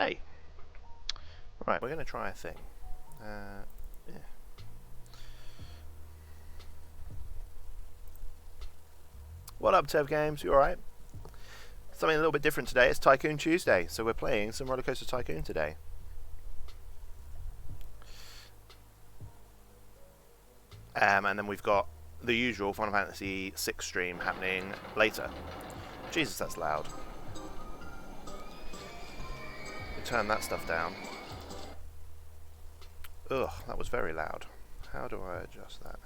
Okay. Right, we're going to try a thing. Yeah. What up, Tev Games? You alright? Something a little bit different today. It's Tycoon Tuesday, so we're playing some Rollercoaster Tycoon today. And then we've got the usual Final Fantasy VI stream happening later. Jesus, that's loud. Turn that stuff down. Ugh, that was very loud. How do I adjust that?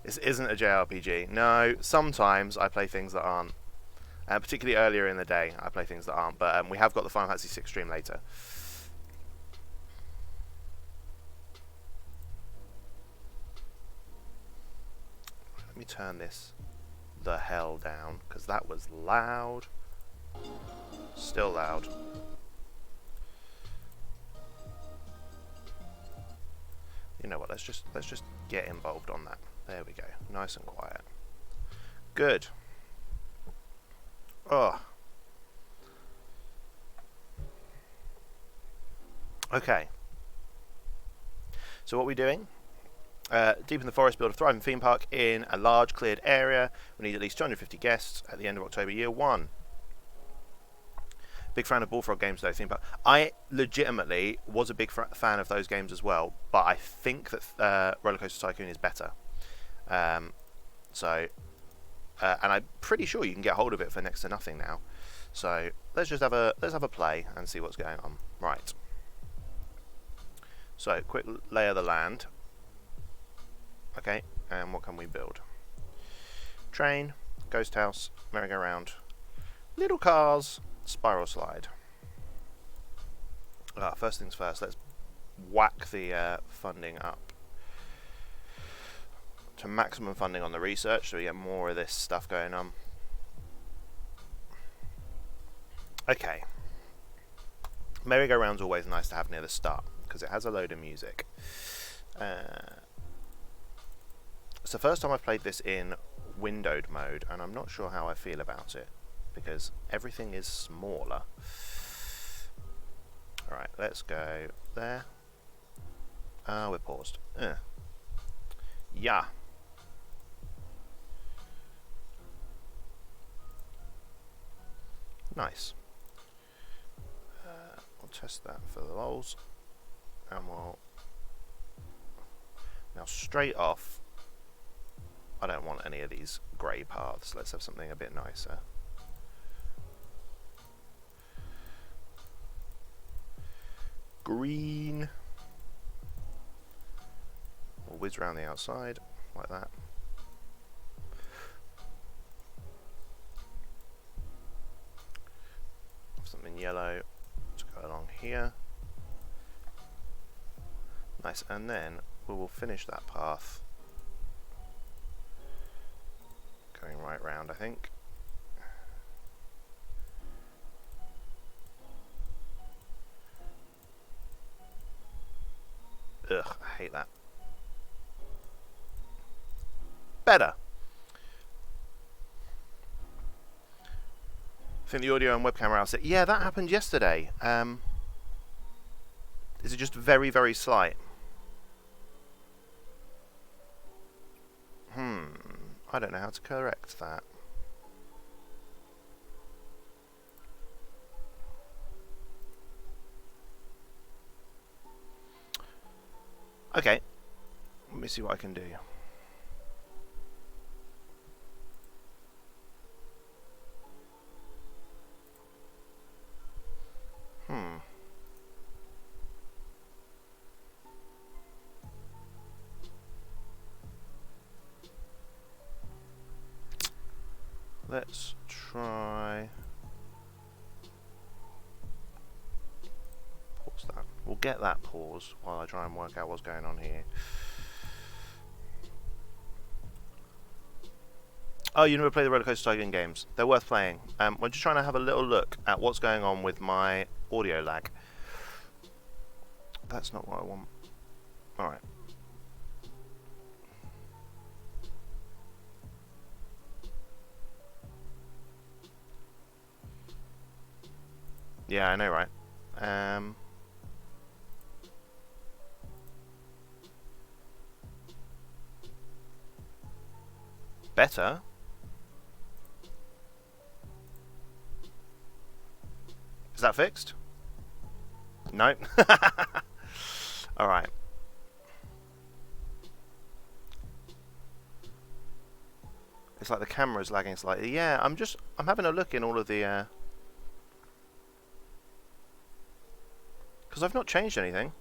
This isn't a JRPG. No, sometimes I play things that aren't. Particularly earlier in the day, I play things that aren't. But we have got the Final Fantasy VI stream later. Let me turn this the hell down, because that was loud. Still loud. You know what? Let's just get involved on that. There we go. Nice and quiet. Good. Oh. Okay. So what are we doing? Deep in the forest, build a thriving theme park in a large cleared area. We need at least 250 guests at the end of October, year 1. Big fan of Bullfrog games, though. Theme park. I legitimately was a big fan of those games as well, but I think that Rollercoaster Tycoon is better. And I'm pretty sure you can get hold of it for next to nothing now. So let's have a play and see what's going on. Right. So quick lay of the land. Okay, and what can we build? Train, ghost house, merry-go-round, little cars, spiral slide. First things first, let's whack the funding up to maximum funding on the research so we get more of this stuff going on. Okay. Merry-go-round's always nice to have near the start because it has a load of music. It's the first time I've played this in windowed mode, and I'm not sure how I feel about it, because everything is smaller. Alright, let's go there. We're paused. Yeah. Nice. We'll test that for the lols. And we'll... Now straight off, I don't want any of these grey paths. Let's have something a bit nicer. Green. We'll whiz around the outside, like that. Something yellow to go along here. Nice, and then we will finish that path going right round, I think. Ugh, I hate that. Better. I think the audio and webcam are out. Yeah, that happened yesterday. Is it just very, very slight? I don't know how to correct that. Okay, let me see what I can do. Let's try... Pause that. We'll get that pause while I try and work out what's going on here. Oh, you never play the Rollercoaster Tycoon games. They're worth playing. We're just trying to have a little look at what's going on with my audio lag. That's not what I want. Alright. Yeah, I know, right? Better. Is that fixed? No. Alright. It's like the camera's lagging slightly. Yeah, I'm having a look in all of the because I've not changed anything.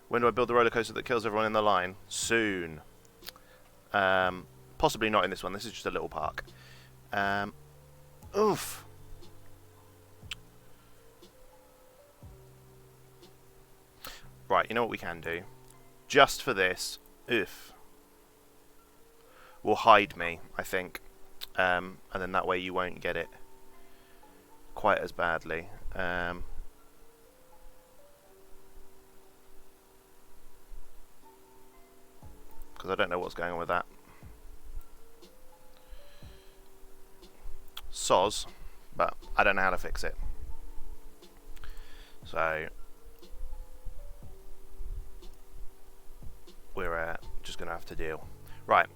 When do I build the roller coaster that kills everyone in the line? Soon. Possibly not in this one. This is just a little park. Oof. Right, you know what we can do? Just for this, oof, will hide me, I think. And then that way you won't get it quite as badly. Because I don't know what's going on with that. Soz, but I don't know how to fix it. So we're just going to have to deal. Right,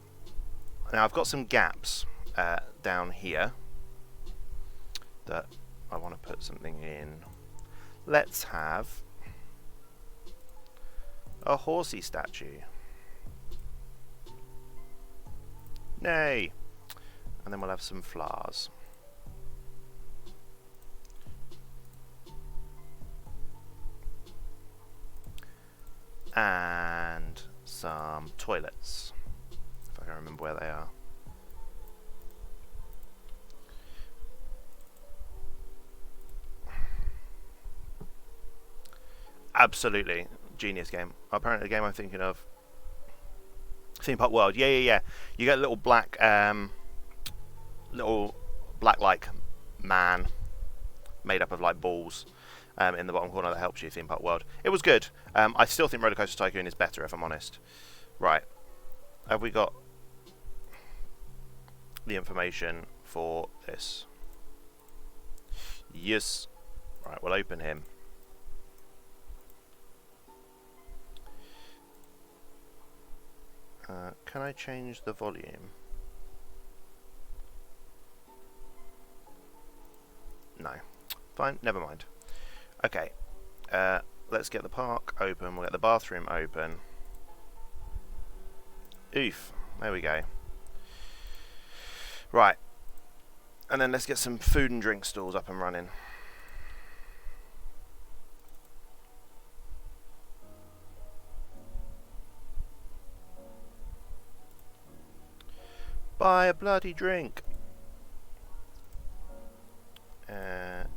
now I've got some gaps down here that I want to put something in. Let's have a horsey statue. Nay! And then we'll have some flowers. And some toilets, if I can remember where they are. Absolutely genius game. Apparently the game I'm thinking of, Theme Park World. Yeah. You get a little black like man made up of like balls in the bottom corner that helps you. Theme Park World. It was good. I still think Rollercoaster Tycoon is better, if I'm honest. Right, have we got the information for this? Yes. Right, we'll open him. Can I change the volume? No. Fine, never mind. Okay, let's get the park open, we'll get the bathroom open. Oof, there we go. Right, and then let's get some food and drink stalls up and running. Buy a bloody drink. Let's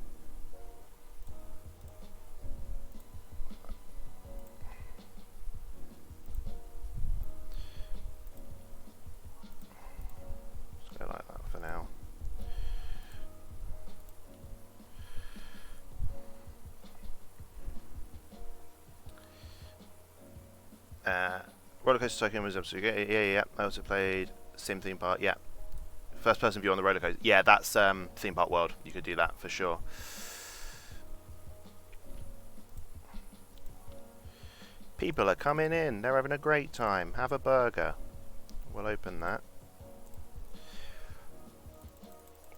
go like that for now. Rollercoaster Tycoon was absolutely good. Yeah. I also played Sim Theme Park. Yeah. First person view on the roller coaster. Yeah, that's Theme Park World. You could do that for sure. People are coming in. They're having a great time. Have a burger. We'll open that.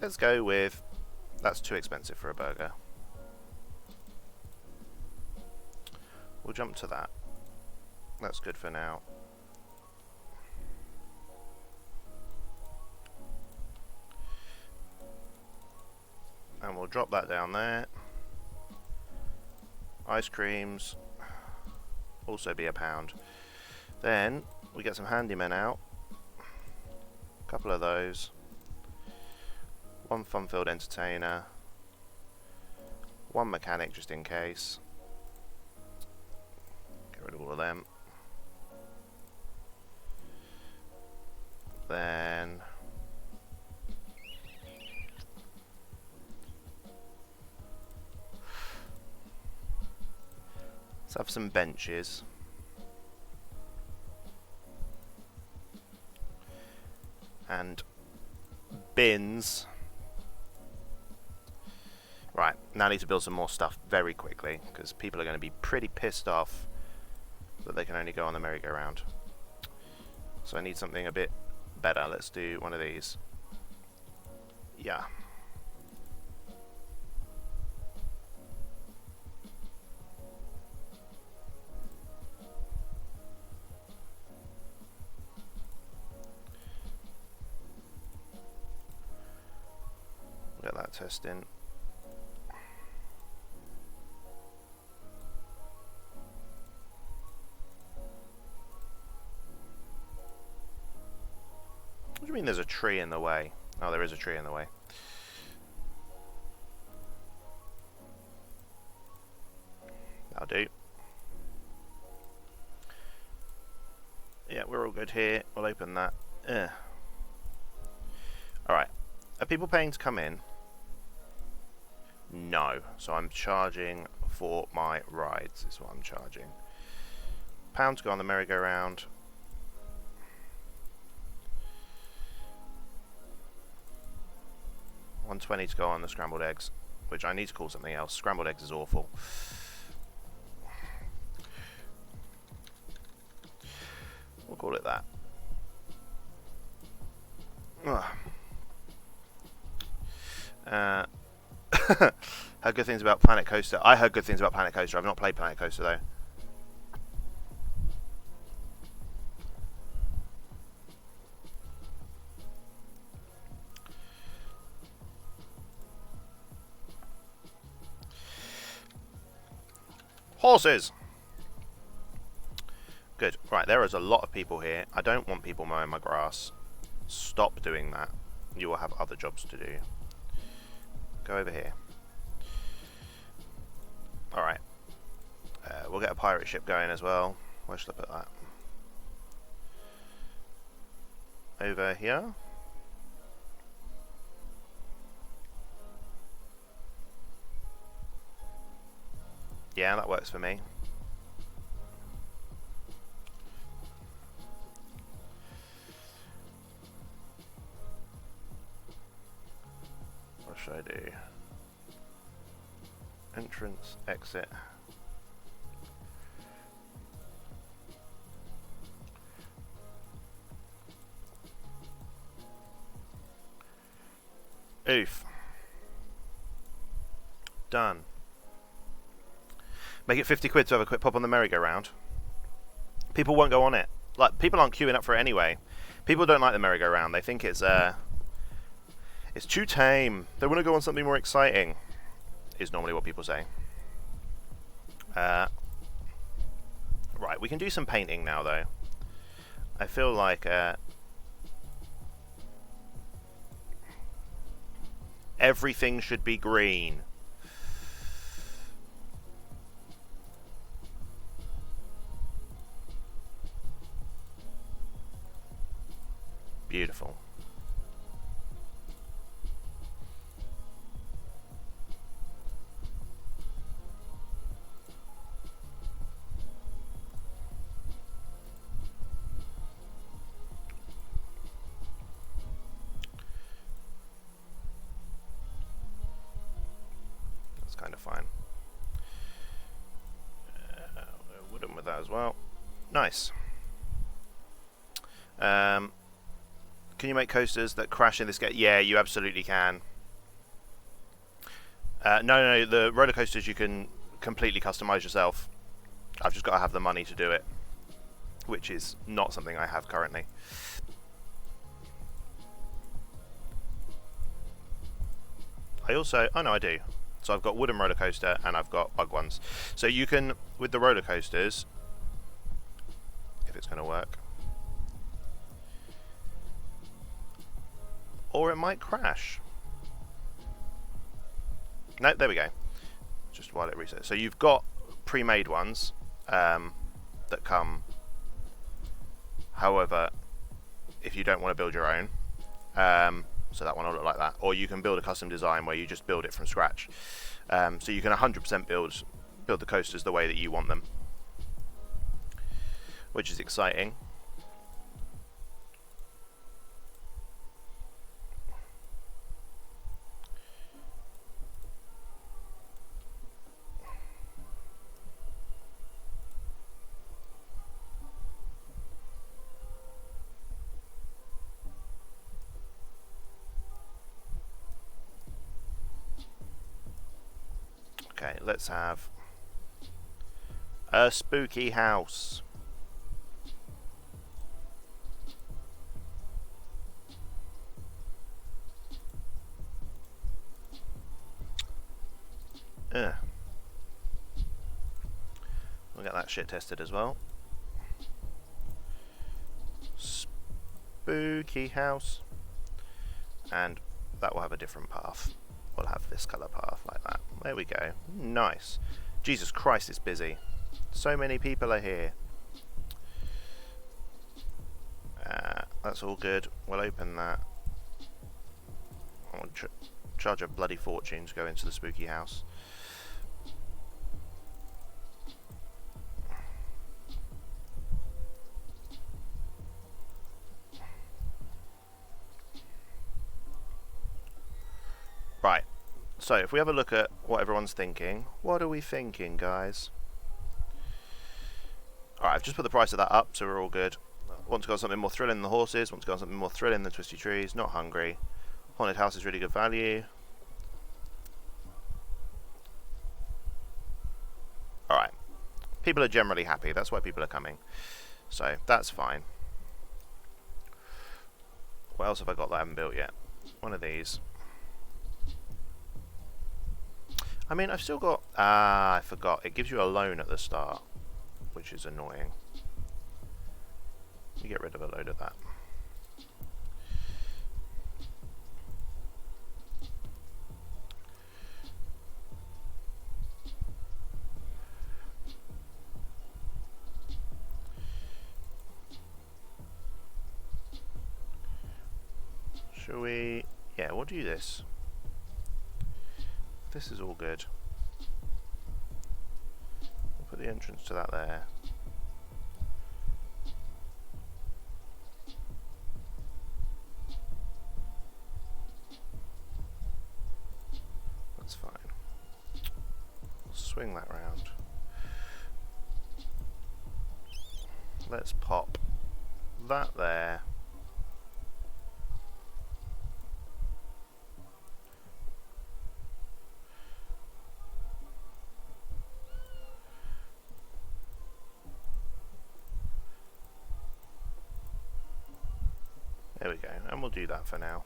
Let's go with... That's too expensive for a burger. We'll jump to that. That's good for now. And we'll drop that down there. Ice creams, also be £1. Then we get some handymen out. A couple of those. One fun-filled entertainer. One mechanic just in case. Get rid of all of them. Then let's have some benches. And spins. Right, now I need to build some more stuff very quickly, because people are going to be pretty pissed off that they can only go on the merry-go-round. So I need something a bit better. Let's do one of these. Yeah. Get that testing. What do you mean there's a tree in the way? Oh, there is a tree in the way. That'll do. Yeah, we're all good here. We'll open that. Alright. Are people paying to come in? No. So I'm charging for my rides, is what I'm charging. £1 to go on the merry-go-round. $1.20 to go on the scrambled eggs, which I need to call something else. Scrambled eggs is awful. We'll call it that. Heard good things about Planet Coaster. I heard good things about Planet Coaster. I've not played Planet Coaster though. Horses! Good. Right, there is a lot of people here. I don't want people mowing my grass. Stop doing that. You will have other jobs to do. Go over here. Alright. We'll get a pirate ship going as well. Where should I put that? Over here. Yeah, that works for me. What should I do? Entrance, exit. Oof. Done. Make it 50 quid to have a quick pop on the merry-go-round. People won't go on it. Like, people aren't queuing up for it anyway. People don't like the merry-go-round. They think it's too tame. They want to go on something more exciting, is normally what people say. Right, we can do some painting now, though. I feel like everything should be green. Beautiful. That's kind of fine. We're wooden with that as well. Nice. Can you make coasters that crash in this game? Yeah, you absolutely can. No, the roller coasters you can completely customize yourself. I've just got to have the money to do it, which is not something I have currently. I also, oh no, I do. So I've got wooden roller coaster and I've got bug ones. So you can, with the roller coasters, if it's going to work, or it might crash. No, there we go. Just while it resets. So you've got pre-made ones that come. However, if you don't want to build your own, so that one will look like that. Or you can build a custom design where you just build it from scratch. So you can 100% build the coasters the way that you want them, which is exciting. Okay, let's have a spooky house. We'll get that shit tested as well. Spooky house. And that will have a different path. We'll have this colour path like that. There we go. Nice. Jesus Christ, it's busy. So many people are here. That's all good. We'll open that. I'll charge a bloody fortune to go into the spooky house. Right, so if we have a look at what everyone's thinking, what are we thinking, guys? Alright, I've just put the price of that up, so we're all good. Want to go on something more thrilling than the horses, want to go on something more thrilling than twisty trees, not hungry. Haunted house is really good value. Alright, people are generally happy, that's why people are coming. So, that's fine. What else have I got that I haven't built yet? One of these. I mean, I've still got... I forgot. It gives you a loan at the start, which is annoying. You get rid of a load of that. Shall we... Yeah, we'll do this. This is all good. We'll put the entrance to that there. That's fine. We'll swing that round. Let's pop that there. There we go, and we'll do that for now.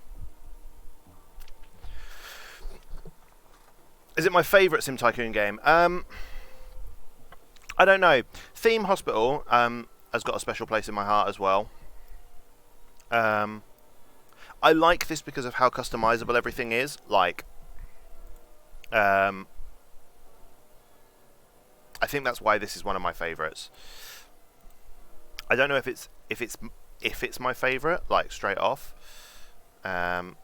Is it my favourite Sim Tycoon game? I don't know. Theme Hospital has got a special place in my heart as well. I like this because of how customizable everything is. Like, I think that's why this is one of my favourites. I don't know if it's my favourite, like straight off. We'll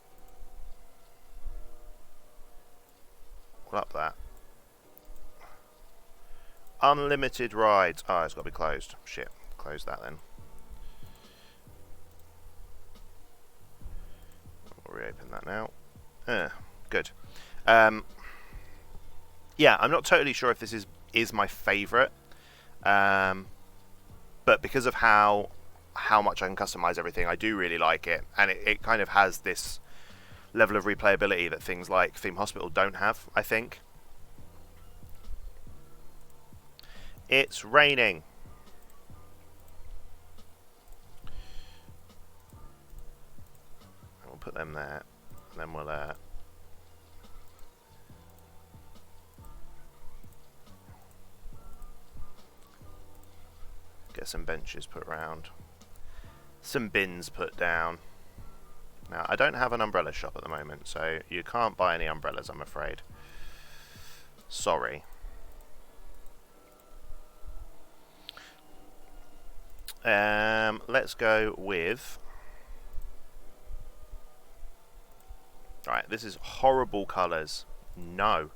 up that. Unlimited rides. Oh, it's got to be closed. Shit. Close that then. We'll reopen that now. Good. Yeah, I'm not totally sure if this is my favourite. But because of how much I can customize everything, I do really like it, and it kind of has this level of replayability that things like Theme Hospital don't have, I think. It's raining. We'll put them there, and then we'll get some benches put round. Some bins put down. Now, I don't have an umbrella shop at the moment, so you can't buy any umbrellas, I'm afraid. Sorry. Let's go with... Alright, this is horrible colours. No.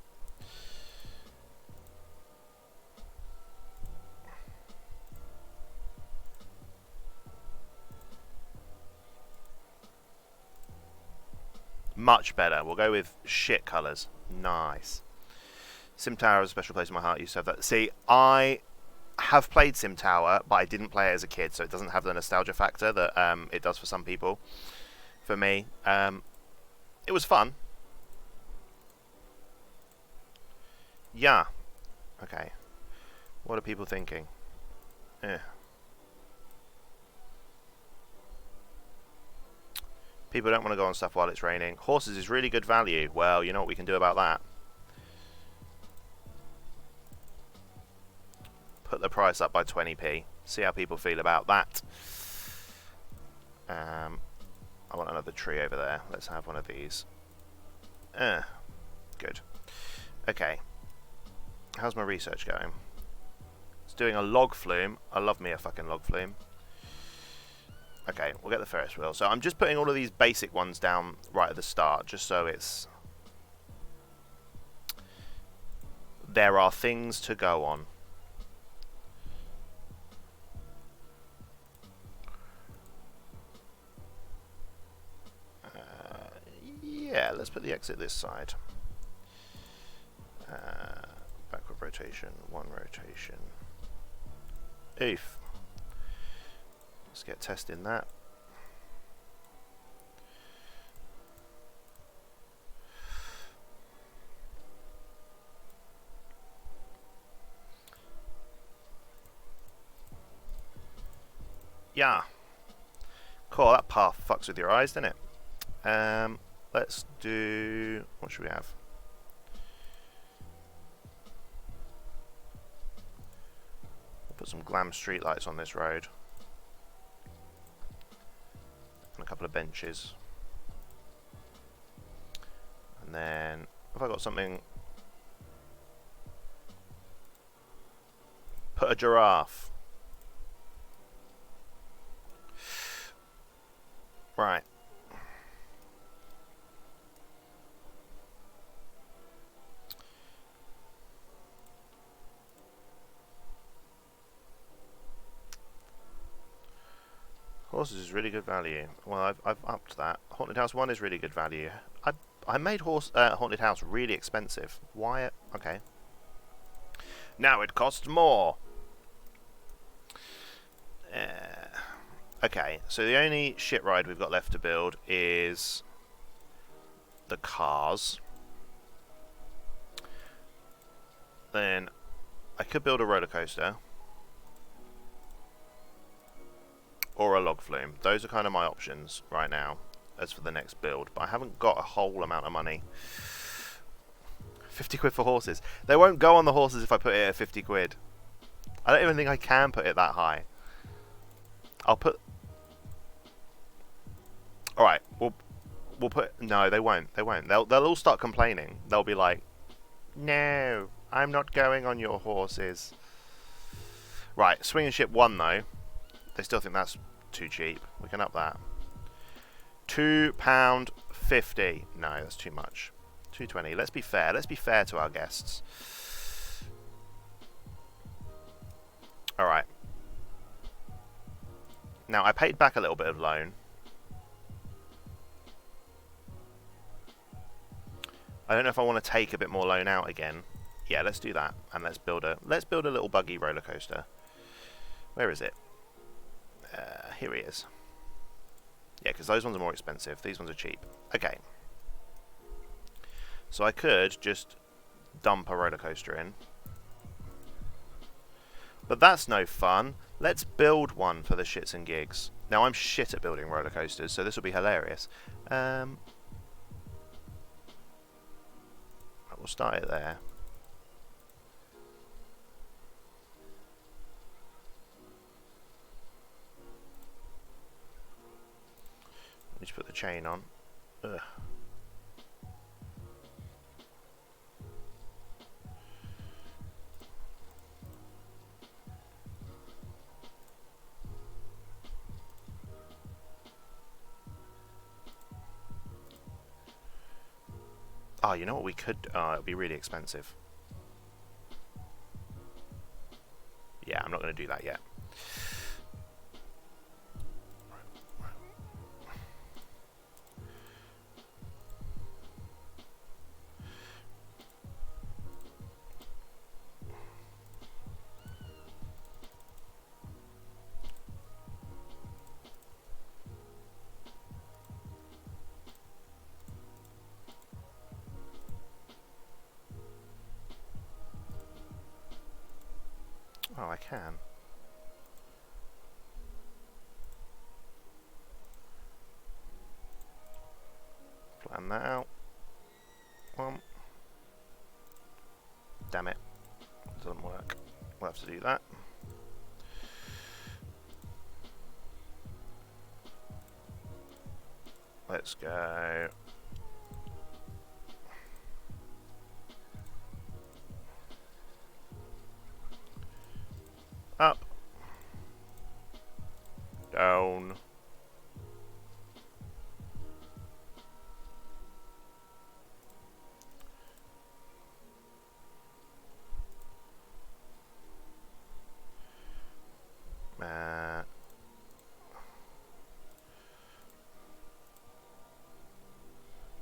Much better. We'll go with shit colours. Nice. Sim Tower has a special place in my heart. You used to have that. See, I have played Sim Tower, but I didn't play it as a kid, so it doesn't have the nostalgia factor that it does for some people. For me, it was fun. Yeah. Okay. What are people thinking? Eh. People don't want to go on stuff while it's raining. Horses is really good value. Well, you know what we can do about that. Put the price up by 20p. See how people feel about that. I want another tree over there. Let's have one of these. Good. Okay. How's my research going? It's doing a log flume. I love me a fucking log flume. Okay, we'll get the Ferris wheel. So I'm just putting all of these basic ones down right at the start, just so it's... there are things to go on. Yeah, let's put the exit this side. Backward rotation, one rotation. Oof. Let's get testing that. Yeah. Cool, that path fucks with your eyes, doesn't it? Let's do... what should we have? We'll put some glam streetlights on this road. And a couple of benches. And then... have I got something... put a giraffe. Right. Horses is really good value. Well, I've upped that. Haunted House 1 is really good value. I made Haunted House really expensive. Why? Okay. Now it costs more. Okay, so the only shit ride we've got left to build is the cars. Then I could build a roller coaster. Or a log flume. Those are kind of my options right now as for the next build. But I haven't got a whole amount of money. 50 quid for horses. They won't go on the horses if I put it at 50 quid. I don't even think I can put it that high. I'll put... alright, we'll put... no, they won't. They won't. They'll all start complaining. They'll be like, no, I'm not going on your horses. Right, swinging ship 1 though. They still think that's too cheap. We can up that. £2.50. No, that's too much. £2.20. Let's be fair. Let's be fair to our guests. Alright. Now, I paid back a little bit of loan. I don't know if I want to take a bit more loan out again. Yeah, let's do that. And let's build a little buggy roller coaster. Where is it? Here he is. Yeah, because those ones are more expensive. These ones are cheap. Okay. So I could just dump a roller coaster in. But that's no fun. Let's build one for the shits and gigs. Now, I'm shit at building roller coasters, so this will be hilarious. We'll start it there. Just put the chain on. Ugh. Oh, you know what we could... oh, it would be really expensive. Yeah, I'm not going to do that yet. Oh, I can. Plan that out. Damn it. Doesn't work. We'll have to do that. Let's go. Up. Down.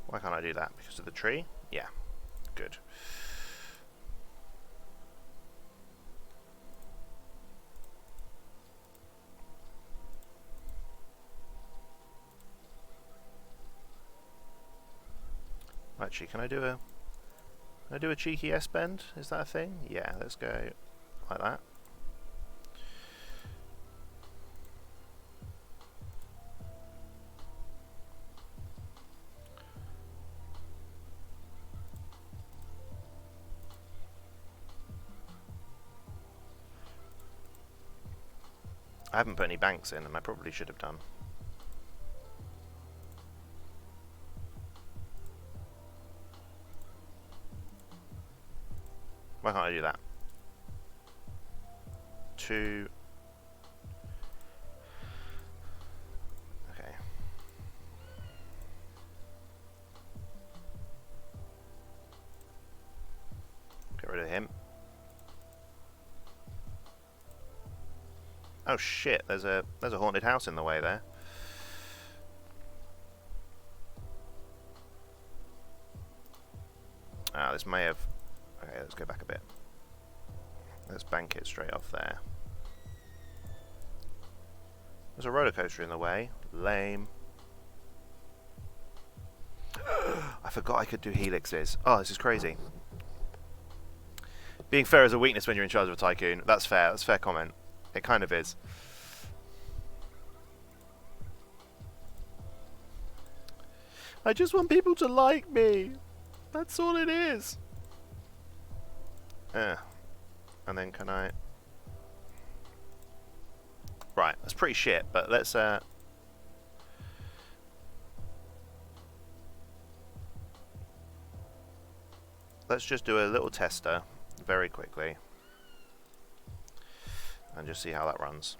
Why can't I do that? Because of the tree? Yeah. Good. Actually, can I do a cheeky S-bend? Is that a thing? Yeah, let's go like that. I haven't put any banks in, and I probably should have done. Why can't I do that? 2. Okay. Get rid of him. Oh shit, there's a haunted house in the way there. Ah, this may have... Okay, let's go back a bit. Let's bank it straight off there. There's a roller coaster in the way. Lame. I forgot I could do helixes. Oh, this is crazy. Being fair is a weakness when you're in charge of a tycoon. That's fair. That's a fair comment. It kind of is. I just want people to like me. That's all it is. And then can I... Right, that's pretty shit, but let's just do a little tester very quickly and just see how that runs.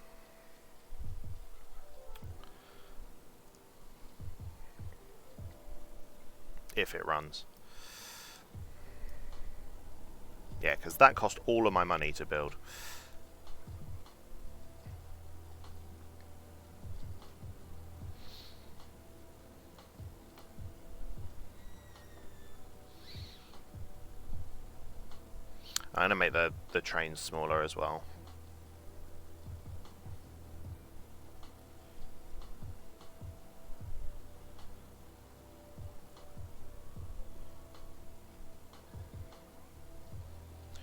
If it runs. Yeah, because that cost all of my money to build. I'm going to make the trains smaller as well.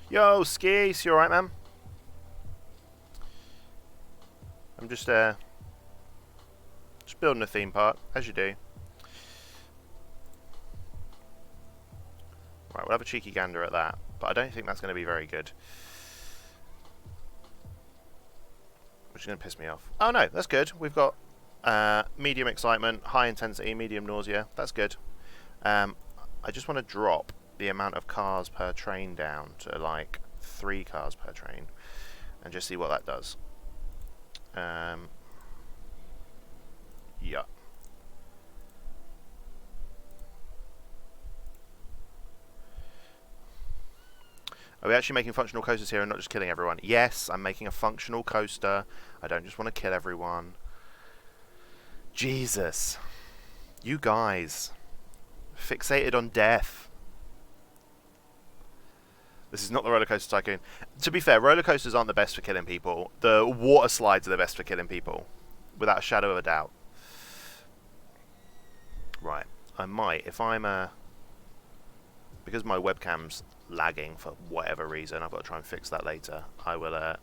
Yo, Skis, you alright, man? I'm just building a theme park, as you do. Right, we'll have a cheeky gander at that, but I don't think that's going to be very good. Which is going to piss me off. Oh no, that's good. We've got medium excitement, high intensity, medium nausea. That's good. I just want to drop the amount of cars per train down to like 3 cars per train and just see what that does. Yeah. Are we actually making functional coasters here and not just killing everyone? Yes, I'm making a functional coaster. I don't just want to kill everyone. Jesus. You guys. Fixated on death. This is not the Rollercoaster Tycoon. To be fair, roller coasters aren't the best for killing people. The water slides are the best for killing people. Without a shadow of a doubt. Right. I might, if I'm because my webcam's lagging for whatever reason, I've got to try and fix that later. I will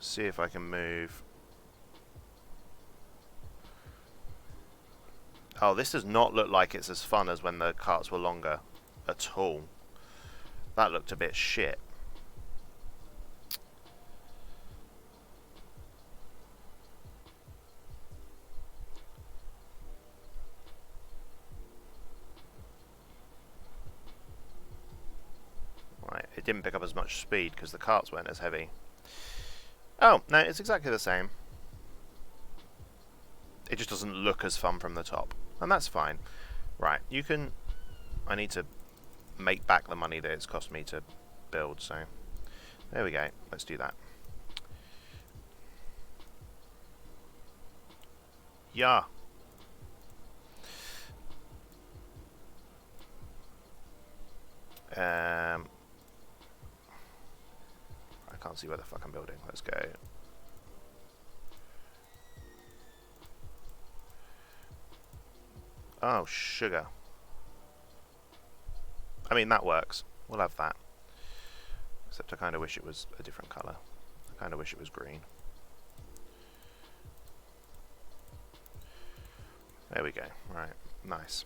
See if I can move. Oh, this does not look like it's as fun as when the carts were longer at all. That looked a bit shit. Right, it didn't pick up as much speed because the carts weren't as heavy. Oh, no, it's exactly the same. It just doesn't look as fun from the top. And that's fine. Right, you can... I need to make back the money that it's cost me to build, so... There we go. Let's do that. Yeah. I can't see where the fuck I'm building. Let's go. Oh, sugar. I mean, that works. We'll have that. Except I kind of wish it was a different colour. I kind of wish it was green. There we go. Right. Nice.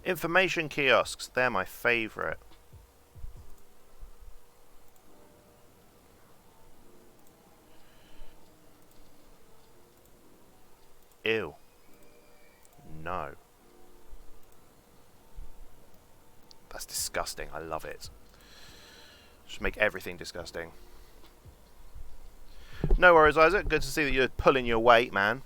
Information kiosks. They're my favourite. Ew. No. That's disgusting. I love it. Just make everything disgusting. No worries, Isaac. Good to see that you're pulling your weight, man.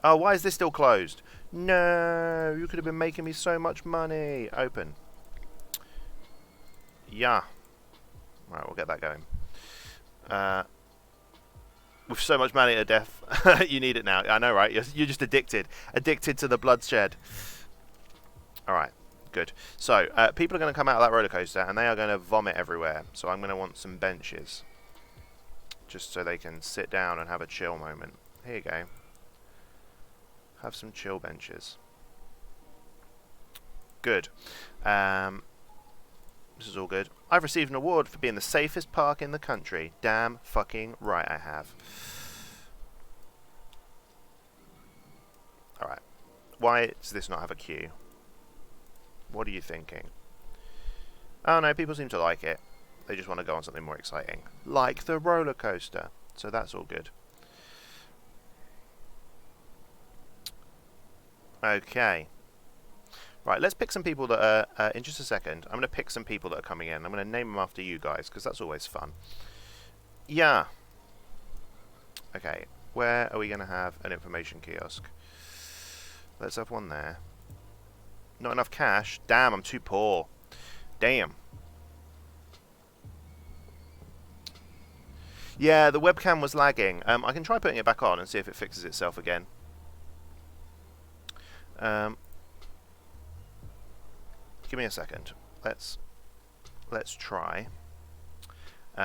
Oh, why is this still closed? No, you could have been making me so much money. Open. Yeah. Right, we'll get that going. With so much money to death, you need it now. I know, right? You're just addicted. Addicted to the bloodshed. Alright, good. So, people are going to come out of that roller coaster and they are going to vomit everywhere. So I'm going to want some benches. Just so they can sit down and have a chill moment. Here you go. Have some chill benches. Good. This is all good. I've received an award for being the safest park in the country. Damn fucking right I have. Alright. Why does this not have a queue? What are you thinking? Oh no, people seem to like it. They just want to go on something more exciting. Like the roller coaster. So that's all good. Okay. Right, let's pick some people that are, in just a second, I'm going to pick some people that are coming in. I'm going to name them after you guys, because that's always fun. Yeah. Okay, where are we going to have an information kiosk? Let's have one there. Not enough cash? Damn, I'm too poor. Damn. Yeah, the webcam was lagging. I can try putting it back on and see if it fixes itself again. Give me a second. Let's try. If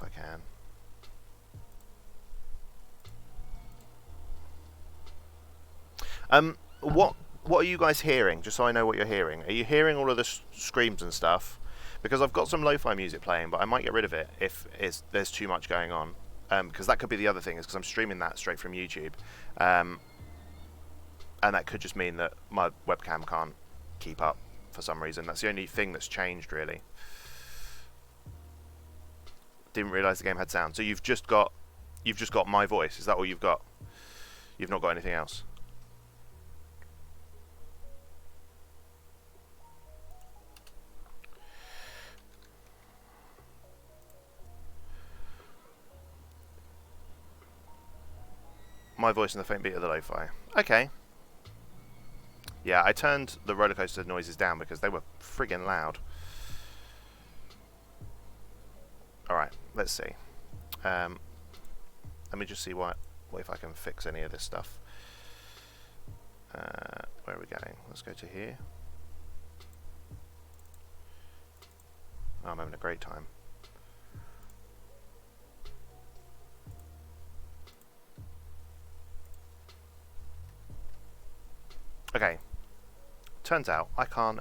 I can. What are you guys hearing? Just so I know what you're hearing. Are you hearing all of the screams and stuff? Because I've got some lo-fi music playing, but I might get rid of it if there's too much going on. Because that could be the other thing, is because I'm streaming that straight from YouTube. And that could just mean that my webcam can't keep up for some reason. That's the only thing that's changed, really. Didn't realise the game had sound. So you've just got my voice. Is that all you've got? You've not got anything else? My voice and the faint beat of the lo-fi. Okay. Yeah, I turned the roller coaster noises down because they were friggin' loud. Alright, let's see. Let me just see if I can fix any of this stuff. Where are we going? Let's go to here. Oh, I'm having a great time. Okay. Turns out I can't...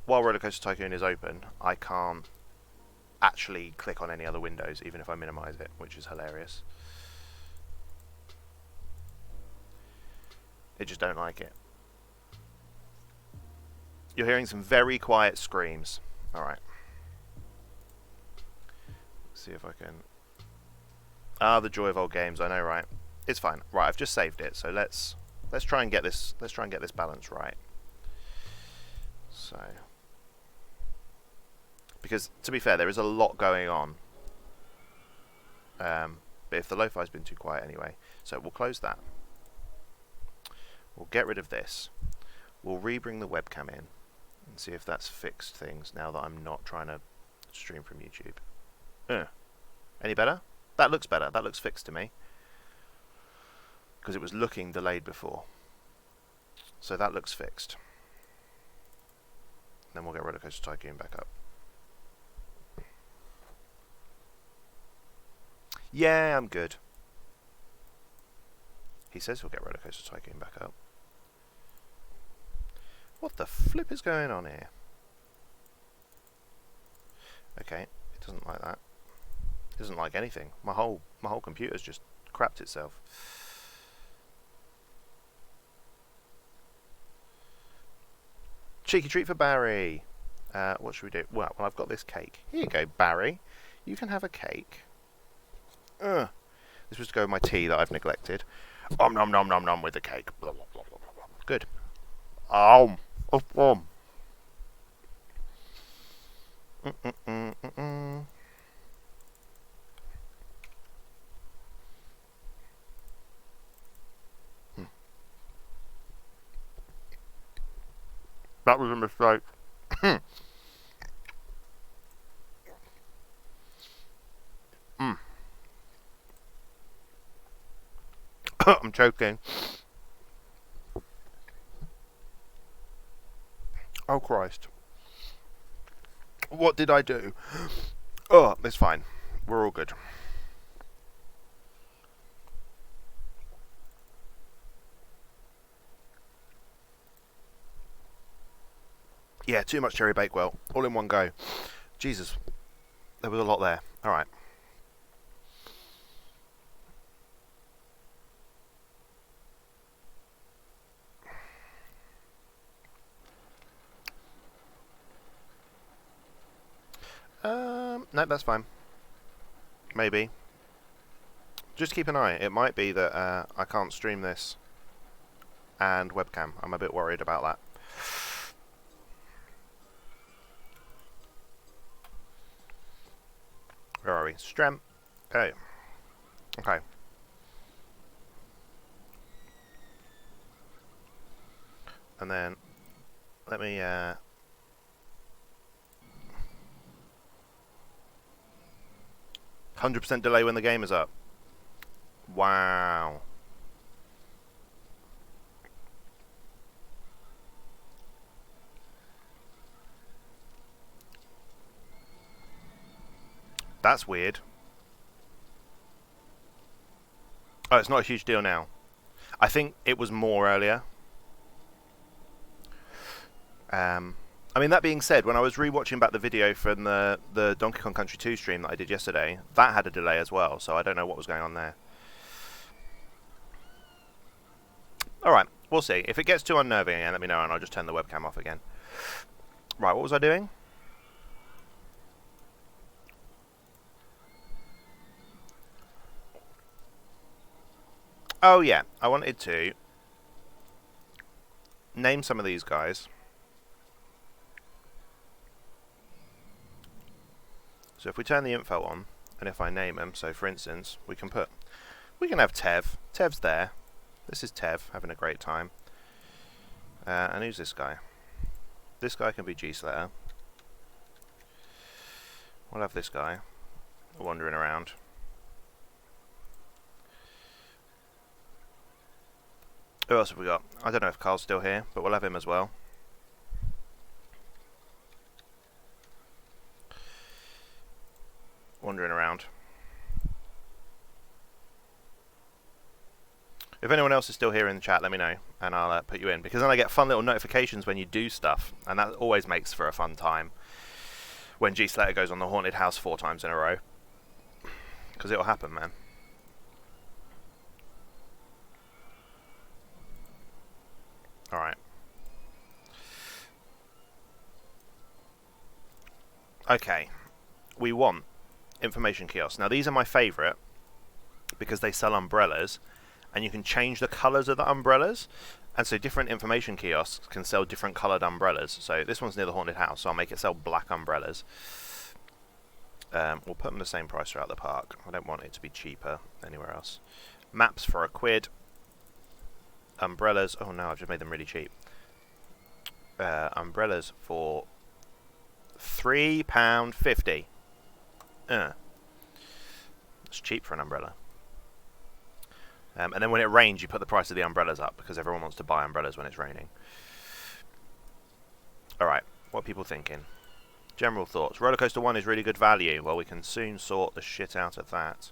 while Rollercoaster Tycoon is open, I can't actually click on any other windows, even if I minimise it, which is hilarious. They just don't like it. You're hearing some very quiet screams. Alright. See if I can... Ah, the joy of old games, I know, right? It's fine. Right, I've just saved it, so let's try and get this balance right. So, because to be fair, there is a lot going on. But if the lo-fi's been too quiet anyway, so we'll close that. We'll get rid of this. We'll re-bring the webcam in and see if that's fixed things now that I'm not trying to stream from YouTube. Any better? That looks better. That looks fixed to me. Because it was looking delayed before. So that looks fixed. Then we'll get Rollercoaster Tycoon back up. Yeah, I'm good. He says he'll get Rollercoaster Tycoon back up. What the flip is going on here? Okay, it doesn't like that. It doesn't like anything. My whole computer's just crapped itself. Cheeky treat for Barry. What should we do? Well, I've got this cake. Here you go, Barry. You can have a cake. This was to go with my tea that I've neglected. Nom nom nom nom with the cake. Blah, blah, blah, blah, blah. Good. That was a mistake. I'm choking. Oh Christ. What did I do? Oh, it's fine. We're all good. Yeah, too much cherry bakewell. All in one go. Jesus. There was a lot there. Alright. No, that's fine. Maybe. Just keep an eye. It might be that I can't stream this and webcam. I'm a bit worried about that. Where are we? Strem. Okay. Okay. And then let me 100% delay when the game is up. Wow. That's weird. Oh, it's not a huge deal now. I think it was more earlier. I mean, that being said, when I was rewatching back the video from the Donkey Kong Country 2 stream that I did yesterday, that had a delay as well, so I don't know what was going on there. Alright, we'll see. If it gets too unnerving again, let me know and I'll just turn the webcam off again. Right, what was I doing? Oh yeah, I wanted to name some of these guys. So if we turn the info on, and if I name them, so for instance, we can have Tev. Tev's there. This is Tev, having a great time. And who's this guy? This guy can be G-Slayer. We'll have this guy wandering around. Who else have we got? I don't know if Carl's still here, but we'll have him as well. Wandering around. If anyone else is still here in the chat, let me know, and I'll put you in, because then I get fun little notifications when you do stuff, and that always makes for a fun time when G-Slater goes on the haunted house 4 times in a row, because it'll happen, man. Alright. Okay. We want information kiosks. Now, these are my favourite because they sell umbrellas, and you can change the colours of the umbrellas, and so different information kiosks can sell different coloured umbrellas. So this one's near the haunted house, so I'll make it sell black umbrellas. We'll put them the same price throughout the park. I don't want it to be cheaper anywhere else. Maps for £1. Umbrellas. Oh no, I've just made them really cheap. Umbrellas for £3.50. It's cheap for an umbrella. And then when it rains, you put the price of the umbrellas up because everyone wants to buy umbrellas when it's raining. Alright, what are people thinking? General thoughts. Rollercoaster 1 is really good value. Well, we can soon sort the shit out of that.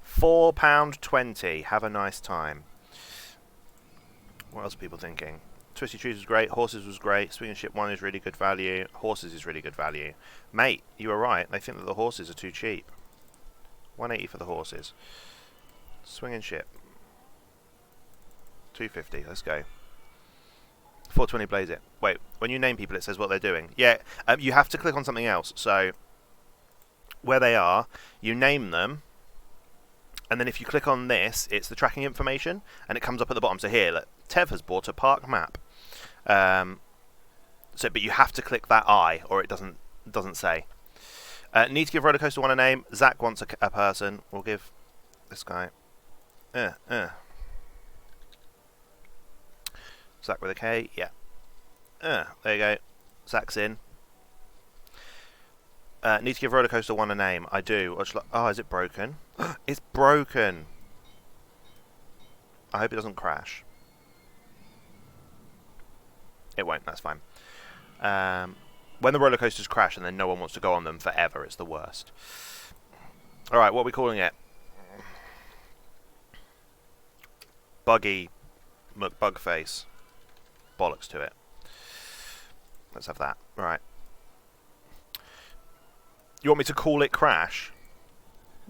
£4.20. Have a nice time. What else are people thinking? Twisty Trees was great. Horses was great. Swinging Ship 1 is really good value. Horses is really good value. Mate, you were right. They think that the horses are too cheap. £1.80 for the horses. Swinging Ship. £2.50. Let's go. 420 Blaze it. Wait, when you name people, it says what they're doing. Yeah, you have to click on something else. So, where they are, you name them, and then if you click on this, it's the tracking information, and it comes up at the bottom. So here, look, Tev has bought a park map. But you have to click that I, or it doesn't say. Need to give Rollercoaster 1 a name. Zach wants a person. We'll give this guy. Zach with a K, yeah. There you go. Zach's in. Need to give Rollercoaster 1 a name. I do. Oh, is it broken? It's broken. I hope it doesn't crash. It won't, that's fine. When the roller coasters crash and then no one wants to go on them forever, it's the worst. Alright, what are we calling it? Buggy McBugface. Bollocks to it. Let's have that. Right. You want me to call it Crash?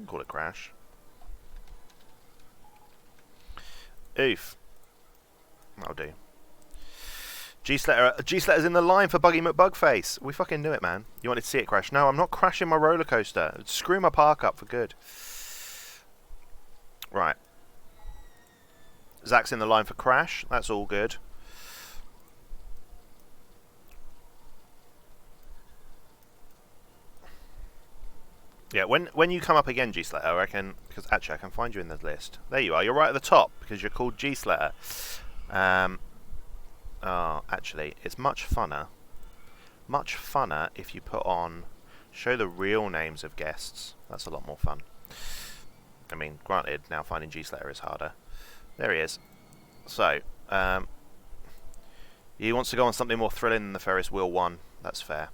Call it Crash. Oof. That'll do. G-Sletter's in the line for Buggy McBugface. We fucking knew it, man. You wanted to see it crash. No, I'm not crashing my roller coaster. Screw my park up for good. Right. Zach's in the line for Crash. That's all good. Yeah, when you come up again, G-Sletter, I reckon, because actually I can find you in the list. There you are. You're right at the top because you're called G-Sletter. Oh, actually, it's much funner if you put on, show the real names of guests. That's a lot more fun. I mean, granted, now finding G-Sletter is harder. There he is. So, he wants to go on something more thrilling than the Ferris Wheel 1. That's fair.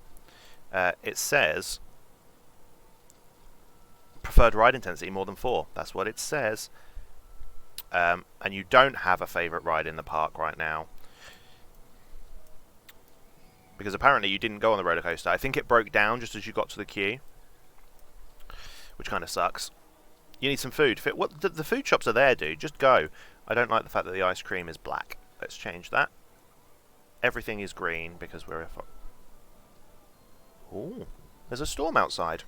It says preferred ride intensity more than 4. That's what it says. And you don't have a favourite ride in the park right now. Because apparently you didn't go on the roller coaster. I think it broke down just as you got to the queue. Which kind of sucks. You need some food. What the food shops are there, dude. Just go. I don't like the fact that the ice cream is black. Let's change that. Everything is green because we're... Ooh. There's a storm outside.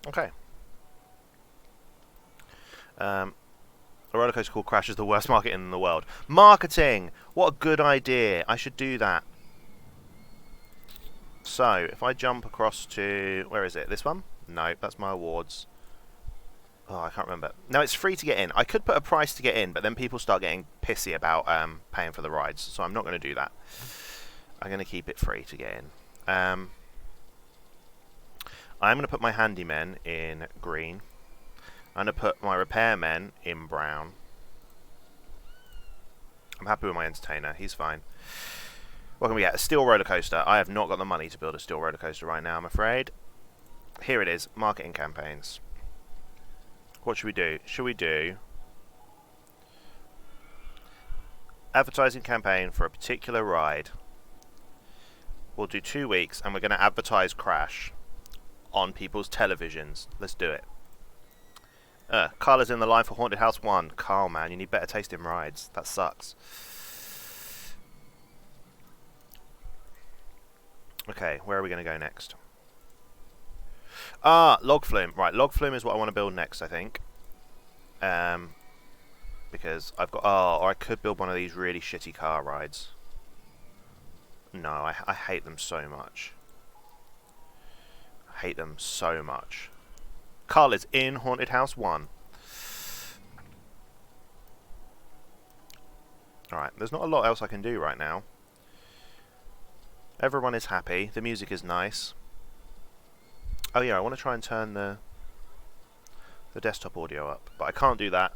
Okay. A roller coaster called Crash is the worst marketing in the world. Marketing! What a good idea. I should do that. So, if I jump across to... Where is it? This one? No, that's my awards. Oh, I can't remember. No, it's free to get in. I could put a price to get in, but then people start getting pissy about paying for the rides. So I'm not going to do that. I'm going to keep it free to get in. I'm going to put my handymen in green. I'm going to put my repairmen in brown. I'm happy with my entertainer. He's fine. What can we get? A steel roller coaster. I have not got the money to build a steel roller coaster right now, I'm afraid. Here it is. Marketing campaigns. What should we do? Should we do advertising campaign for a particular ride? We'll do 2 weeks, and we're going to advertise Crash on people's televisions. Let's do it. Carl is in the line for Haunted House 1. Carl, man, you need better taste in rides. That sucks. Okay, where are we going to go next? Log flume. Right, log flume is what I want to build next, I think. Because I've got... or I could build one of these really shitty car rides. No, I hate them so much. I hate them so much. Carl is in Haunted House 1. Alright, there's not a lot else I can do right now. Everyone is happy. The music is nice. Oh yeah, I want to try and turn the desktop audio up. But I can't do that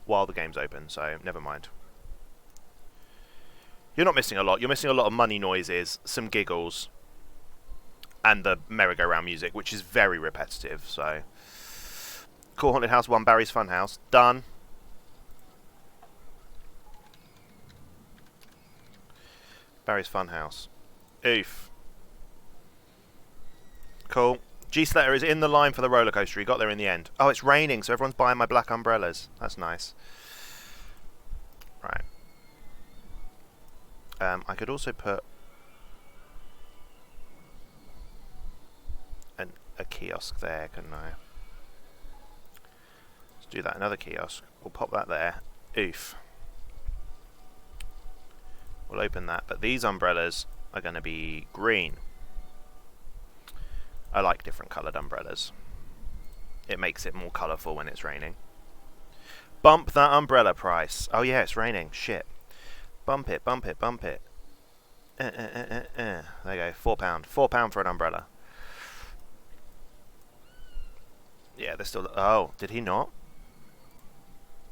while the game's open, so never mind. You're not missing a lot. You're missing a lot of money noises, some giggles, and the merry-go-round music, which is very repetitive, so... Cool Haunted House 1, Barry's Funhouse. Done. Barry's Funhouse. Oof. Cool. G-Slater is in the line for the roller coaster. He got there in the end. Oh, it's raining, so everyone's buying my black umbrellas. That's nice. Right. I could also put a kiosk there, couldn't I? Let's do that. Another kiosk. We'll pop that there. Oof. We'll open that. But these umbrellas are going to be green. I like different coloured umbrellas. It makes it more colourful when it's raining. Bump that umbrella price. Oh yeah, it's raining. Shit. Bump it, bump it, bump it. There you go. £4. £4 for an umbrella. Yeah, they're still... Oh, did he not?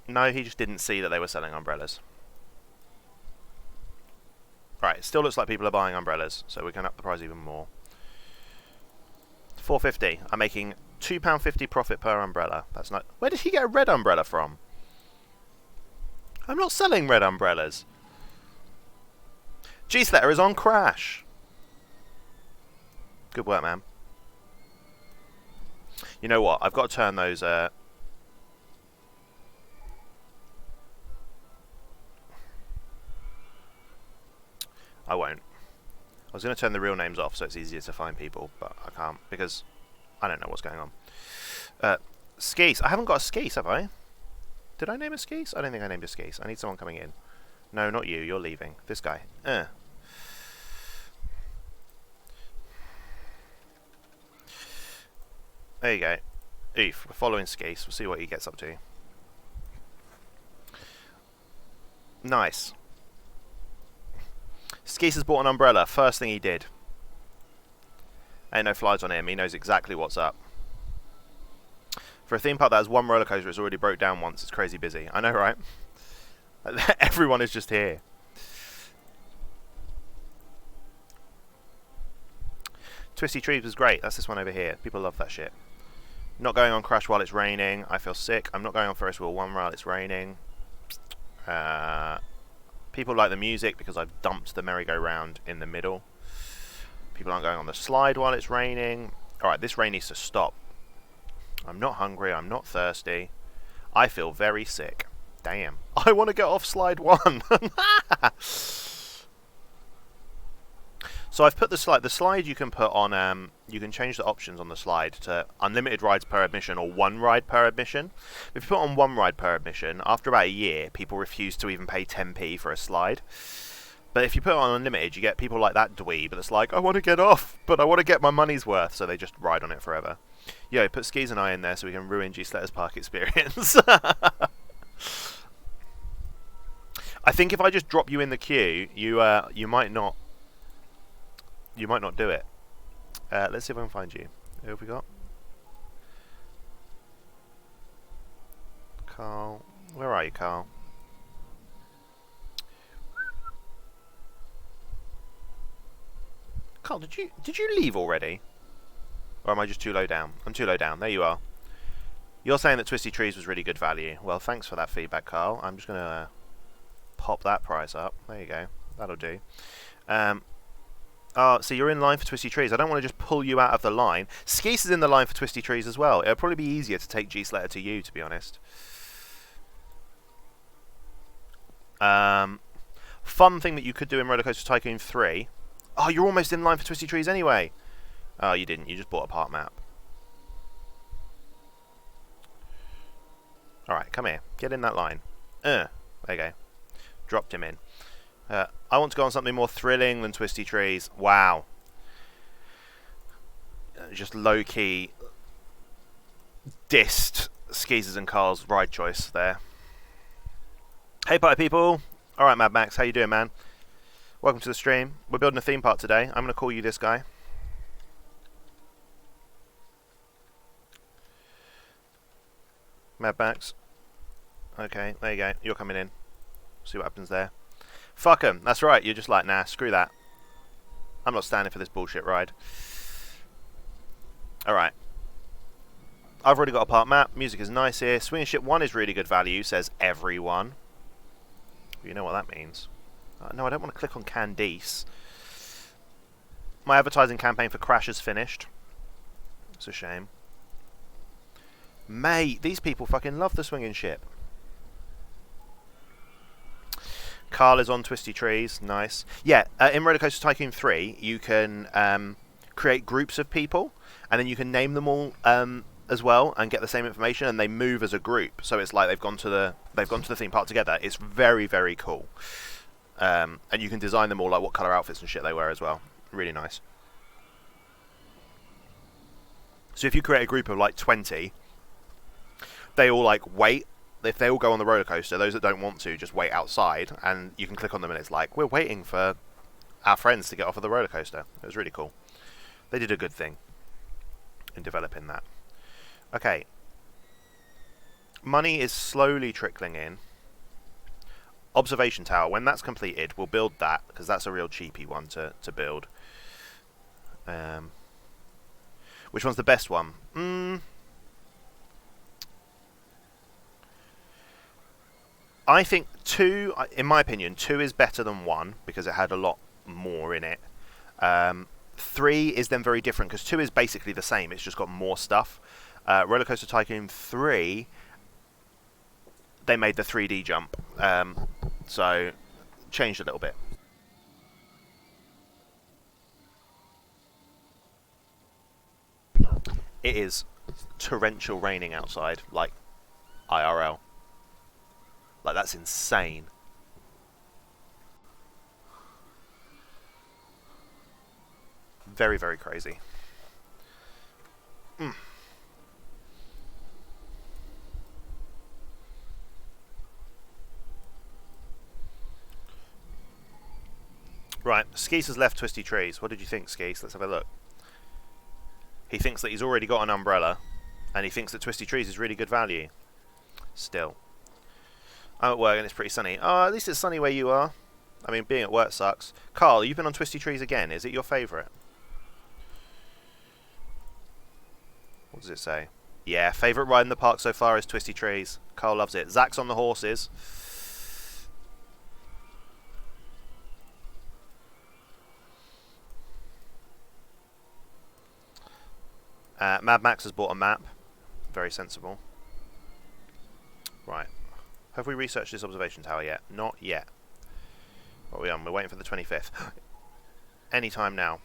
No, he just didn't see that they were selling umbrellas. Right, it still looks like people are buying umbrellas, so we can up the price even more. £4.50. I'm making £2.50 profit per umbrella. That's not... Where did he get a red umbrella from? I'm not selling red umbrellas. G-Slater is on Crash. Good work, man. You know what? I've got to turn those... I won't. I was going to turn the real names off so it's easier to find people, but I can't because I don't know what's going on. Skeese. I haven't got a Skeese, have I? Did I name a Skeese? I don't think I named a Skeese. I need someone coming in. No, not you. You're leaving. This guy. There you go. Oof. We're following Skeese. We'll see what he gets up to. Nice. Skeese has bought an umbrella. First thing he did. Ain't no flies on him. He knows exactly what's up. For a theme park that has one roller coaster, it's already broke down once. It's crazy busy. I know, right? Everyone is just here. Twisty Trees was great. That's this one over here. People love that shit. Not going on Crash while it's raining. I feel sick. I'm not going on Ferris Wheel 1 while it's raining. People like the music because I've dumped the merry-go-round in the middle. People aren't going on the slide while it's raining. Alright, this rain needs to stop. I'm not hungry. I'm not thirsty. I feel very sick. Damn. I want to get off slide 1. So I've put the slide. The slide you can put on... you can change the options on the slide to unlimited rides per admission or 1 ride per admission. If you put on 1 ride per admission, after about a year, people refuse to even pay 10p for a slide. But if you put it on unlimited, you get people like that dweeb that's like, I want to get off, but I want to get my money's worth, so they just ride on it forever. Yo, put Skis and I in there so we can ruin G-Slater's park experience. I think if I just drop you in the queue, you might not do it. Let's see if I can find you. Who have we got? Carl. Where are you, Carl? Carl, did you leave already? Or am I just too low down? I'm too low down. There you are. You're saying that Twisty Trees was really good value. Well, thanks for that feedback, Carl. I'm just going to pop that price up. There you go. That'll do. Oh, so you're in line for Twisty Trees. I don't want to just pull you out of the line. Skeese is in the line for Twisty Trees as well. It'll probably be easier to take G's letter to you, to be honest. Fun thing that you could do in Rollercoaster Tycoon 3. Oh, you're almost in line for Twisty Trees anyway. Oh, you didn't. You just bought a part map. Alright, come here. Get in that line. There you go. Dropped him in. I want to go on something more thrilling than Twisty Trees. Wow. Just low-key dissed Skeezers and Carl's ride choice there. Hey, party people. Alright, Mad Max. How you doing, man? Welcome to the stream. We're building a theme park today. I'm going to call you this guy. Mad Max. Okay, there you go. You're coming in. See what happens there. Fuck 'em. That's right. You're just like, nah, screw that. I'm not standing for this bullshit ride. Alright. I've already got a part map. Music is nice here. Swinging Ship 1 is really good value, says everyone. You know what that means. No, I don't want to click on Candice. My advertising campaign for Crash is finished. It's a shame. Mate, these people fucking love the Swinging Ship. Carl is on Twisty Trees. Nice. Yeah, in Rollercoaster Tycoon 3, you can create groups of people, and then you can name them all as well, and get the same information, and they move as a group. So it's like they've gone to the theme park together. It's very, very cool. And you can design them all, like what colour outfits and shit they wear as well. Really nice. So if you create a group of like 20, they all like wait. If they all go on the roller coaster, those that don't want to just wait outside, and you can click on them and it's like, we're waiting for our friends to get off of the roller coaster. It was really cool. They did a good thing in developing that. Okay. Money is slowly trickling in. Observation tower, when that's completed, we'll build that, because that's a real cheapy one to build. Which one's the best one? I think 2, in my opinion, 2 is better than 1 because it had a lot more in it. 3 is then very different because 2 is basically the same. It's just got more stuff. Rollercoaster Tycoon 3, they made the 3D jump. So, changed a little bit. It is torrential raining outside, like IRL. Like, that's insane. Very, very crazy. Right, Skeese has left Twisty Trees. What did you think, Skeese? Let's have a look. He thinks that he's already got an umbrella, and he thinks that Twisty Trees is really good value. Still. I'm at work and it's pretty sunny. Oh, at least it's sunny where you are. I mean, being at work sucks. Carl, you've been on Twisty Trees again. Is it your favourite? What does it say? Yeah, favourite ride in the park so far is Twisty Trees. Carl loves it. Zach's on the horses. Mad Max has bought a map. Very sensible. Right. Have we researched this observation tower yet? Not yet. What are we on? We're waiting for the 25th. Anytime now.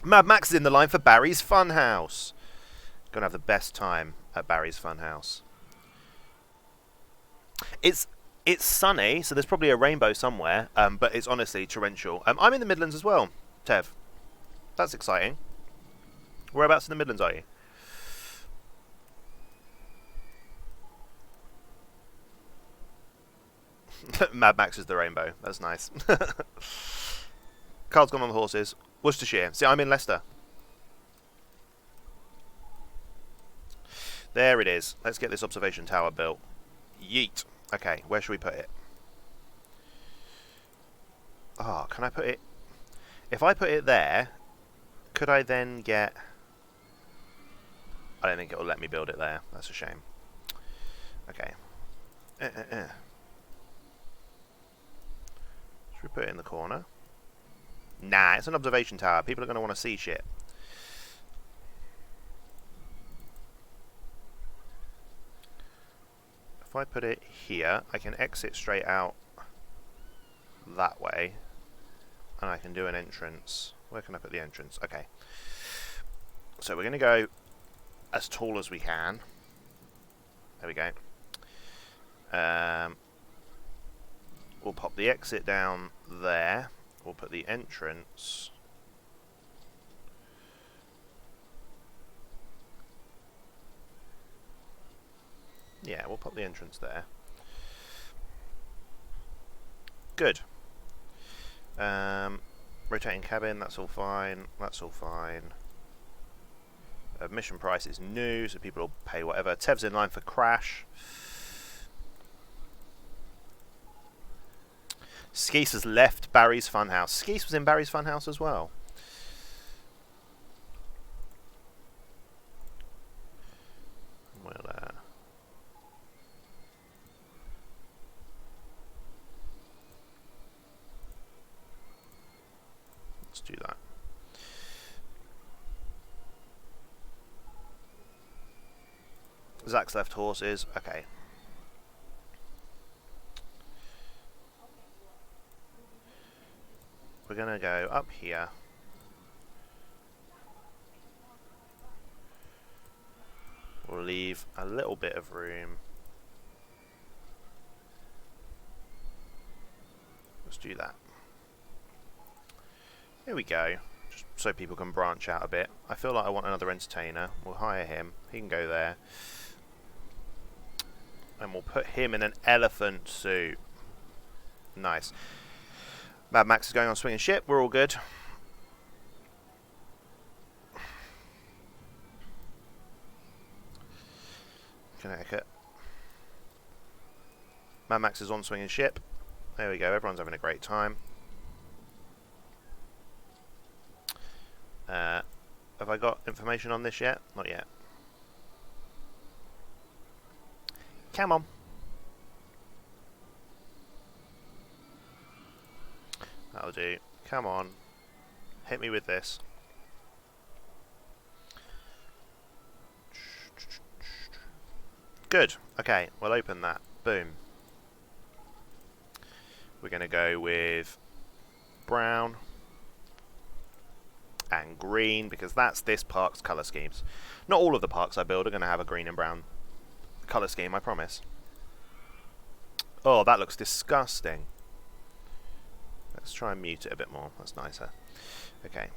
Mad Max is in the line for Barry's Funhouse. Gonna have the best time at Barry's Funhouse. It's sunny, so there's probably a rainbow somewhere, but it's honestly torrential. I'm in the Midlands as well, Tev. That's exciting. Whereabouts in the Midlands are you? Mad Max is the rainbow. That's nice. Carl's gone on the horses. Worcestershire. See, I'm in Leicester. There it is. Let's get this observation tower built. Yeet. Okay, where should we put it? Oh, can I put it? If I put it there, could I then get... I don't think it will let me build it there. That's a shame. Okay. Should we put it in the corner? Nah, it's an observation tower. People are going to want to see shit. If I put it here, I can exit straight out that way. And I can do an entrance. Where can I put the entrance? Okay. So we're going to go as tall as we can. There we go. We'll pop the exit down there. We'll put the entrance... Yeah, we'll pop the entrance there. Good. Rotating cabin, that's all fine. That's all fine. Admission price is new, so people will pay whatever. Tev's in line for crash. Skeese has left Barry's Funhouse. Skeese was in Barry's Funhouse as well. Well, let's do that. Zach's left horses. Okay. We're going to go up here. We'll leave a little bit of room. Let's do that. Here we go. Just so people can branch out a bit. I feel like I want another entertainer. We'll hire him. He can go there. And we'll put him in an elephant suit. Nice. Mad Max is going on swinging ship. We're all good. Connecticut. Mad Max is on swinging ship. There we go. Everyone's having a great time. Have I got information on this yet? Not yet. Come on. That'll do. Come on. Hit me with this. Good. Okay, we'll open that. Boom. We're going to go with brown and green because that's this park's colour schemes. Not all of the parks I build are going to have a green and brown colour scheme, I promise. Oh, that looks disgusting. Let's try and mute it a bit more. That's nicer. Okay.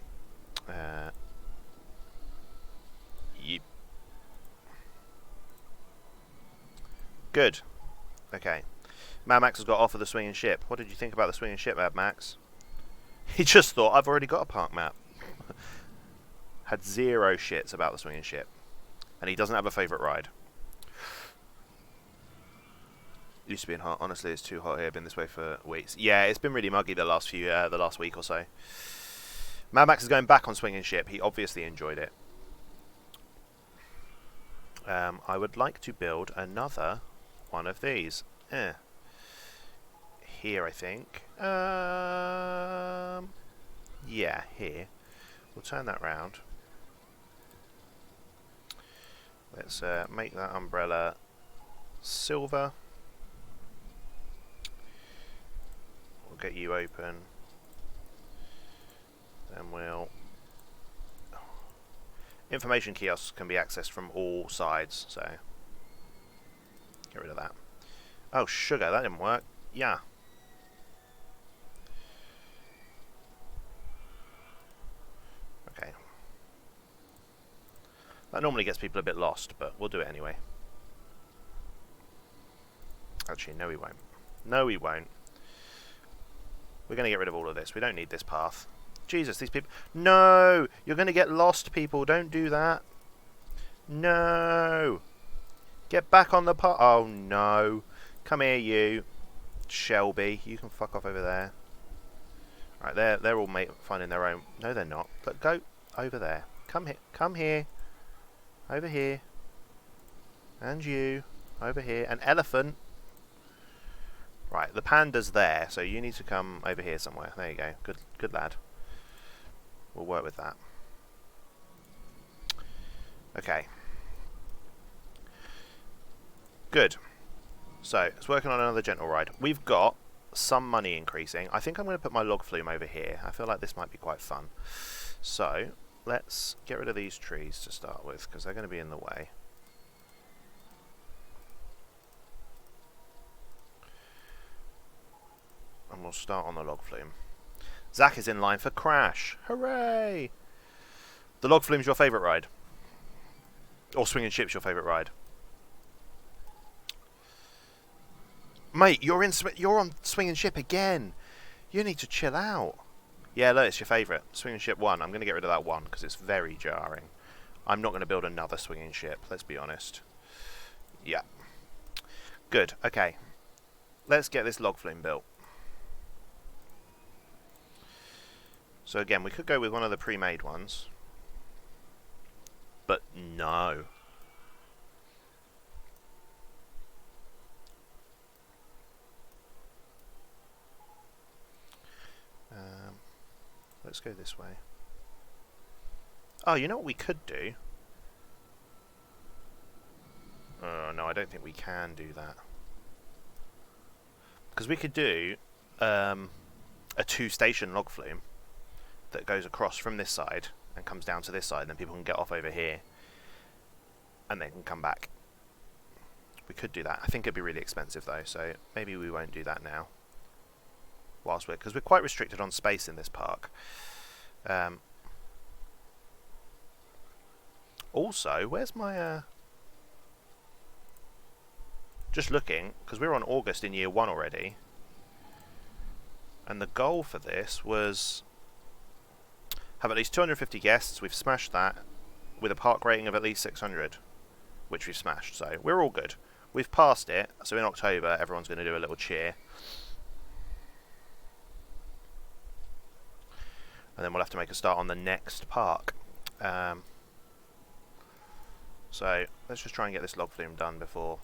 Yep. Good. Okay. Mad Max has got off of the swinging ship. What did you think about the swinging ship, Mad Max? He just thought, I've already got a park map. Had zero shits about the swinging ship. And he doesn't have a favourite ride. Used to be hot. Honestly, it's too hot here. Been this way for weeks. Yeah, it's been really muggy the last week or so. Mad Max is going back on swinging ship. He obviously enjoyed it. I would like to build another one of these. Here, I think. Yeah, here. We'll turn that round. Let's make that umbrella silver. We'll get you open. Then we'll... Information kiosks can be accessed from all sides, so... Get rid of that. Oh, sugar, that didn't work. Yeah. Okay. That normally gets people a bit lost, but we'll do it anyway. Actually, no we won't. No we won't. We're going to get rid of all of this. We don't need this path. Jesus, these people... No! You're going to get lost, people. Don't do that. No! Get back on the path. Oh, no. Come here, you. Shelby. You can fuck off over there. Right, they're all finding their own. No, they're not. But go over there. Come here. Come here. Over here. And you. Over here. An elephant. Right, the panda's there, so you need to come over here somewhere. There you go. Good lad. We'll work with that. Okay. Good. So, it's working on another gentle ride. We've got some money increasing. I think I'm going to put my log flume over here. I feel like this might be quite fun. So, let's get rid of these trees to start with, because they're going to be in the way. And we'll start on the log flume. Zach is in line for Crash. Hooray! The log flume's your favourite ride? Or swinging ship's your favourite ride? Mate, you're on swinging ship again. You need to chill out. Yeah, look, it's your favourite. Swinging ship 1. I'm going to get rid of that 1 because it's very jarring. I'm not going to build another swinging ship, let's be honest. Yeah. Good, okay. Let's get this log flume built. So again, we could go with one of the pre-made ones. But no. Let's go this way. Oh, you know what we could do? Oh, no, I don't think we can do that. Because we could do a 2-station log flume that goes across from this side and comes down to this side, and then people can get off over here and they can come back. We could do that. I think it'd be really expensive though, so maybe we won't do that now. Because we're quite restricted on space in this park. Also, where's my... Just looking, because we're on August in year 1 already. And the goal for this was... have at least 250 guests. We've smashed that. With a park rating of at least 600. Which we've smashed, so we're all good. We've passed it, so in October everyone's going to do a little cheer. And then we'll have to make a start on the next park. So let's just try and get this log flume done before.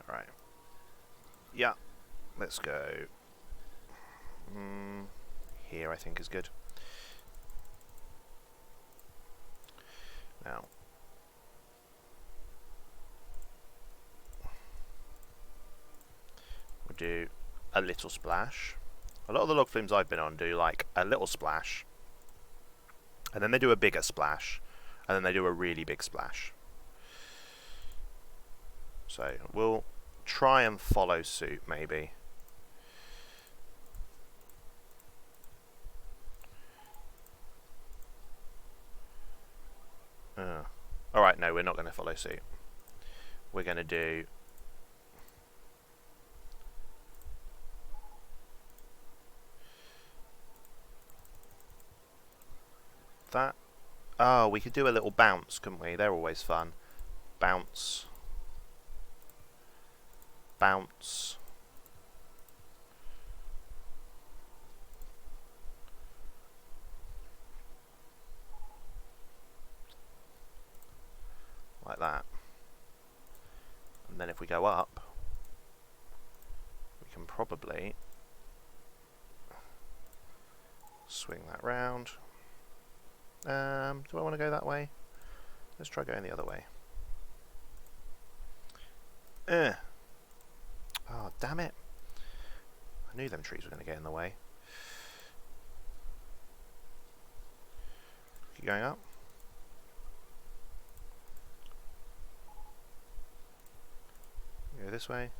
Alright. Yeah. Let's go. Here I think is good. Now. We'll do a little splash. A lot of the log flumes I've been on do like a little splash, and then they do a bigger splash, and then they do a really big splash. So we'll try and follow suit maybe. Alright, no, we're not going to follow suit. We're going to do... that. Oh, we could do a little bounce, couldn't we? They're always fun. Bounce. Bounce. Like that. And then if we go up, we can probably swing that round. Do I want to go that way? Let's try going the other way. Oh, damn it. I knew them trees were going to get in the way. Keep going up. Go this way.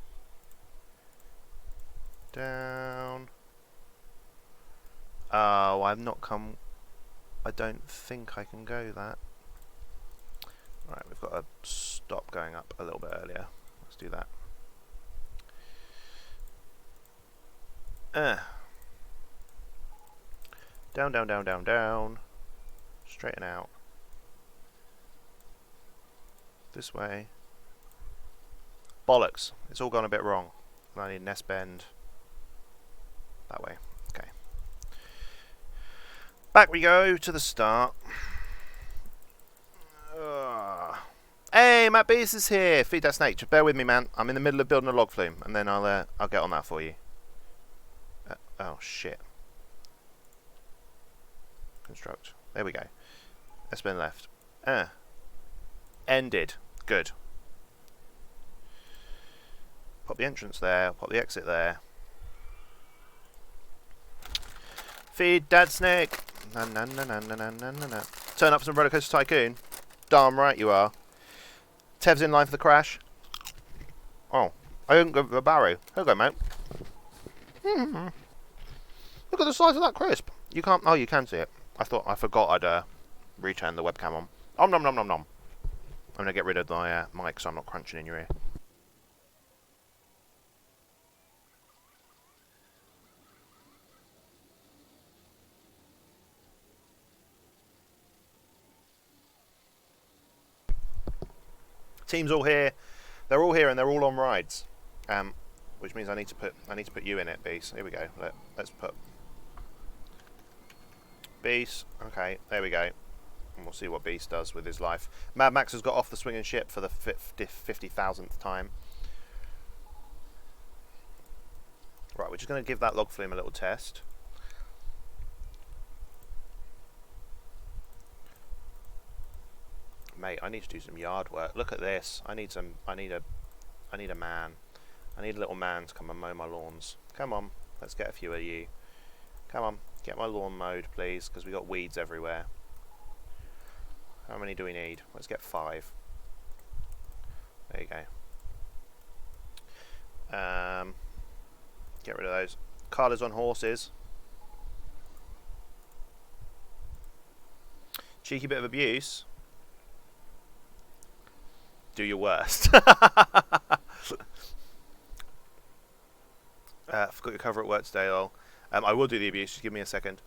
Down. Oh, I've not come... I don't think I can go that. Alright, we've got to stop going up a little bit earlier. Let's do that. Down, down, down, down, down. Straighten out. This way. Bollocks. It's all gone a bit wrong. I need nest bend. that way. Okay. Back we go to the start. Hey, Matt Beast is here. Feed that snake. Just bear with me, man. I'm in the middle of building a log flume, and then I'll get on that for you. Oh shit. Construct. There we go. Let's spin left. Ended. Good. Pop the entrance there. Pop the exit there. Feed Dad Snake. Na na na na na na na na. Turn up some Rollercoaster Tycoon. Darn right you are. Tev's in line for the crash. Oh, I didn't go for the barrow. Here you go, mate. Look at the size of that crisp. You can't. Oh, you can see it. I forgot I'd return the webcam on. Nom nom nom nom. I'm gonna get rid of my mic so I'm not crunching in your ear. Team's all here. They're all here and they're all on rides. Which means I need to put you in it, Beast. Here we go. Let's put Beast. Okay, there we go. And we'll see what Beast does with his life. Mad Max has got off the swinging ship for the 50,000th time. Right, we're just going to give that log flume a little test. Mate, I need to do some yard work. Look at this. I need a man. I need a little man to come and mow my lawns. Come on, let's get a few of you. Come on, get my lawn mowed, please, because we got weeds everywhere. How many do we need? Let's get 5. There you go. Get rid of those. Carla's on horses. Cheeky bit of abuse. Do your worst. Forgot your cover at work today, lol. I will do the abuse, just give me a second.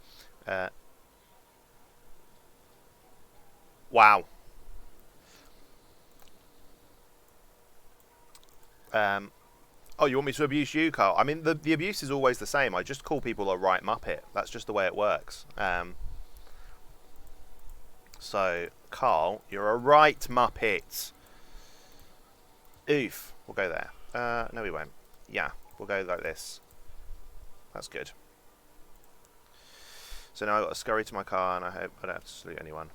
Wow. Oh, you want me to abuse you, Carl? I mean, the abuse is always the same. I just call people a right muppet. That's just the way it works. So, Carl, you're a right muppet. Oof. We'll go there. No, we won't. Yeah, we'll go like this. That's good. So now I've got to scurry to my car, and I hope I don't have to salute anyone.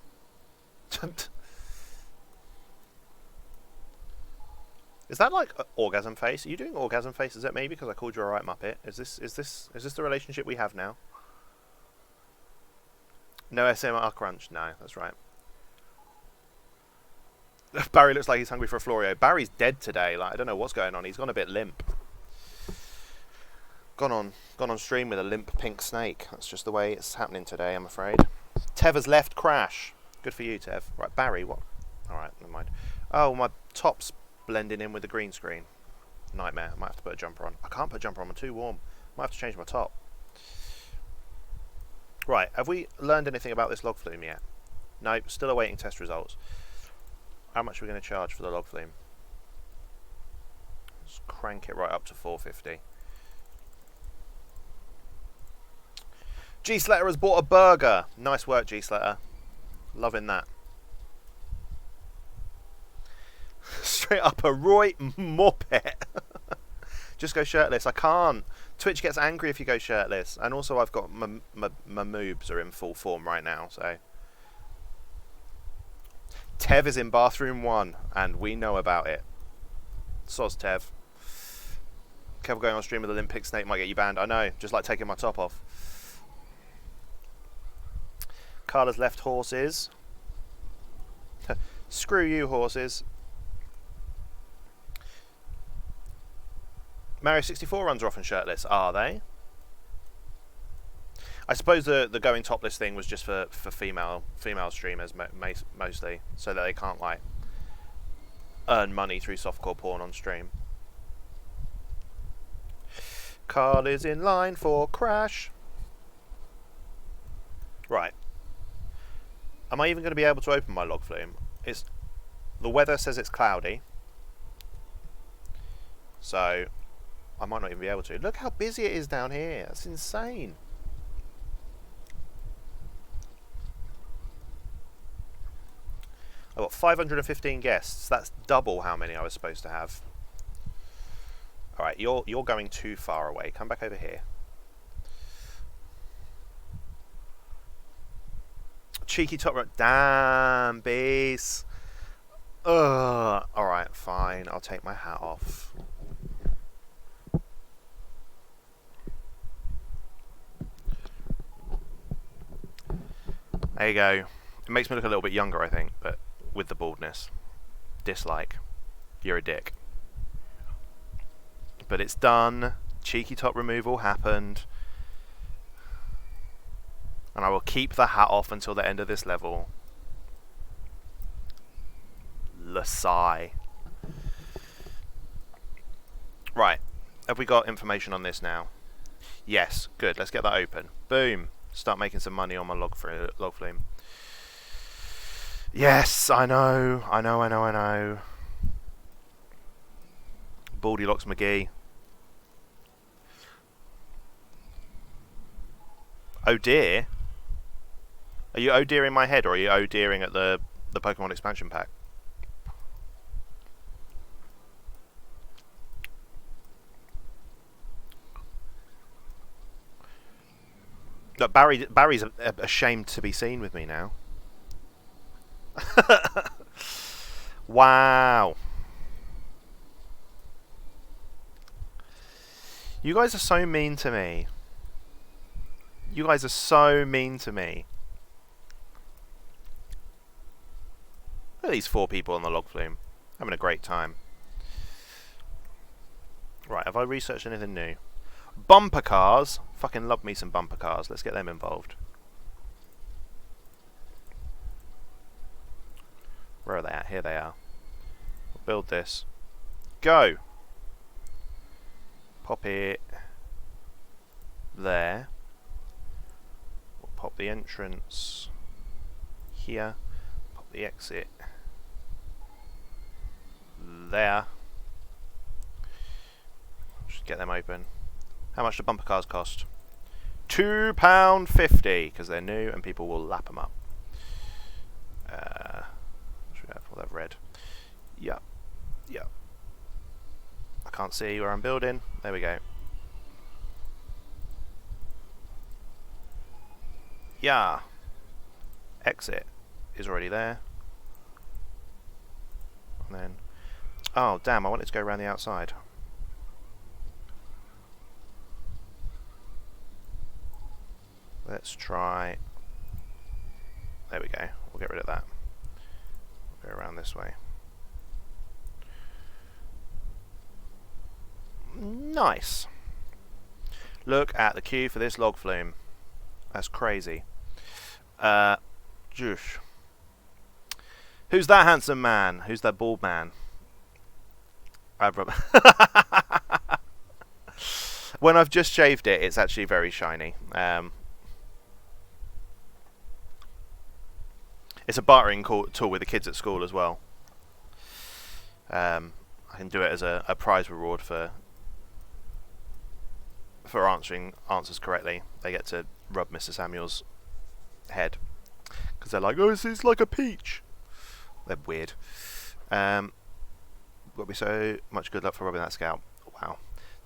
Is that like orgasm face? Are you doing orgasm faces at me because I called you a right muppet? Is this the relationship we have now? No SMR crunch. No, that's right. Barry looks like he's hungry for a Florio. Barry's dead today. Like, I don't know what's going on. He's gone a bit limp. Gone on stream with a limp pink snake. That's just the way it's happening today, I'm afraid. Tev has left Crash. Good for you, Tev. Right, Barry, what? Alright, never mind. Oh, my top's blending in with the green screen. Nightmare. I might have to put a jumper on. I can't put a jumper on. I'm too warm. Might have to change my top. Right, have we learned anything about this log flume yet? Nope, still awaiting test results. How much are we going to charge for the log flume? Let's crank it right up to 450. G-Slater has bought a burger. Nice work, G-Slater. Loving that. Straight up a Roy Muppet. Just go shirtless. I can't. Twitch gets angry if you go shirtless. And also I've got my moobs are in full form right now, so. Tev is in bathroom 1, and we know about it. Soz Tev. Careful going on stream with a limp pig snake might get you banned. I know, just like taking my top off. Carla's left horses. Screw you, horses. Mario 64 runs are often shirtless, are they? I suppose the going topless thing was just for female streamers mostly, so that they can't like earn money through softcore porn on stream. Carl is in line for Crash. Right. Am I even going to be able to open my log flume? The weather says it's cloudy, so I might not even be able to. Look how busy it is down here. That's insane. I've got 515 guests. That's double how many I was supposed to have. Alright, you're going too far away. Come back over here. Cheeky top rope. Damn, bees. Ugh. Alright, fine. I'll take my hat off. There you go. It makes me look a little bit younger, I think, but with the baldness. Dislike. You're a dick. But it's done. Cheeky top removal happened. And I will keep the hat off until the end of this level. Lasai. Right. Have we got information on this now? Yes. Good. Let's get that open. Boom. Start making some money on my log flume. Yes, I know. Baldylocks McGee. Oh dear. Are you oh deering my head, or are you oh deering at the Pokemon expansion pack? Look, Barry's ashamed to be seen with me now. Wow. You guys are so mean to me. You guys are so mean to me. Look at these 4 people on the log flume. Having a great time. Right, have I researched anything new? Bumper cars. Fucking love me some bumper cars. Let's get them involved. Where are they at? Here they are. We'll build this. Go! Pop it there. We'll pop the entrance here. Pop the exit there. Just get them open. How much do bumper cars cost? £2.50, because they're new and people will lap them up. Should we have all that red? Yeah. I can't see where I'm building. There we go. Yeah. Exit is already there. And then... oh, damn, I wanted to go around the outside. Let's try... there we go. We'll get rid of that. We'll go around this way. Nice. Look at the queue for this log flume. That's crazy. Who's that handsome man? Who's that bald man? When I've just shaved it, it's actually very shiny. It's a bartering tool with the kids at school as well. I can do it as a prize reward for answering answers correctly. They get to rub Mr. Samuel's head because they're like, oh, it's like a peach. They're weird. Got me so much good luck for robbing that scout. Wow.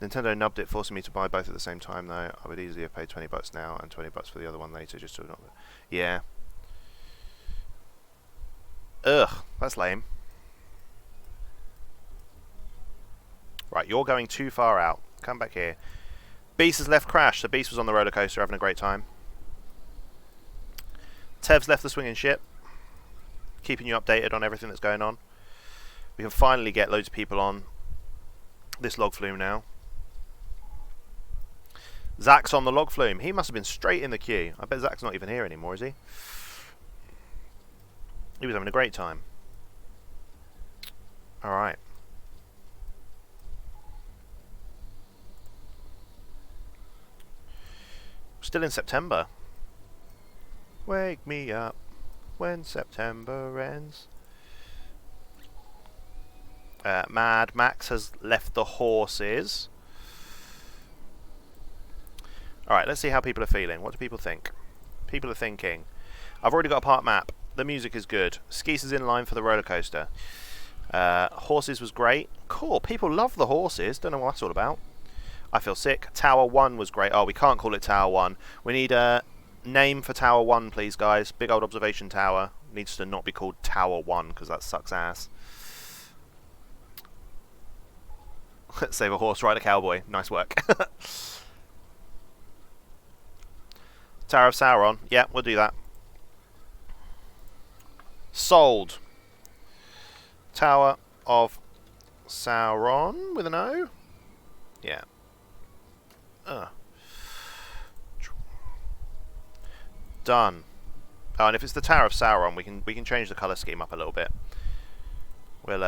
Nintendo nubbed it, forcing me to buy both at the same time though. I would easily have paid $20 now and $20 for the other one later just to not... yeah. Ugh, that's lame. Right, you're going too far out. Come back here. Beast has left Crash. So Beast was on the roller coaster having a great time. Tev's left the swinging ship, keeping you updated on everything that's going on. We can finally get loads of people on this log flume now. Zach's on the log flume. He must have been straight in the queue. I bet Zach's not even here anymore, is he? He was having a great time. Alright. Still in September. Wake me up when September ends. Mad Max has left the horses. Alright, let's see how people are feeling. What do people think? People are thinking, I've already got a park map. The music is good. Skis is in line for the roller coaster. Horses was great. Cool, people love the horses. Don't know what that's all about. I feel sick. Tower 1 was great. Oh, we can't call it Tower 1. We need a name for Tower 1, please, guys. Big old observation tower. Needs to not be called Tower 1, because that sucks ass. Save a horse, ride a cowboy. Nice work. Tower of Sauron. Yeah, we'll do that. Sold. Tower of Sauron with an O? Yeah. Done. Oh, and if it's the Tower of Sauron, we can change the colour scheme up a little bit. We'll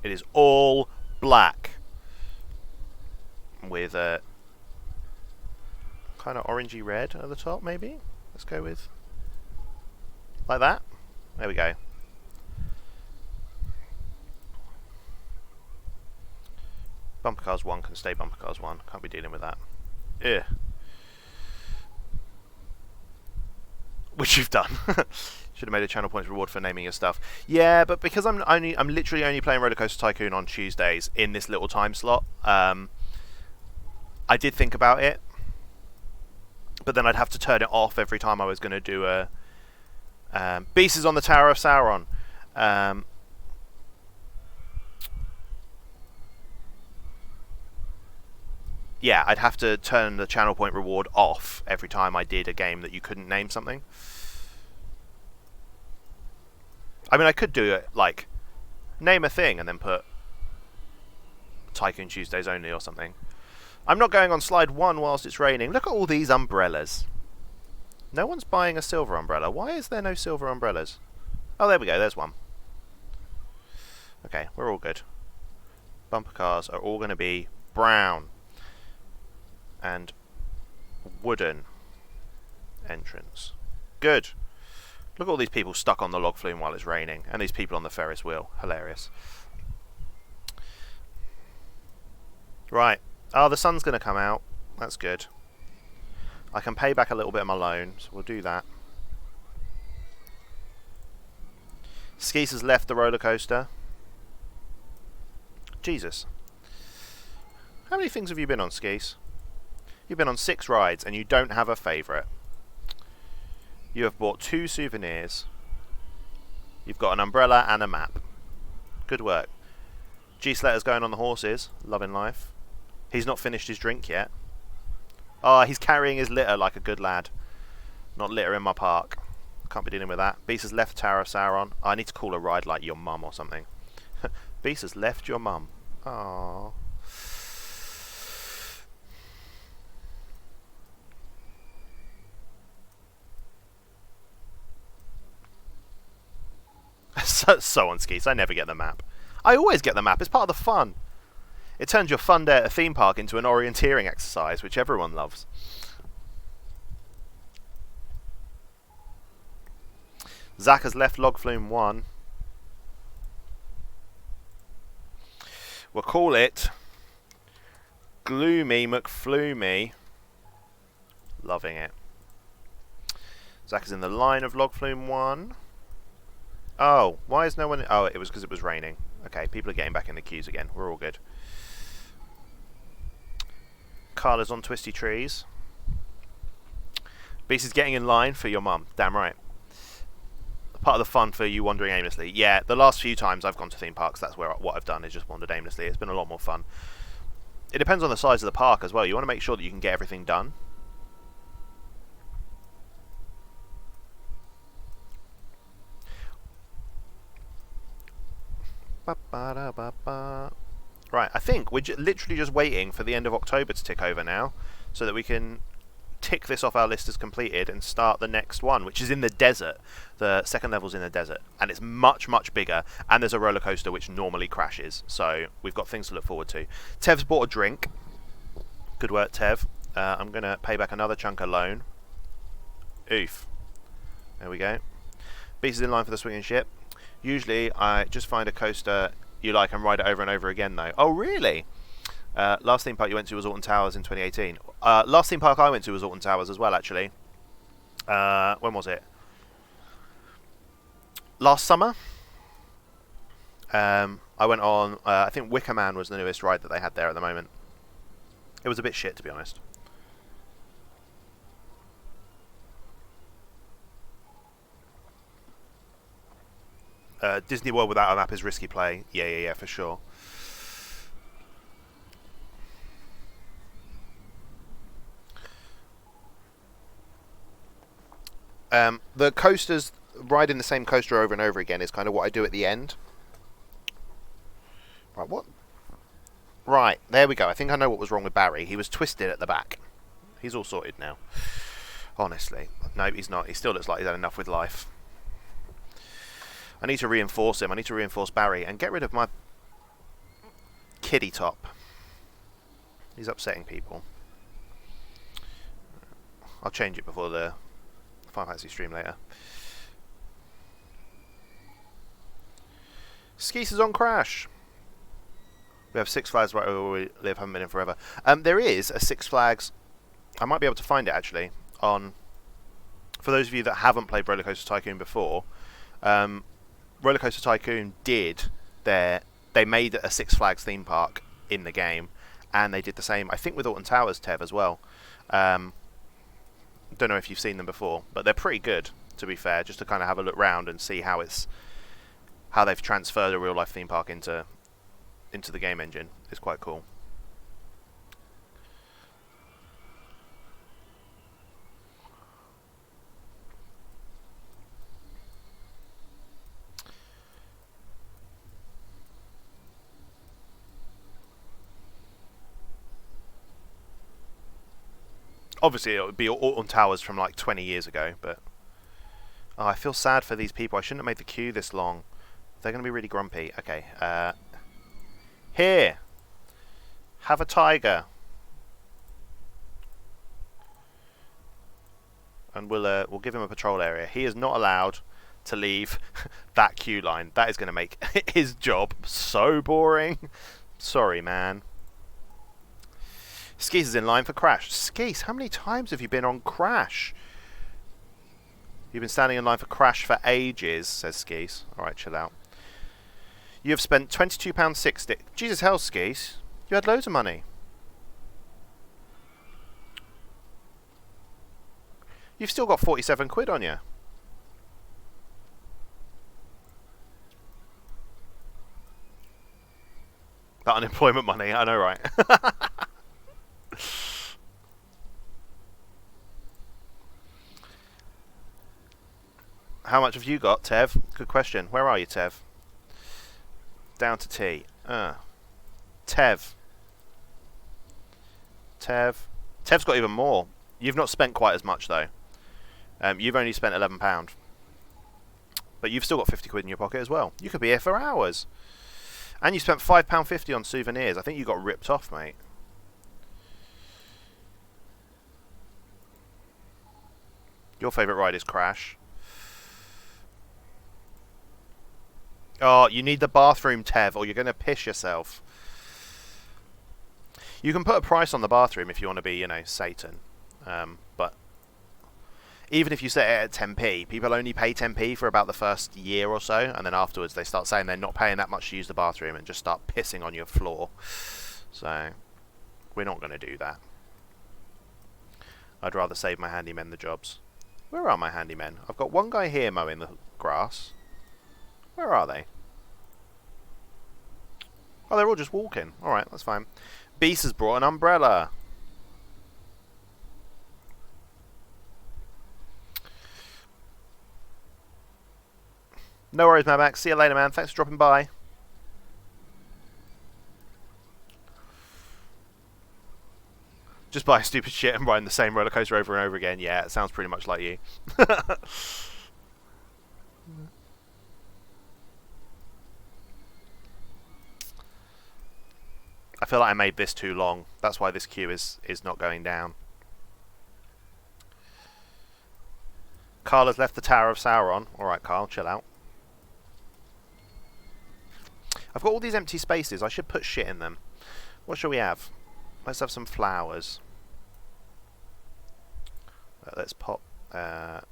it is all black with a kind of orangey red at the top, maybe. Let's go with like that. There we go. Bumper Cars 1 can stay Bumper Cars 1. Can't be dealing with that. Ugh. Which you've done. Should have made a channel points reward for naming your stuff. Yeah, but because I'm literally only playing Rollercoaster Tycoon on Tuesdays in this little time slot, I did think about it, but then I'd have to turn it off every time I was going to do a Beast is on the Tower of Sauron. Yeah, I'd have to turn the channel point reward off every time I did a game that you couldn't name something. I mean, I could do it, like, name a thing and then put Tycoon Tuesdays only or something. I'm not going on slide 1 whilst it's raining. Look at all these umbrellas. No one's buying a silver umbrella. Why is there no silver umbrellas? Oh, there we go. There's one. Okay, we're all good. Bumper cars are all going to be brown and wooden entrance. Good. Look at all these people stuck on the log flume while it's raining, and these people on the Ferris wheel. Hilarious. Right. Oh, the sun's going to come out. That's good. I can pay back a little bit of my loan, so we'll do that. Skis has left the roller coaster. Jesus. How many things have you been on, Skis? You've been on 6 rides, and you don't have a favourite. You have bought 2 souvenirs. You've got an umbrella and a map. Good work. G-Sletter's going on the horses. Loving life. He's not finished his drink yet. Oh, he's carrying his litter like a good lad. Not litter in my park. Can't be dealing with that. Beast has left Tower of Sauron. Oh, I need to call a ride like your mum or something. Beast has left your mum. Aww. So on Skis, I never get the map. I always get the map, it's part of the fun. It turns your fun day at a theme park into an orienteering exercise, which everyone loves. Zach has left Log Flume 1. We'll call it Gloomy McFlumy. Loving it. Zach is in the line of Log Flume 1. Oh, why is no one... Oh, it was because it was raining. Okay, people are getting back in the queues again. We're all good. Carla's on Twisty Trees. Beast is getting in line for your mum. Damn right. Part of the fun for you wandering aimlessly. Yeah, the last few times I've gone to theme parks, that's what I've done, is just wandered aimlessly. It's been a lot more fun. It depends on the size of the park as well. You want to make sure that you can get everything done. Right, I think we're literally just waiting for the end of October to tick over now, so that we can tick this off our list as completed and start the next one, which is in the desert. The second level's in the desert, and it's much, much bigger, and there's a roller coaster which normally crashes, so we've got things to look forward to. Tev's bought a drink. Good work, Tev. I'm going to pay back another chunk of loan. Oof. There we go. Beast is in line for the swinging ship. Usually I just find a coaster you like and ride it over and over again, though. Oh, really? Last theme park you went to was Alton Towers in 2018. Last theme park I went to was Alton Towers as well, actually. When was it? Last summer. I went on, I think Wicker Man was the newest ride that they had there at the moment. It was a bit shit, to be honest. Disney World without a map is risky play. Yeah, for sure. The coasters, riding the same coaster over and over again is kind of what I do at the end. Right, what? Right, there we go. I think I know what was wrong with Barry. He was twisted at the back. He's all sorted now. Honestly. No, he's not. He still looks like he's had enough with life. I need to reinforce him. I need to reinforce Barry and get rid of my kiddie top. He's upsetting people. I'll change it before the Final Fantasy stream later. Skeese is on Crash. We have Six Flags right where we live, haven't been in forever. There is a Six Flags, I might be able to find it actually, on, for those of you that haven't played Rollercoaster Tycoon before, Rollercoaster Tycoon did they made a Six Flags theme park in the game, and they did the same, I think, with Alton Towers, Tev, as well. Don't know if you've seen them before, but they're pretty good, to be fair, just to kind of have a look round and see how they've transferred a real life theme park into the game engine. It's quite cool. Obviously, it would be Alton Towers from like 20 years ago, but oh, I feel sad for these people. I shouldn't have made the queue this long. They're going to be really grumpy. Okay. Here. Have a tiger. And we'll give him a patrol area. He is not allowed to leave that queue line. That is going to make his job so boring. Sorry, man. Skeese is in line for Crash. Skeese, how many times have you been on Crash? You've been standing in line for Crash for ages, says Skeese. Alright, chill out. You have spent £22.60. Jesus hell, Skeese. You had loads of money. You've still got 47 quid on you. That unemployment money, I know, right? How much have you got, Tev? Good question. Where are you, Tev? Down to T. Tev. Tev's got even more. You've not spent quite as much, though. You've only spent £11. But you've still got 50 quid in your pocket as well. You could be here for hours. And you spent £5.50 on souvenirs. I think you got ripped off, mate. Your favourite ride is Crash. Oh, you need the bathroom, Tev, or you're going to piss yourself. You can put a price on the bathroom if you want to be, you know, Satan. But even if you set it at 10p, people only pay 10p for about the first year or so, and then afterwards they start saying they're not paying that much to use the bathroom and just start pissing on your floor. So, we're not going to do that. I'd rather save my handymen the jobs. Where are my handymen? I've got one guy here mowing the grass. Where are they? Oh, they're all just walking. Alright, that's fine. Beast has brought an umbrella. No worries, Mad Max. See you later, man. Thanks for dropping by. Just buy stupid shit and riding the same roller coaster over and over again. Yeah, it sounds pretty much like you. I feel like I made this too long. That's why this queue is not going down. Carl has left the Tower of Sauron. Alright, Carl, chill out. I've got all these empty spaces. I should put shit in them. What shall we have? Let's have some flowers. Let's pop... what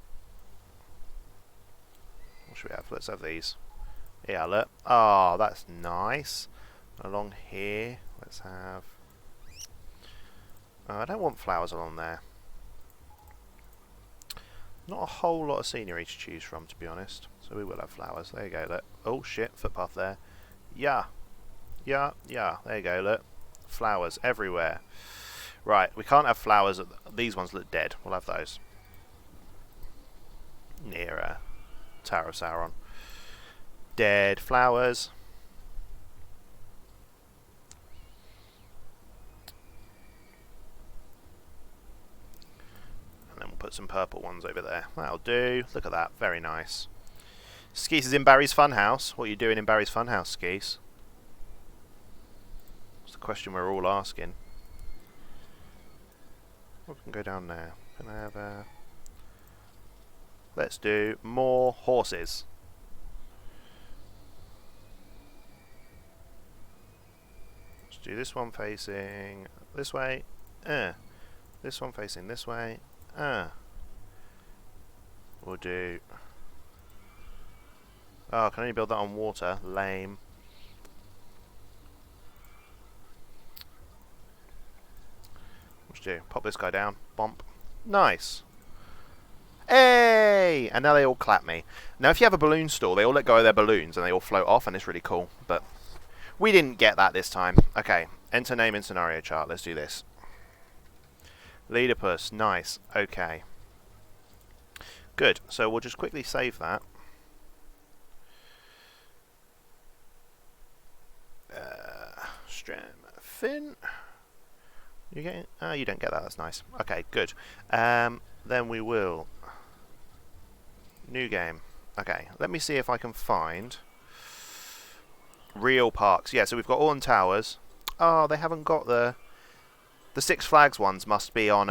should we have? Let's have these. Yeah, look. Oh, that's nice. Along here, let's have... I don't want flowers along there. Not a whole lot of scenery to choose from, to be honest. So we will have flowers. There you go, look. Oh, shit, footpath there. Yeah. Yeah, yeah. There you go, look. Flowers everywhere. Right, we can't have flowers. These ones look dead. We'll have those. Near Tower of Sauron. Dead flowers. And then we'll put some purple ones over there. That'll do. Look at that. Very nice. Skeese is in Barry's Funhouse. What are you doing in Barry's Funhouse, Skeese? That's the question we're all asking. We can go down there. Can I have a... Let's do more horses. Let's do this one facing this way. This one facing this way. We'll do... Oh, can only build that on water. Lame. Let's do. Pop this guy down. Bump. Nice. Hey! And now they all clap me. Now, if you have a balloon store, they all let go of their balloons and they all float off, and it's really cool. But we didn't get that this time. Okay. Enter name in scenario chart. Let's do this. Leedipus. Nice. Okay. Good. So we'll just quickly save that. Stram Fin. You get? Oh, you don't get that. That's nice. Okay, good. Then we will. New game. Okay, let me see if I can find real parks. Yeah, so we've got Orton Towers. Oh, they haven't got the Six Flags ones. Must be on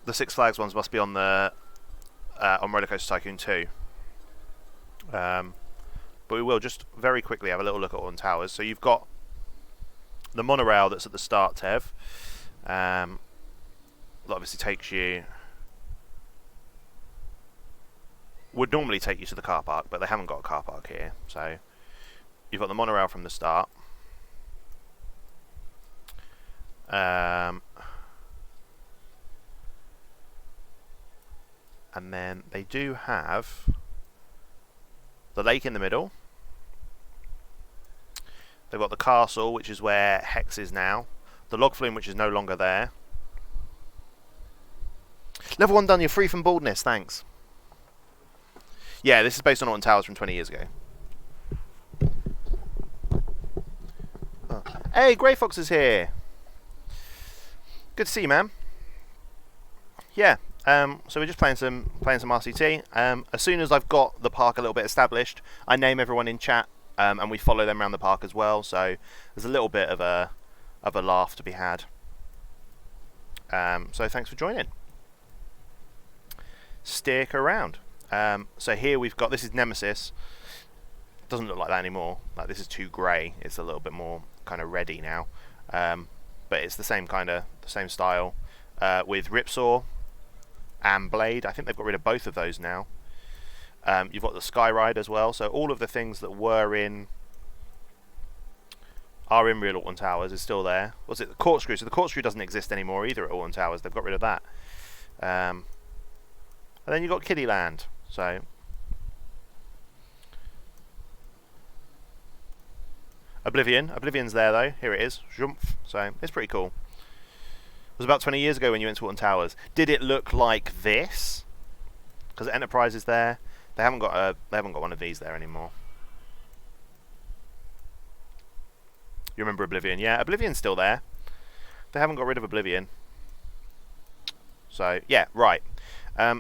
the Six Flags ones must be on the on Rollercoaster Tycoon 2. But we will just very quickly have a little look at Orton Towers. So you've got the monorail that's at the start, Tev. That obviously takes you... Would normally take you to the car park, but they haven't got a car park here. So you've got the monorail from the start. And then they do have... the lake in the middle. They've got the castle, which is where Hex is now. The log flume, which is no longer there. Level 1 done, you're free from baldness, thanks. Yeah, this is based on Orton Towers from 20 years ago. Oh. Hey, Grey Fox is here. Good to see you, man. Yeah. So we're just playing some RCT. As soon as I've got the park a little bit established, I name everyone in chat, and we follow them around the park as well. So there's a little bit of a laugh to be had. So thanks for joining. Stick around. So here we've got, this is Nemesis. Doesn't look like that anymore. Like, this is too grey. It's a little bit more kind of reddy now. But it's the same same style with Ripsaw and Blade. I think they've got rid of both of those now. You've got the Skyride as well. So all of the things that are in real Orton Towers is still there. What's it? The Corkscrew. So the Corkscrew doesn't exist anymore either at Orton Towers. They've got rid of that. And then you've got Kiddieland. So Oblivion's there though. Here it is. Jump. So it's pretty cool. It was about 20 years ago when you went to Orton Towers. Did it look like this? Because Enterprise is there. They haven't got one of these there anymore. You remember Oblivion? Yeah, Oblivion's still there. They haven't got rid of Oblivion. So yeah, right.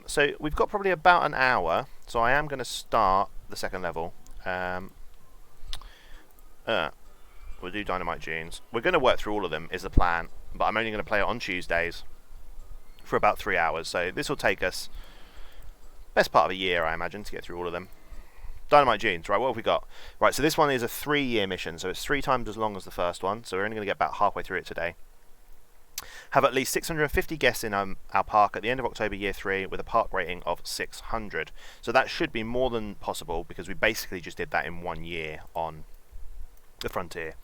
So we've got probably about an hour. So I am going to start the second level. We'll do Dynamite Dunes. We're going to work through all of them, is the plan. But I'm only going to play it on Tuesdays for about 3 hours. So this will take us Best part of a year, I imagine, to get through all of them. Dynamite Dunes, right, what have we got? Right, so this one is a 3-year mission, so it's 3 times as long as the first one, so we're only going to get about halfway through it today. Have at least 650 guests in our park at the end of October year 3 with a park rating of 600. So that should be more than possible because we basically just did that in 1 year on the Frontier.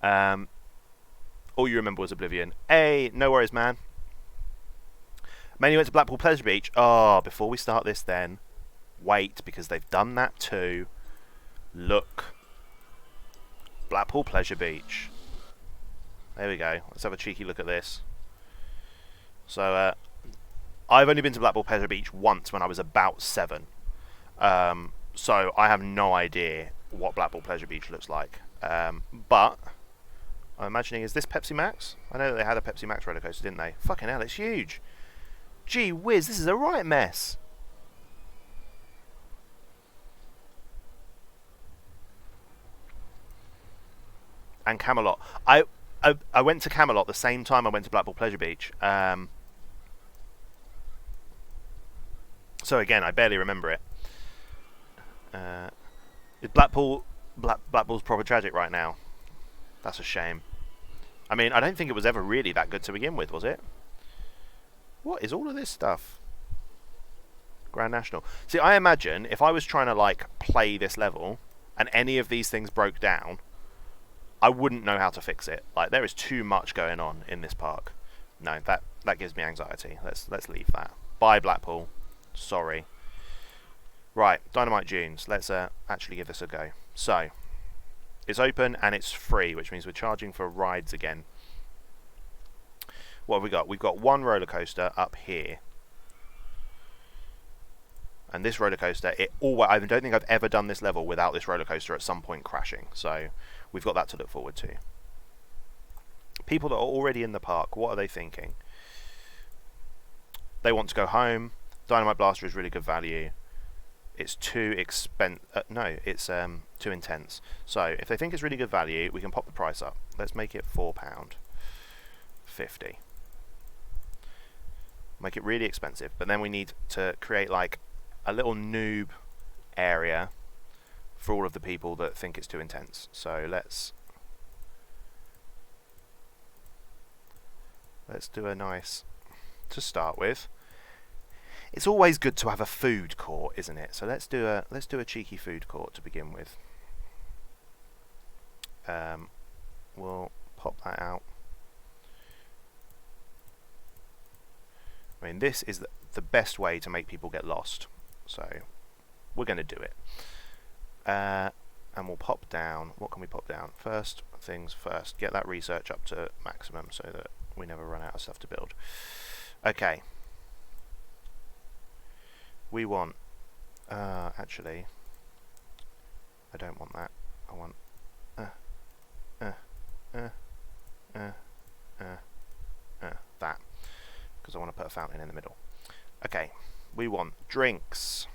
All you remember was Oblivion. Hey, no worries, man. Mainly went to Blackpool Pleasure Beach. Oh, before we start this then, wait, because they've done that too. Look. Blackpool Pleasure Beach. There we go. Let's have a cheeky look at this. So, I've only been to Blackpool Pleasure Beach once when I was about 7. So, I have no idea what Blackpool Pleasure Beach looks like. But, I'm imagining, is this Pepsi Max? I know that they had a Pepsi Max roller coaster, didn't they? Fucking hell, it's huge. Gee whiz, this is a right mess. And Camelot. I went to Camelot the same time I went to Blackpool Pleasure Beach. So again, I barely remember it. Is Blackpool's proper tragic right now? That's a shame. I mean, I don't think it was ever really that good to begin with, was it? What is all of this stuff? Grand National. See, I imagine if I was trying to like play this level and any of these things broke down, I wouldn't know how to fix it. Like, there is too much going on in this park. No, that gives me anxiety. Let's leave that. Bye, Blackpool. Sorry. Right, Dynamite Dunes. Let's actually give this a go. So, it's open and it's free, which means we're charging for rides again. What have we got? We've got one roller coaster up here. And this roller coaster, I don't think I've ever done this level without this roller coaster at some point crashing. So we've got that to look forward to. People that are already in the park, what are they thinking? They want to go home. Dynamite Blaster is really good value. It's too it's too intense. So if they think it's really good value, we can pop the price up. Let's make it £4.50. Make it really expensive, but then we need to create like a little noob area for all of the people that think it's too intense. So let's do a nice, to start with. It's always good to have a food court, isn't it? So let's do a cheeky food court to begin with. We'll pop that out. I mean, this is the best way to make people get lost. So we're going to do it. And we'll pop down. What can we pop down? First things first. Get that research up to maximum so that we never run out of stuff to build. Okay. We want... actually, I don't want that. I want... that. Because I want to put a fountain in the middle. Okay. We want drinks.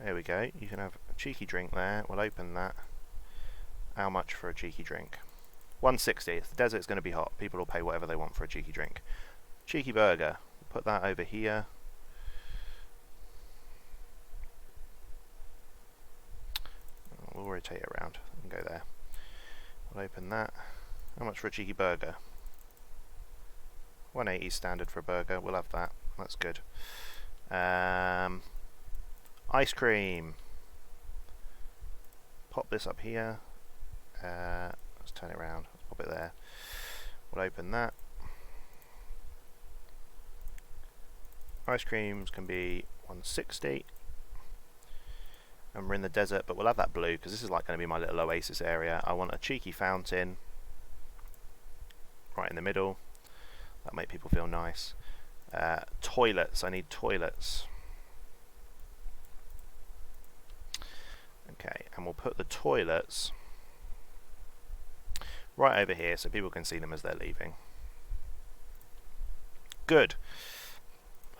There we go. You can have a cheeky drink there. We'll open that. How much for a cheeky drink? 160. If the desert's going to be hot, people will pay whatever they want for a cheeky drink. Cheeky burger. Put that over here. We'll rotate it around and go there. We'll open that. How much for a cheeky burger? 180 standard for a burger. We'll have that. That's good. Ice cream. Pop this up here. Let's turn it around. Let's pop it there. We'll open that. Ice creams can be 160. And we're in the desert, but we'll have that blue because this is like going to be my little oasis area. I want a cheeky fountain right in the middle. That'll make people feel nice. Toilets. I need toilets. Okay, and we'll put the toilets right over here so people can see them as they're leaving. Good.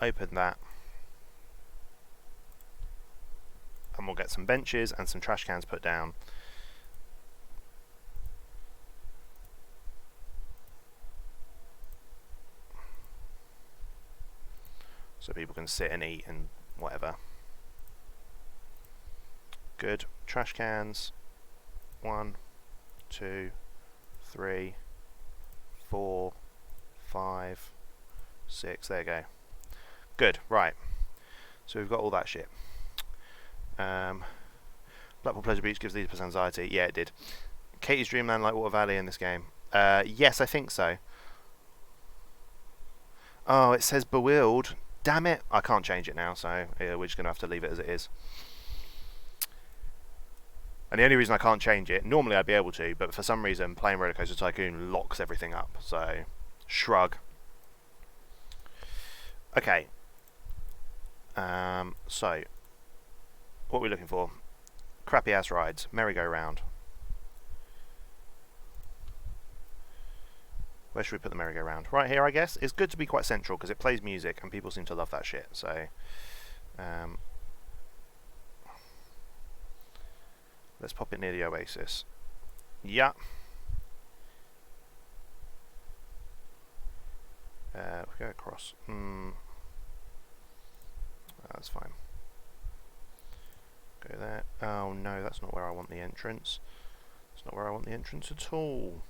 Open that. And we'll get some benches and some trash cans put down. so people can sit and eat and whatever. Good. Trash cans. 1, 2, 3, 4, 5, 6. There you go. Good. Right. So we've got all that shit. Blackpool Pleasure Beach gives Leedipus anxiety. Yeah, it did. Katie's Dreamland like Water Valley in this game. Yes, I think so. Oh, it says bewildered. Damn it. I can't change it now, so yeah, we're just going to have to leave it as it is. And the only reason I can't change it, normally I'd be able to, but for some reason playing Rollercoaster Tycoon locks everything up, so shrug. Okay. So, what are we looking for? Crappy ass rides, merry-go-round. Where should we put the merry-go-round? Right here, I guess. It's good to be quite central because it plays music and people seem to love that shit, so let's pop it near the Oasis. Yeah. We'll go across. That's fine. Go there. Oh no, that's not where I want the entrance. That's not where I want the entrance at all.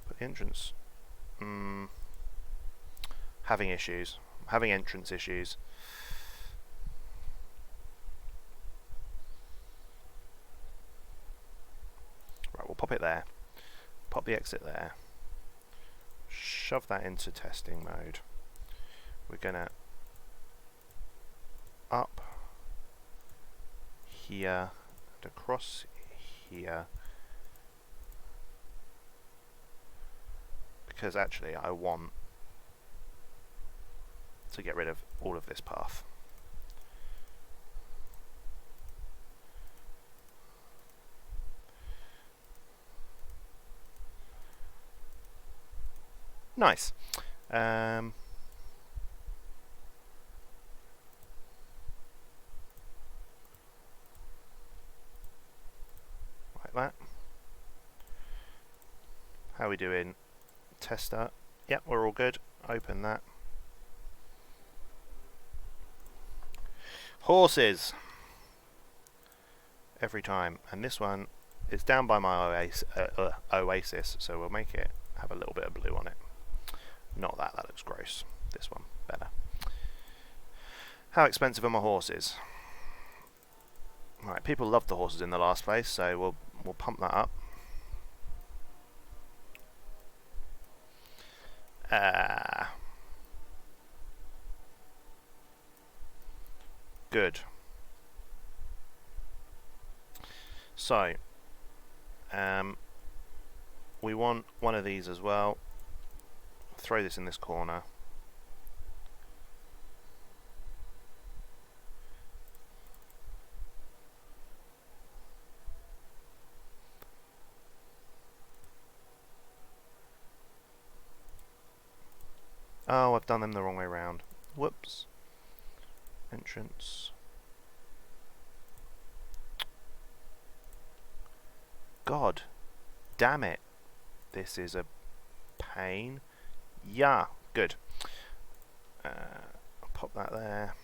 Put the entrance. Having issues. Having entrance issues. Right, we'll pop it there. Pop the exit there. Shove that into testing mode. We're gonna up here and across here, because actually I want to get rid of all of this path. Nice. Like that. How are we doing? Tester. Yep, we're all good. Open that. Horses. Every time. And this one is down by my oasis, so we'll make it have a little bit of blue on it. Not that, that looks gross. This one, better. How expensive are my horses? Right, people loved the horses in the last place, so we'll pump that up. Good. So, we want one of these as well. Throw this in this corner. Oh, I've done them the wrong way round. Whoops. Entrance. God damn it. This is a pain. Yeah, good. I'll pop that there.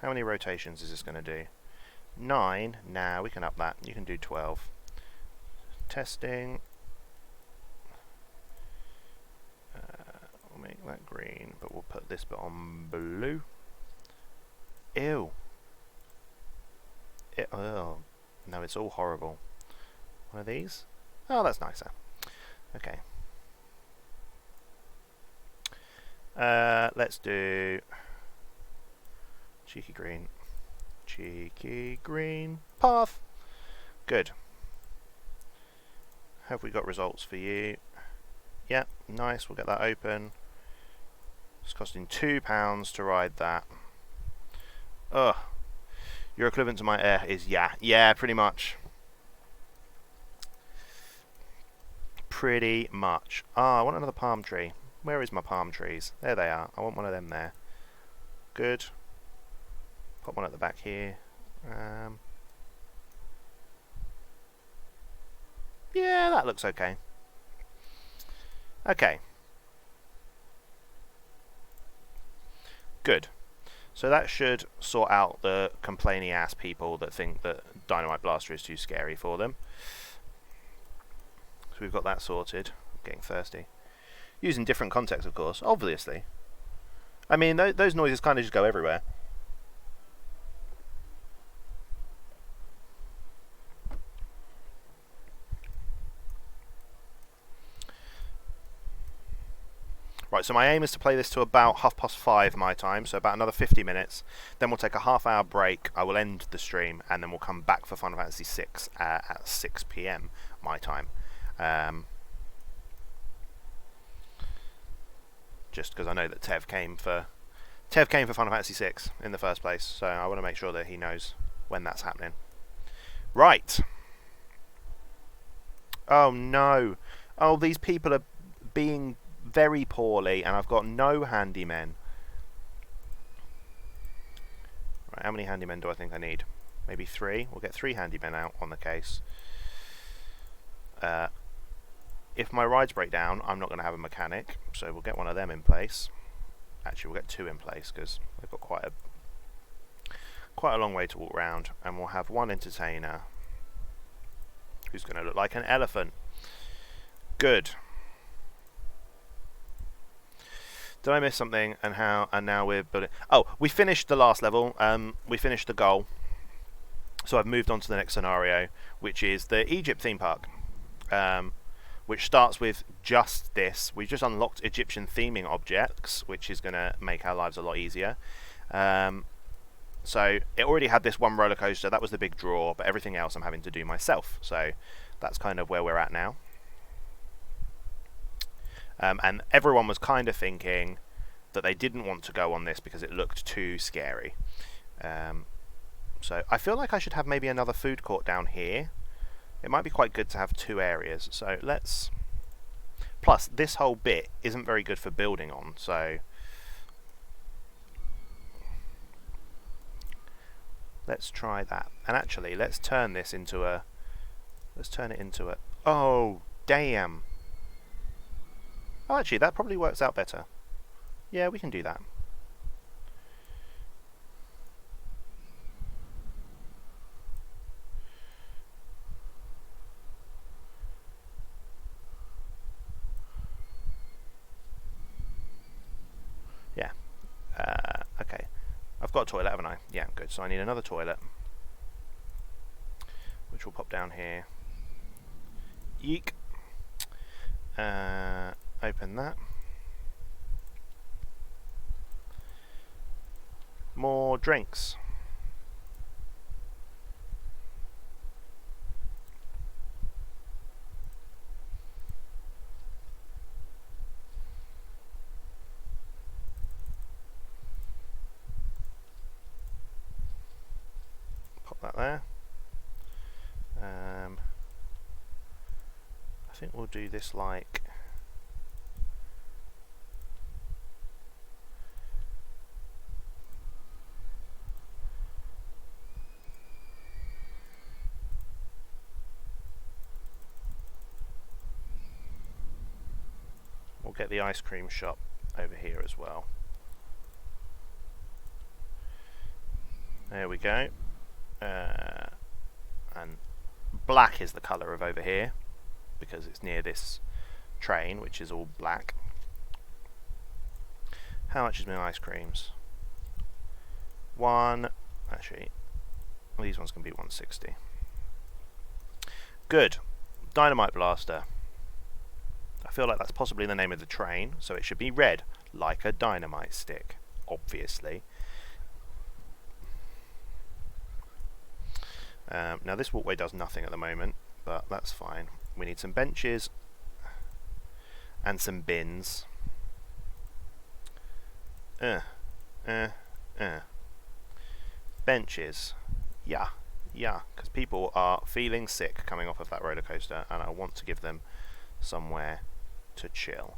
How many rotations is this going to do? 9. Nah, we can up that. You can do 12. Testing. We'll make that green, but we'll put this bit on blue. Ew. Oh, no, it's all horrible. One of these? Oh, that's nicer. Okay. Let's do cheeky green path. Good. Have we got results for you? Yep, nice. We'll get that open. It's costing £2 to ride that. Ugh. Your equivalent to my air is yeah, pretty much. Pretty much. Ah, I want another palm tree. Where is my palm trees? There they are. I want one of them there. Good. Put one at the back here. Yeah, that looks okay. Okay. Good. So that should sort out the complaining ass people that think that Dynamite Blaster is too scary for them. So we've got that sorted. I'm getting thirsty. Using different contexts, of course, obviously. I mean, those noises kind of just go everywhere. Right, so my aim is to play this to about 5:30 my time, so about another 50 minutes. Then we'll take a half-hour break. I will end the stream, and then we'll come back for Final Fantasy VI at 6 PM my time. Just because I know that Tev came for Final Fantasy VI in the first place, so I want to make sure that he knows when that's happening. Right. Oh no. Oh, these people are being very poorly, and I've got no handymen. Right, how many handymen do I think I need? Maybe 3? We'll get 3 handymen out on the case. If my rides break down, I'm not going to have a mechanic, so we'll get one of them in place. Actually, we'll get 2 in place, because they've got quite a long way to walk around, and we'll have 1 entertainer who's going to look like an elephant. Good. Did I miss something? And now we're building. Oh, we finished the last level. We finished the goal. So I've moved on to the next scenario, which is the Egypt theme park, which starts with just this. We just unlocked Egyptian theming objects, which is going to make our lives a lot easier. So it already had this one roller coaster. That was the big draw, but everything else I'm having to do myself. So that's kind of where we're at now. And everyone was kind of thinking that they didn't want to go on this because it looked too scary. So I feel like I should have maybe another food court down here. It might be quite good to have 2 areas. So let's... Plus, this whole bit isn't very good for building on, so... Let's try that. And actually, let's turn this into a... Let's turn it into a... Oh, damn! Oh, actually, that probably works out better. Yeah, we can do that. Yeah. Okay. I've got a toilet, haven't I? Yeah, good. So I need another toilet, which will pop down here. Yeek. Open that. More drinks. Pop that there. I think we'll do this like... We'll get the ice cream shop over here as well. There we go. And black is the colour of over here, because it's near this train, which is all black. How much is my ice creams? Actually, these ones can be 160. Good. Dynamite Blaster. I feel like that's possibly the name of the train, so it should be red, like a dynamite stick, obviously. Now this walkway does nothing at the moment, but that's fine. We need some benches and some bins. Benches. Yeah, because people are feeling sick coming off of that roller coaster, and I want to give them somewhere to chill.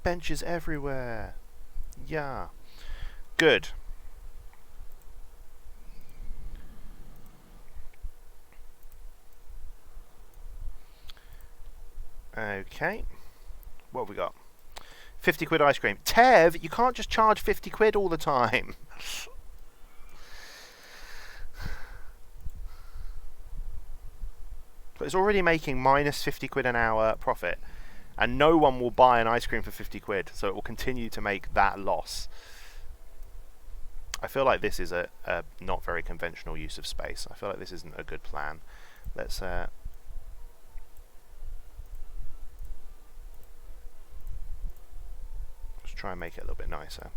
Benches everywhere. Yeah. Good. Okay. What have we got? 50 quid ice cream. Tev, you can't just charge 50 quid all the time. But it's already making minus 50 quid an hour profit. And no one will buy an ice cream for 50 quid. So it will continue to make that loss. I feel like this is a not very conventional use of space. I feel like this isn't a good plan. Let's try and make it a little bit nicer.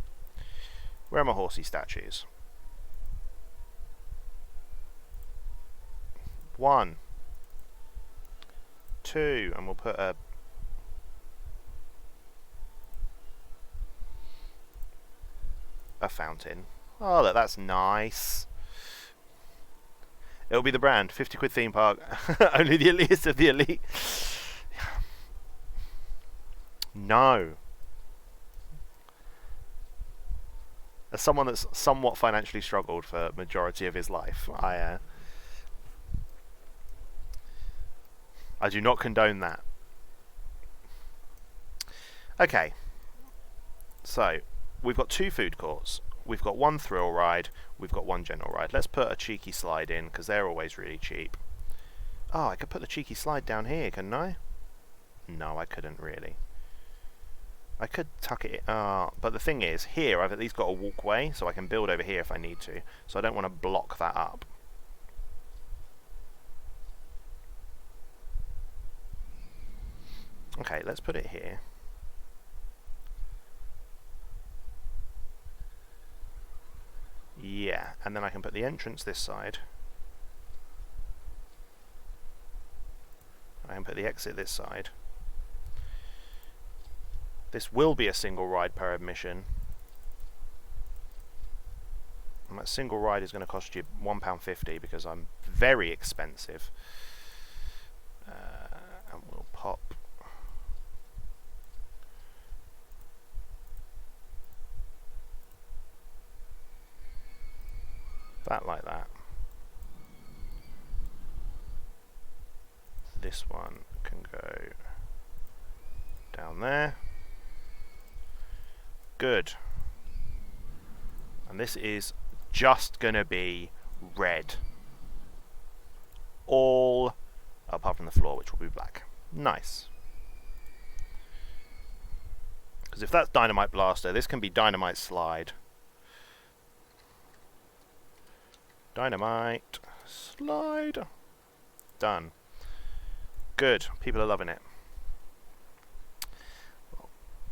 Where are my horsey statues? 1, 2, and we'll put a fountain. Oh, look, that's nice. It'll be the brand, 50 quid theme park. Only the elitist of the elite. No. As someone that's somewhat financially struggled for majority of his life, I do not condone that. Okay. So, we've got 2 food courts. We've got 1 thrill ride. We've got 1 general ride. Let's put a cheeky slide in, because they're always really cheap. Oh, I could put the cheeky slide down here, couldn't I? No, I couldn't really. I could tuck it in. But the thing is, here I've at least got a walkway, so I can build over here if I need to. So I don't want to block that up. Okay, let's put it here. Yeah, and then I can put the entrance this side. I can put the exit this side. This will be a single ride per admission. And that single ride is going to cost you £1.50 because I'm very expensive. And we'll pop that like that. This one can go down there. Good. And this is just gonna be red. All apart from the floor, which will be black. Nice. Because if that's Dynamite Blaster, this can be Dynamite Slide. Dynamite Slide. Done. Good. People are loving it.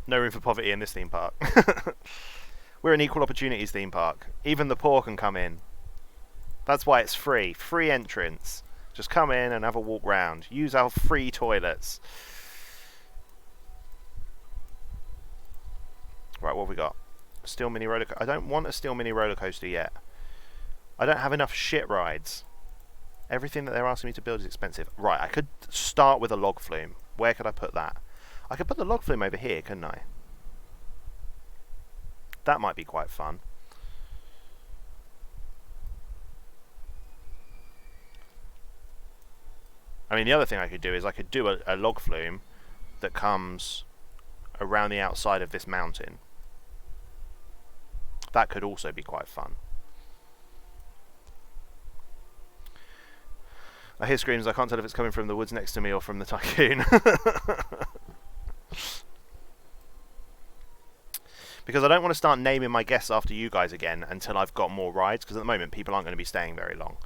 No room for poverty in this theme park. We're an equal opportunities theme park. Even the poor can come in. That's why it's free. Free entrance. Just come in and have a walk round. Use our free toilets. Right, what have we got? Steel mini roller coaster. I don't want a steel mini roller coaster yet. I don't have enough shit rides. Everything that they're asking me to build is expensive. Right, I could start with a log flume. Where could I put that? I could put the log flume over here, couldn't I? That might be quite fun. I mean, the other thing I could do is I could do a log flume that comes around the outside of this mountain. That could also be quite fun. I hear screams. I can't tell if it's coming from the woods next to me or from the Tycoon. Because I don't want to start naming my guests after you guys again until I've got more rides, because at the moment people aren't going to be staying very long.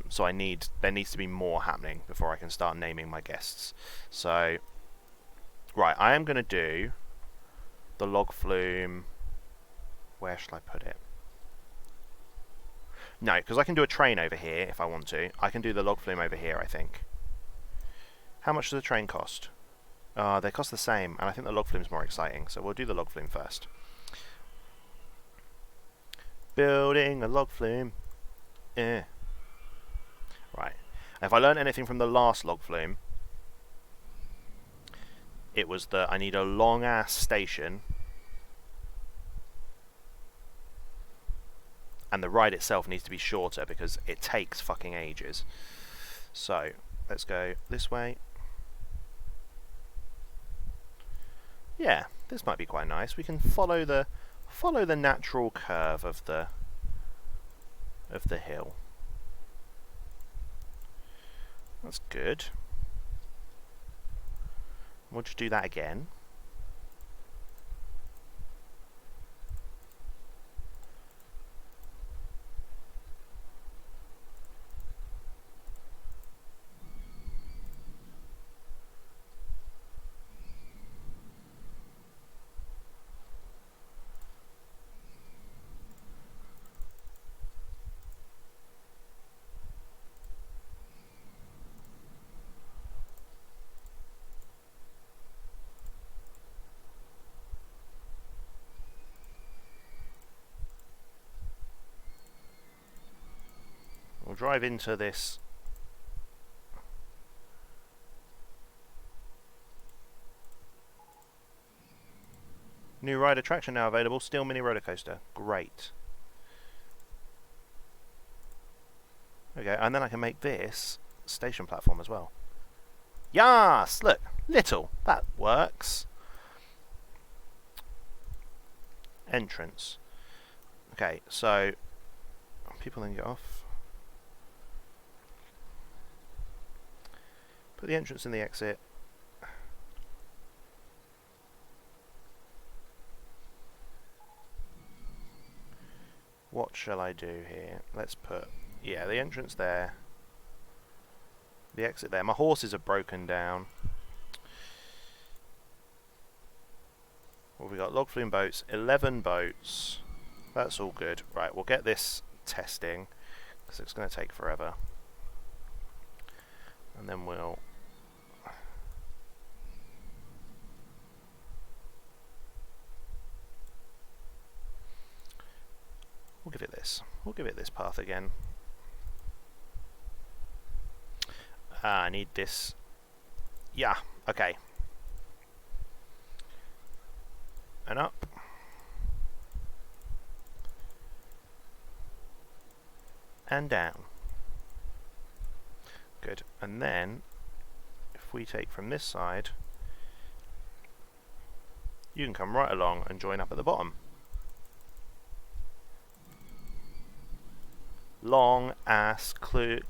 So there needs to be more happening before I can start naming my guests. So, right, I am going to do the log flume. Where shall I put it? No, because I can do a train over here if I want to. I can do the log flume over here, I think. How much does a train cost? They cost the same, and I think the log flume's more exciting, so we'll do the log flume first. Building a log flume. Right. If I learned anything from the last log flume, it was that I need a long-ass station, and the ride itself needs to be shorter because it takes fucking ages. So, let's go this way. Yeah, this might be quite nice. We can follow the natural curve of the hill. That's good. We'll just do that again. We'll drive into this new ride attraction now available, Steel Mini Rollercoaster. Great. Okay, and then I can make this station platform as well. Yes! Look, little. That works. Entrance. Okay, so people then get off. Put the entrance in the exit. What shall I do here? Let's put, yeah, the entrance there. The exit there. My horses are broken down. Well, we got log flume boats, 11 boats. That's all good. Right, we'll get this testing because it's going to take forever. And then we'll give it this. We'll give it this path again. I need this. Yeah, okay. And up. And down. Good. And then, if we take from this side, you can come right along and join up at the bottom. Long ass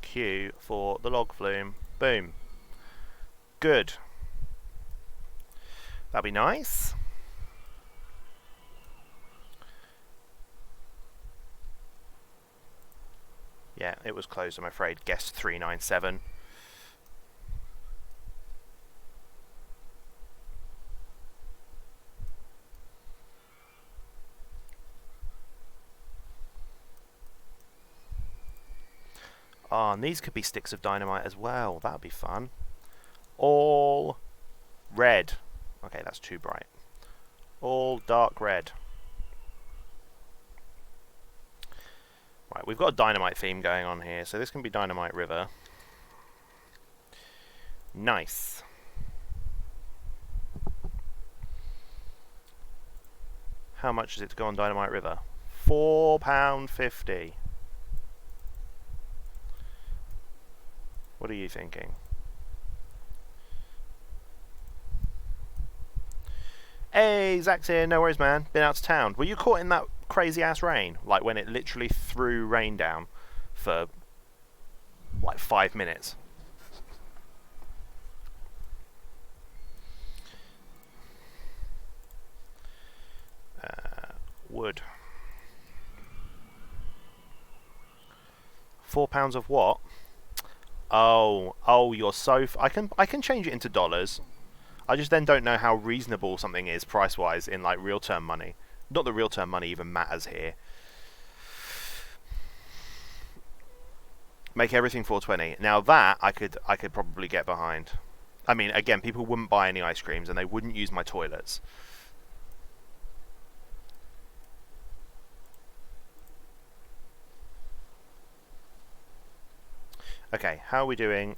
queue for the log flume. Boom. Good. That'd be nice. Yeah, it was closed, I'm afraid. Guest 397. Oh, and these could be sticks of dynamite as well. That'd be fun. All red. Okay, that's too bright. All dark red. Right, we've got a dynamite theme going on here, so this can be Dynamite River. Nice. How much is it to go on Dynamite River? £4.50. What are you thinking? Hey, Zach's here. No worries, man. Been out to town. Were you caught in that crazy-ass rain? Like, when it literally threw rain down for, like, 5 minutes? Wood. £4 of what? Oh, you're so... I can change it into dollars. I just then don't know how reasonable something is price-wise in like real-term money. Not that real-term money even matters here. Make everything $4.20. Now that I could probably get behind. I mean, again, people wouldn't buy any ice creams and they wouldn't use my toilets. Okay, how are we doing?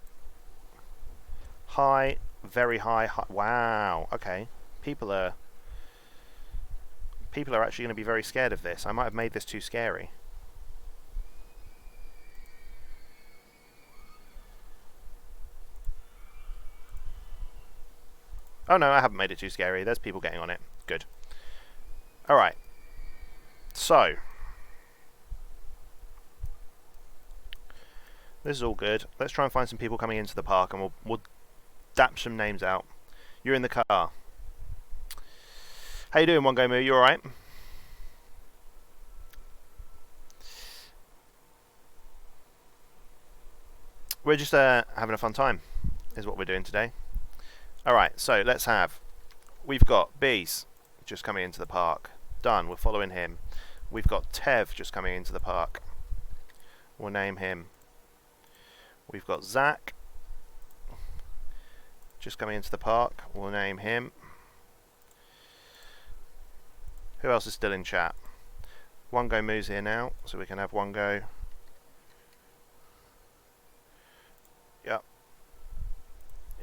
High, very high, high. Wow. Okay, people are actually going to be very scared of this. I might have made this too scary. Oh no, I haven't made it too scary. There's people getting on it. Good. Alright. So. This is all good. Let's try and find some people coming into the park and we'll dap some names out. You're in the car. How you doing, One Go Moo? You alright? We're just having a fun time, is what we're doing today. Alright, so let's have... We've got Bees just coming into the park. Done, we're following him. We've got Tev just coming into the park. We'll name him. We've got Zach just coming into the park. We'll name him. Who else is still in chat? One Go Moo's here now, so we can have One Go. Yep.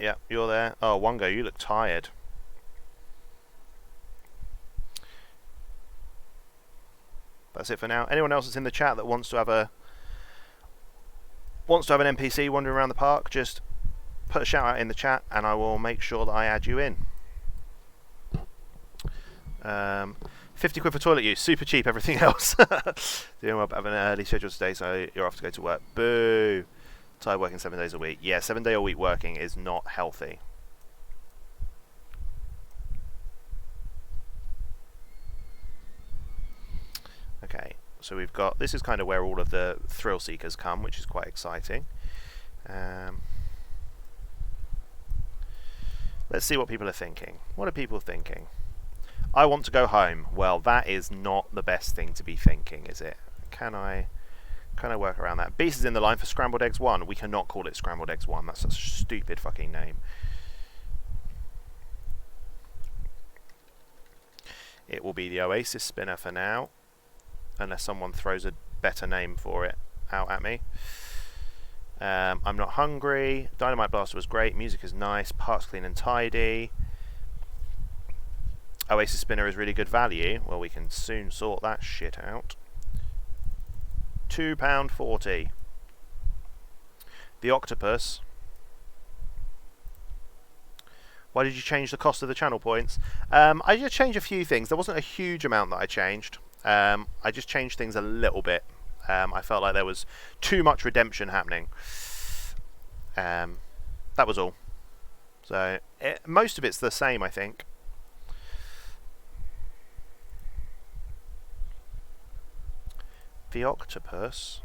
Yep, you're there. Oh, One Go, you look tired. That's it for now. Anyone else that's in the chat that wants to have an NPC wandering around the park, just put a shout out in the chat and I will make sure that I add you in. 50 quid for toilet use, super cheap, everything else. Doing well, but having an early schedule today, so you're off to go to work. Boo! Tired working 7 days a week. Yeah, 7 day a week working is not healthy. Okay, so we've got, this is kind of where all of the thrill seekers come, which is quite exciting. Let's see what people are thinking. What are people thinking? I want to go home. Well, that is not the best thing to be thinking, is it? Can I work around that? Beast is in the line for Scrambled Eggs 1. We cannot call it Scrambled Eggs 1. That's a stupid fucking name. It will be the Oasis Spinner for now. Unless someone throws a better name for it out at me. I'm not hungry. Dynamite Blaster was great. Music is nice. Park's clean and tidy. Oasis Spinner is really good value. Well, we can soon sort that shit out. £2.40. The Octopus. Why did you change the cost of the channel points? I just changed a few things. There wasn't a huge amount that I changed. I just changed things a little bit. I felt like there was too much redemption happening. That was all. So most of it's the same, I think. The Octopus.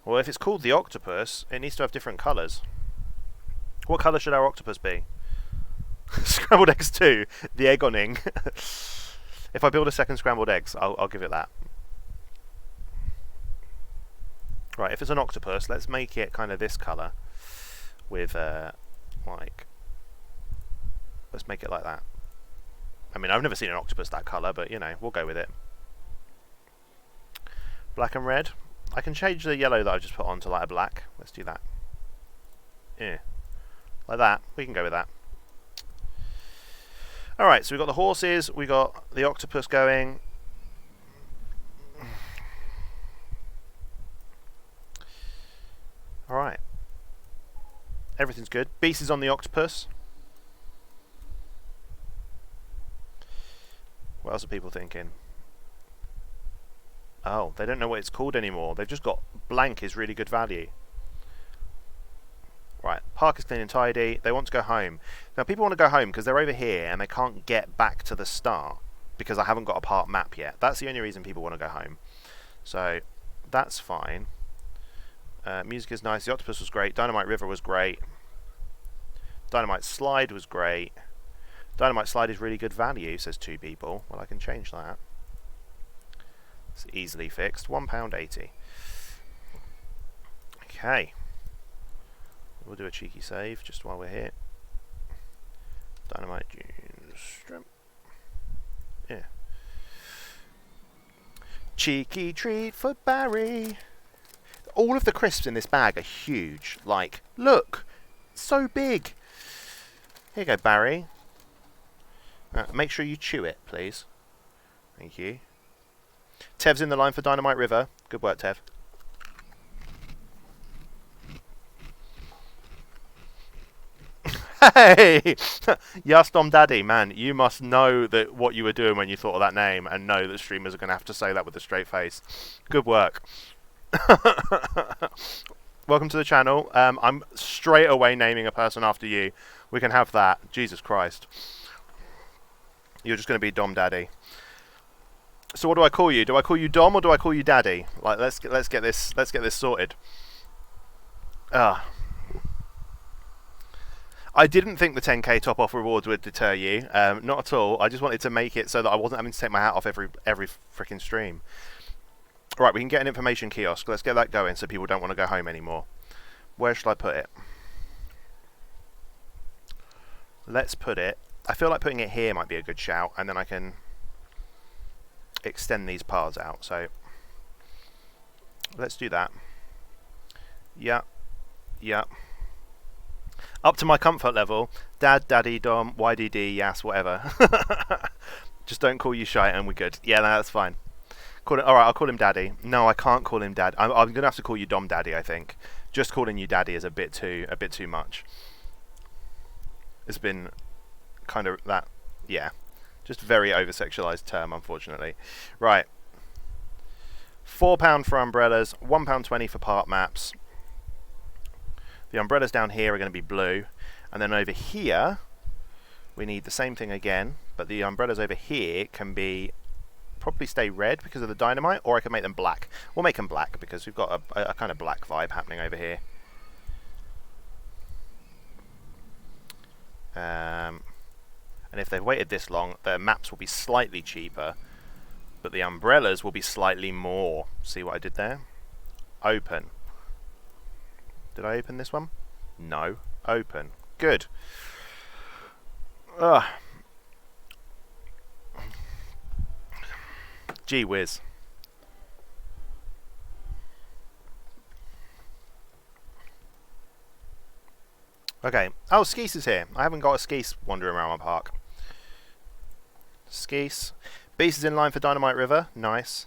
Well, if it's called the Octopus, it needs to have different colours. What colour should our octopus be? Scrambled Eggs 2, the eggoning. If I build a second Scrambled Eggs, I'll give it that. Right, if it's an octopus, let's make it kind of this colour. With, like... Let's make it like that. I mean, I've never seen an octopus that colour, but, you know, we'll go with it. Black and red. I can change the yellow that I've just put on to lighter black. Let's do that. Yeah. Like that. We can go with that. Alright, so we've got the horses, we got the octopus going. Alright. Everything's good. Beast is on the octopus. What else are people thinking? Oh, they don't know what it's called anymore. They've just got blank is really good value. Right, park is clean and tidy. They want to go home. Now, people want to go home because they're over here and they can't get back to the start because I haven't got a park map yet. That's the only reason people want to go home. So, that's fine. Music is nice. The Octopus was great. Dynamite River was great. Dynamite Slide was great. Dynamite Slide is really good value, says 2 people. Well, I can change that. It's easily fixed. £1.80. Okay. We'll do a cheeky save just while we're here. Dynamite Dunes Shrimp. Yeah. Cheeky treat for Barry. All of the crisps in this bag are huge. Like, look, so big. Here you go, Barry. Make sure you chew it, please. Thank you. Tev's in the line for Dynamite River. Good work, Tev. Hey! Yes, Dom Daddy, man, you must know that what you were doing when you thought of that name and know that streamers are going to have to say that with a straight face. Good work. Welcome to the channel. I'm straight away naming a person after you. We can have that. Jesus Christ. You're just going to be Dom Daddy. So what do I call you? Do I call you Dom or do I call you Daddy? Like, let's get this sorted. I didn't think the 10k top off rewards would deter you. Not at all. I just wanted to make it so that I wasn't having to take my hat off every freaking stream. Right, we can get an information kiosk. Let's get that going so people don't want to go home anymore. Where should I put it? Let's put it... I feel like putting it here might be a good shout, and then I can extend these paths out. So let's do that. Yeah. Yeah. Up to my comfort level. Dad, Daddy, Dom, YDD, Yas, whatever. Just don't call you shy and we're good. Yeah, no, that's fine. Alright, I'll call him Daddy. No, I can't call him Dad. I'm going to have to call you Dom Daddy, I think. Just calling you Daddy is a bit too much. It's been kind of that, yeah. Just a very over-sexualised term, unfortunately. Right. £4 for umbrellas, £1.20 for part maps. The umbrellas down here are going to be blue. And then over here, we need the same thing again. But the umbrellas over here can be... probably stay red because of the dynamite, or I can make them black. We'll make them black because we've got a kind of black vibe happening over here. And if they've waited this long, their maps will be slightly cheaper, but the umbrellas will be slightly more. See what I did there? Open. Did I open this one? No. Open. Good. Ugh. Gee whiz. Okay. Oh, Skeese is here. I haven't got a Skeese wandering around my park. Skeese. Beast is in line for Dynamite River. Nice.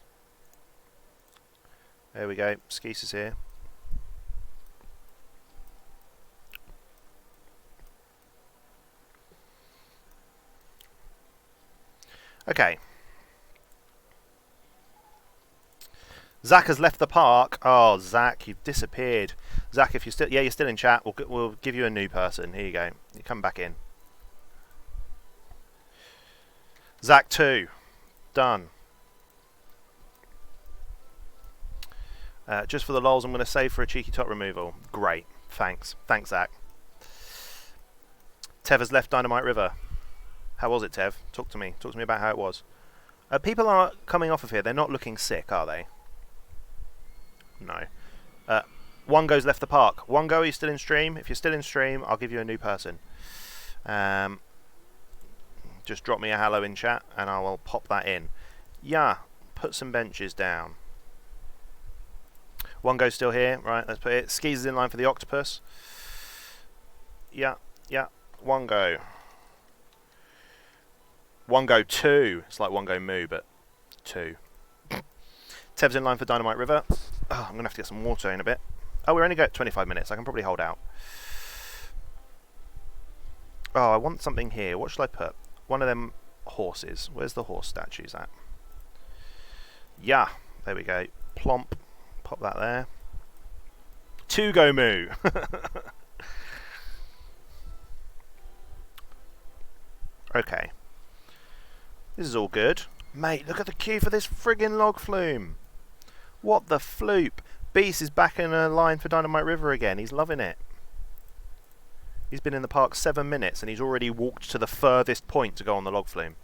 There we go. Skeese is here. Okay. Zach has left the park. Oh, Zach, you've disappeared. Zach, if you're still... yeah, you're still in chat. We'll give you a new person. Here you go. You come back in. Zach 2. Done. Just for the lols, I'm going to save for a cheeky top removal. Great. Thanks. Thanks, Zach. Tev has left Dynamite River. How was it, Tev? Talk to me. Talk to me about how it was. People are coming off of here. They're not looking sick, are they? No. One goes left the park. One go, are you still in stream? If you're still in stream, I'll give you a new person. Just drop me a hello in chat and I will pop that in. Yeah, put some benches down. One goes still here. Right, let's put it. Skis is in line for the octopus. Yeah, yeah. One go. One go 2. It's like one go moo, but 2. Tev's in line for Dynamite River. Oh, I'm going to have to get some water in a bit. Oh, we're only got 25 minutes. I can probably hold out. Oh, I want something here. What should I put? One of them horses. Where's the horse statues at? Yeah, there we go. Plomp. Pop that there. 2 go moo. Okay. This is all good. Mate, look at the queue for this friggin' log flume. What the floop? Beast is back in a line for Dynamite River again. He's loving it. He's been in the park 7 minutes and he's already walked to the furthest point to go on the log flume.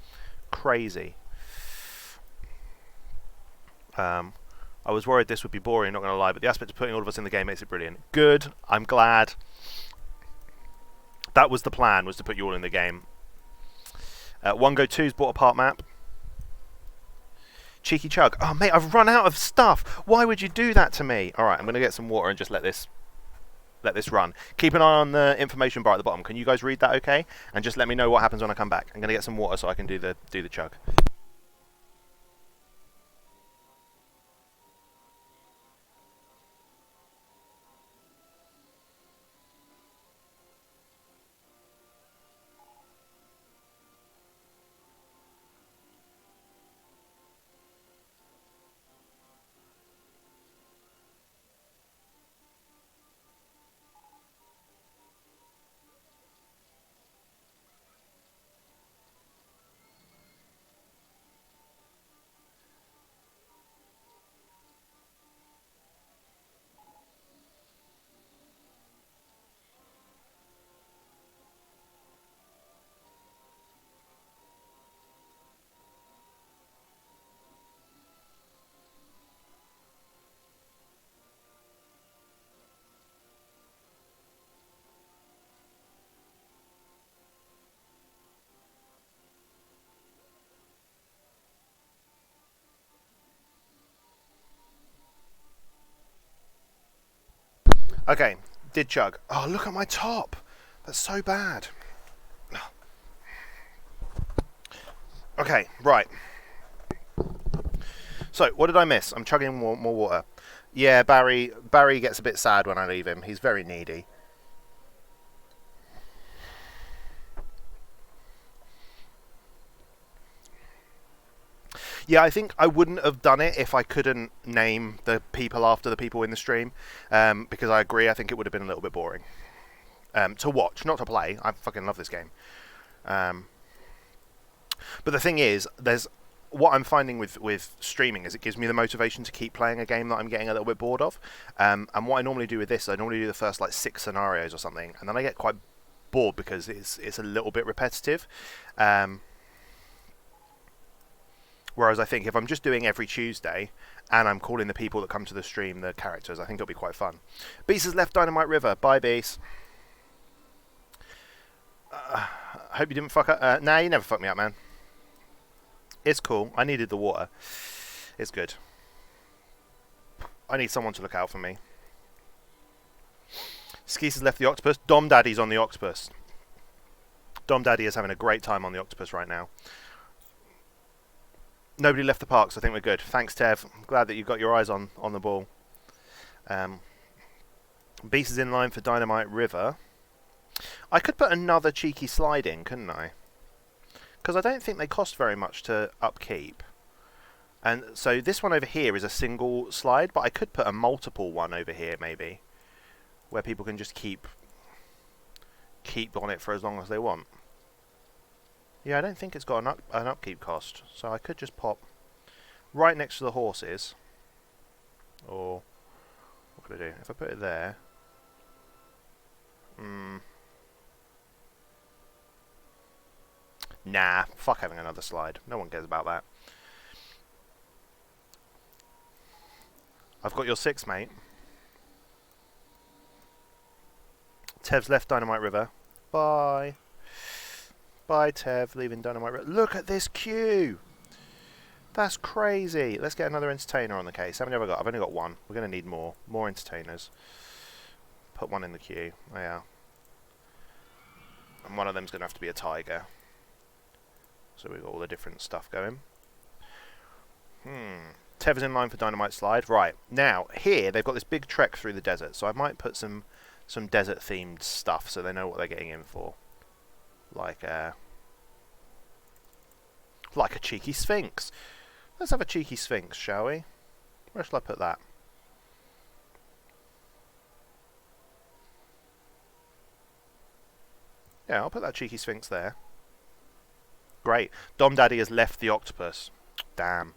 Crazy. I was worried this would be boring, not going to lie, but the aspect of putting all of us in the game makes it brilliant. Good. I'm glad. That was the plan, was to put you all in the game. One Go 2's bought a part map. Cheeky Chug. Oh, mate, I've run out of stuff. Why would you do that to me? All right, I'm going to get some water and just let this run. Keep an eye on the information bar at the bottom. Can you guys read that okay? And just let me know what happens when I come back. I'm going to get some water so I can do the chug. Okay, did chug. Oh, look at my top. That's so bad. Okay, right. So, what did I miss? I'm chugging more water. Yeah, Barry gets a bit sad when I leave him. He's very needy. Yeah, I think I wouldn't have done it if I couldn't name the people after the people in the stream, because I agree, I think it would have been a little bit boring. To watch, not to play. I fucking love this game. But the thing is, what I'm finding with streaming is it gives me the motivation to keep playing a game that I'm getting a little bit bored of. And what I normally do with this, I normally do the first like 6 scenarios or something, and then I get quite bored because it's a little bit repetitive. Whereas I think if I'm just doing every Tuesday and I'm calling the people that come to the stream the characters, I think it'll be quite fun. Beast has left Dynamite River. Bye, Beast. Hope you didn't fuck up. Nah, you never fucked me up, man. It's cool. I needed the water. It's good. I need someone to look out for me. Skeese has left the octopus. Dom Daddy's on the octopus. Dom Daddy is having a great time on the octopus right now. Nobody left the park, so I think we're good. Thanks, Tev. I'm glad that you've got your eyes on the ball. Beast is in line for Dynamite River. I could put another cheeky slide in, couldn't I? Because I don't think they cost very much to upkeep. And so this one over here is a single slide, but I could put a multiple one over here, maybe. Where people can just keep on it for as long as they want. Yeah, I don't think it's got an upkeep cost, so I could just pop right next to the horses. Or, what could I do? If I put it there... Nah, fuck having another slide. No one cares about that. I've got your 6, mate. Tev's left Dynamite River. Bye. Bye, Tev, leaving Dynamite River. Look at this queue! That's crazy. Let's get another entertainer on the case. How many have I got? I've only got one. We're going to need more. More entertainers. Put one in the queue. Oh, yeah. And one of them's going to have to be a tiger. So we've got all the different stuff going. Tev is in line for Dynamite Slide. Right. Now, here, they've got this big trek through the desert. So I might put some desert-themed stuff so they know what they're getting in for. Like a cheeky sphinx. Let's have a cheeky sphinx, shall we? Where shall I put that? Yeah, I'll put that cheeky sphinx there. Great. Dom Daddy has left the octopus. Damn.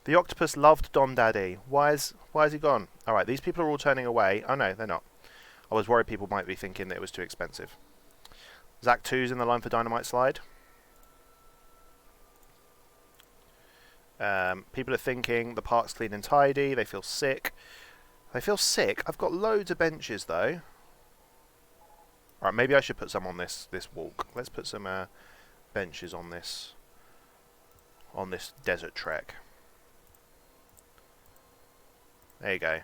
The octopus loved Dom Daddy. Why is he gone? Alright, these people are all turning away. Oh no, they're not. I was worried people might be thinking that it was too expensive. Zach 2's in the line for Dynamite Slide. People are thinking the park's clean and tidy. They feel sick. They feel sick? I've got loads of benches though. Alright, maybe I should put some on this walk. Let's put some benches on this desert trek. There you go.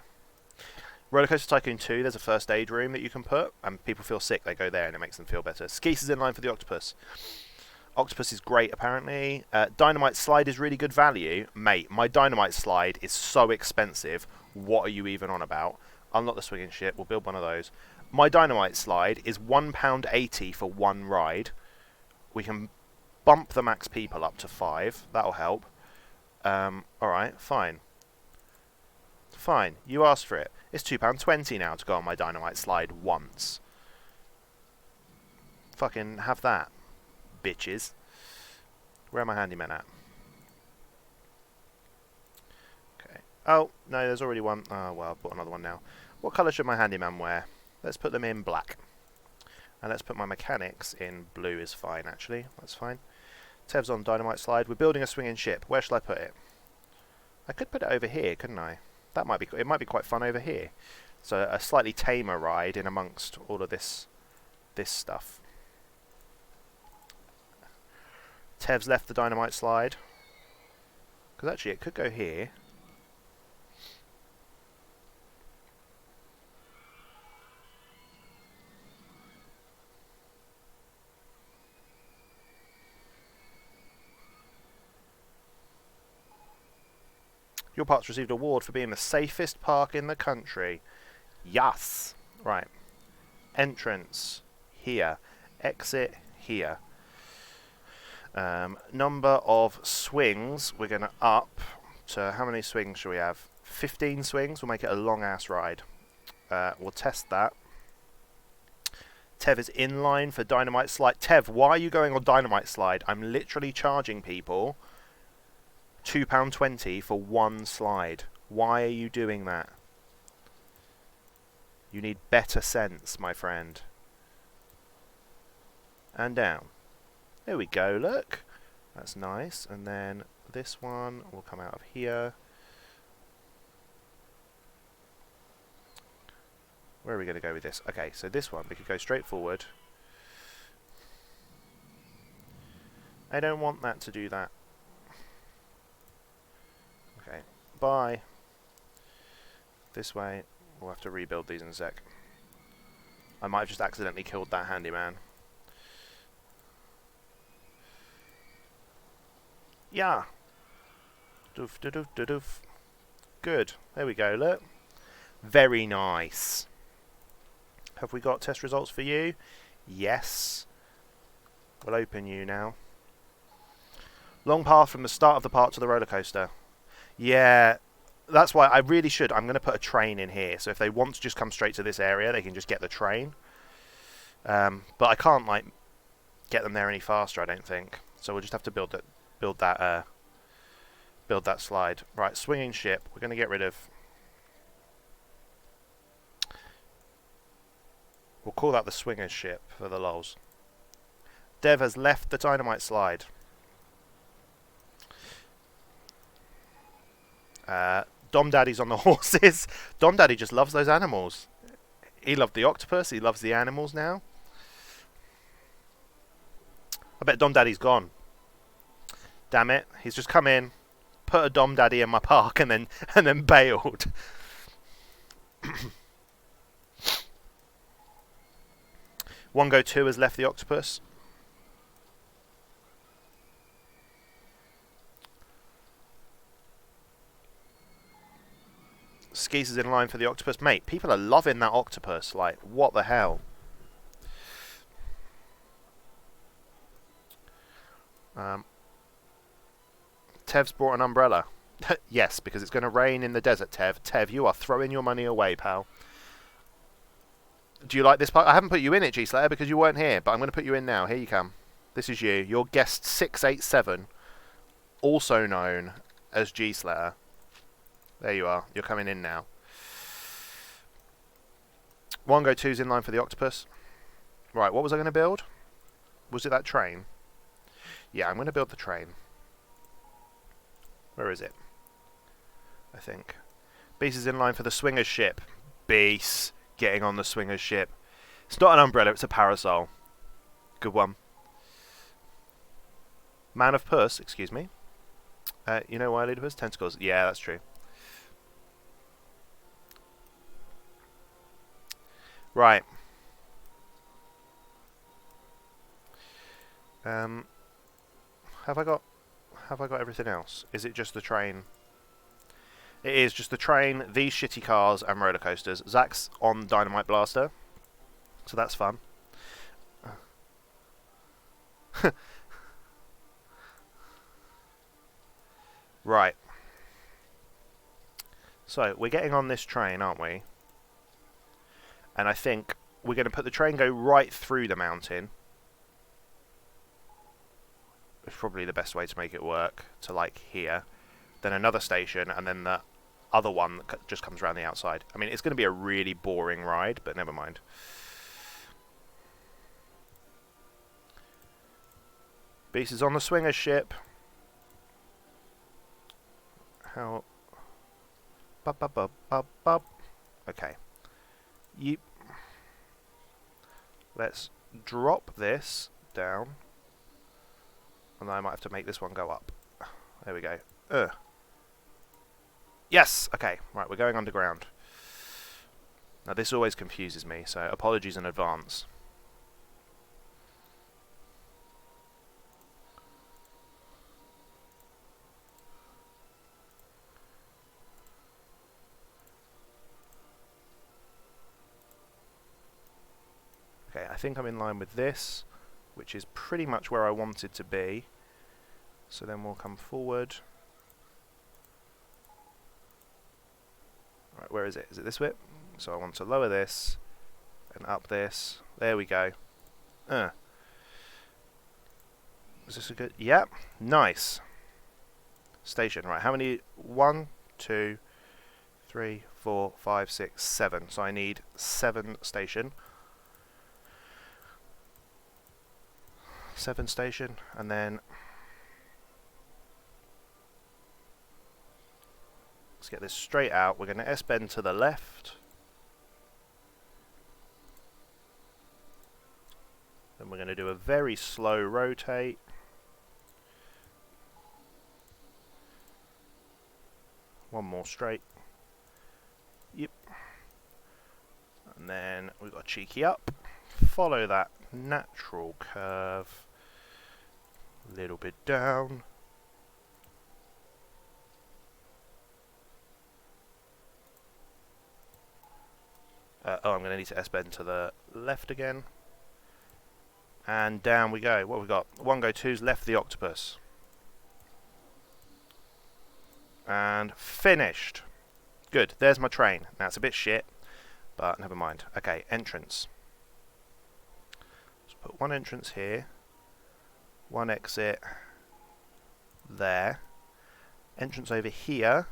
Rollercoaster Tycoon 2, there's a first aid room that you can put, and people feel sick, they go there and it makes them feel better. Skeese is in line for the octopus. Octopus is great, apparently. Dynamite Slide is really good value. Mate, my Dynamite Slide is so expensive. What are you even on about? Unlock the swinging ship, we'll build one of those. My Dynamite Slide is £1.80 for one ride. We can bump the max people up to 5. That'll help. Alright, fine. Fine, you asked for it. It's £2.20 now to go on my Dynamite Slide once. Fucking have that, bitches. Where are my handymen at? Okay. Oh, no, there's already one. Oh, well, I've bought another one now. What colour should my handyman wear? Let's put them in black. And let's put my mechanics in blue is fine, actually. That's fine. Tev's on Dynamite Slide. We're building a swinging ship. Where shall I put it? I could put it over here, couldn't I? That might be. It might be quite fun over here. So a slightly tamer ride in amongst all of this stuff. Tev's left the Dynamite Slide. Because actually it could go here. Your park's received an award for being the safest park in the country. Yes. Right. Entrance here. Exit here. Number of swings we're going to up to, how many swings should we have? 15 swings. We'll make it a long ass ride. We'll test that. Tev is in line for Dynamite Slide. Tev, why are you going on Dynamite Slide? I'm literally charging people £2.20 for one slide. Why are you doing that? You need better sense, my friend. And down. There we go, look. That's nice. And then this one will come out of here. Where are we going to go with this? Okay, so this one, we could go straight forward. I don't want that to do that. Okay, bye. This way, we'll have to rebuild these in a sec. I might have just accidentally killed that handyman. Yeah. Doof, doof, doof, doof. Good. There we go, look. Very nice. Have we got test results for you? Yes. We'll open you now. Long path from the start of the park to the roller coaster. Yeah, that's why I really should. I'm going to put a train in here, so if they want to just come straight to this area, they can just get the train. But I can't like get them there any faster, I don't think. So we'll just have to build that slide. Right, swinging ship. We're going to get rid of. We'll call that the swingers ship for the lols. Dev has left the Dynamite Slide. Dom Daddy's on the horses. Dom Daddy just loves those animals. He loved the octopus. He loves the animals now. I bet Dom Daddy's gone. Damn it! He's just come in, put a Dom Daddy in my park, and then bailed. One Go 2 has left the octopus. Skis is in line for the octopus. Mate, people are loving that octopus. Like, what the hell? Tev's brought an umbrella. Yes, because it's going to rain in the desert, Tev. Tev, you are throwing your money away, pal. Do you like this part? I haven't put you in it, G-Slayer, because you weren't here, but I'm going to put you in now. Here you come. This is you. You're guest 687, also known as G-Slayer. There you are. You're coming in now. One Go 2's in line for the octopus. Right, what was I going to build? Was it that train? Yeah, I'm going to build the train. Where is it? I think. Beast is in line for the swingers ship. Beast. Getting on the swingers ship. It's not an umbrella, it's a parasol. Good one. Man of Puss, excuse me. You know why, Leedipus? Tentacles. Yeah, that's true. Right. Have I got everything else? Is it just the train? It is just the train, these shitty cars, and roller coasters. Zach's on Dynamite Blaster, so that's fun. Right. So, we're getting on this train, aren't we? And I think we're going to put the train go right through the mountain. It's probably the best way to make it work, to like here. Then another station, and then the other one that just comes around the outside. I mean, it's going to be a really boring ride, but never mind. Beast is on the swingers ship. How? Bub, bub, bub, bub, bub. Okay. Yeep. Let's drop this down. And then I might have to make this one go up. There we go. Yes! Okay, right, we're going underground. Now this always confuses me, so apologies in advance. think I'm in line with this, which is pretty much where I wanted to be. So then we'll come forward. Right, where is it? Is it this bit? So I want to lower this and up this. There we go. Is this a good? Yep. Nice. Station. Right. How many? 1, 2, 3, 4, 5, 6, 7. So I need 7 station. 7 station, and then let's get this straight out. We're going to S-bend to the left. Then we're going to do a very slow rotate. One more straight. Yep. And then we've got a cheeky up. Follow that natural curve. A little bit down. Oh, I'm going to need to S-bend to the left again. And down we go. What have we got? 1 go 2's left the octopus. And finished. Good. There's my train. Now it's a bit shit, but never mind. Okay, entrance. Let's put 1 entrance here. 1 exit there. Entrance over here.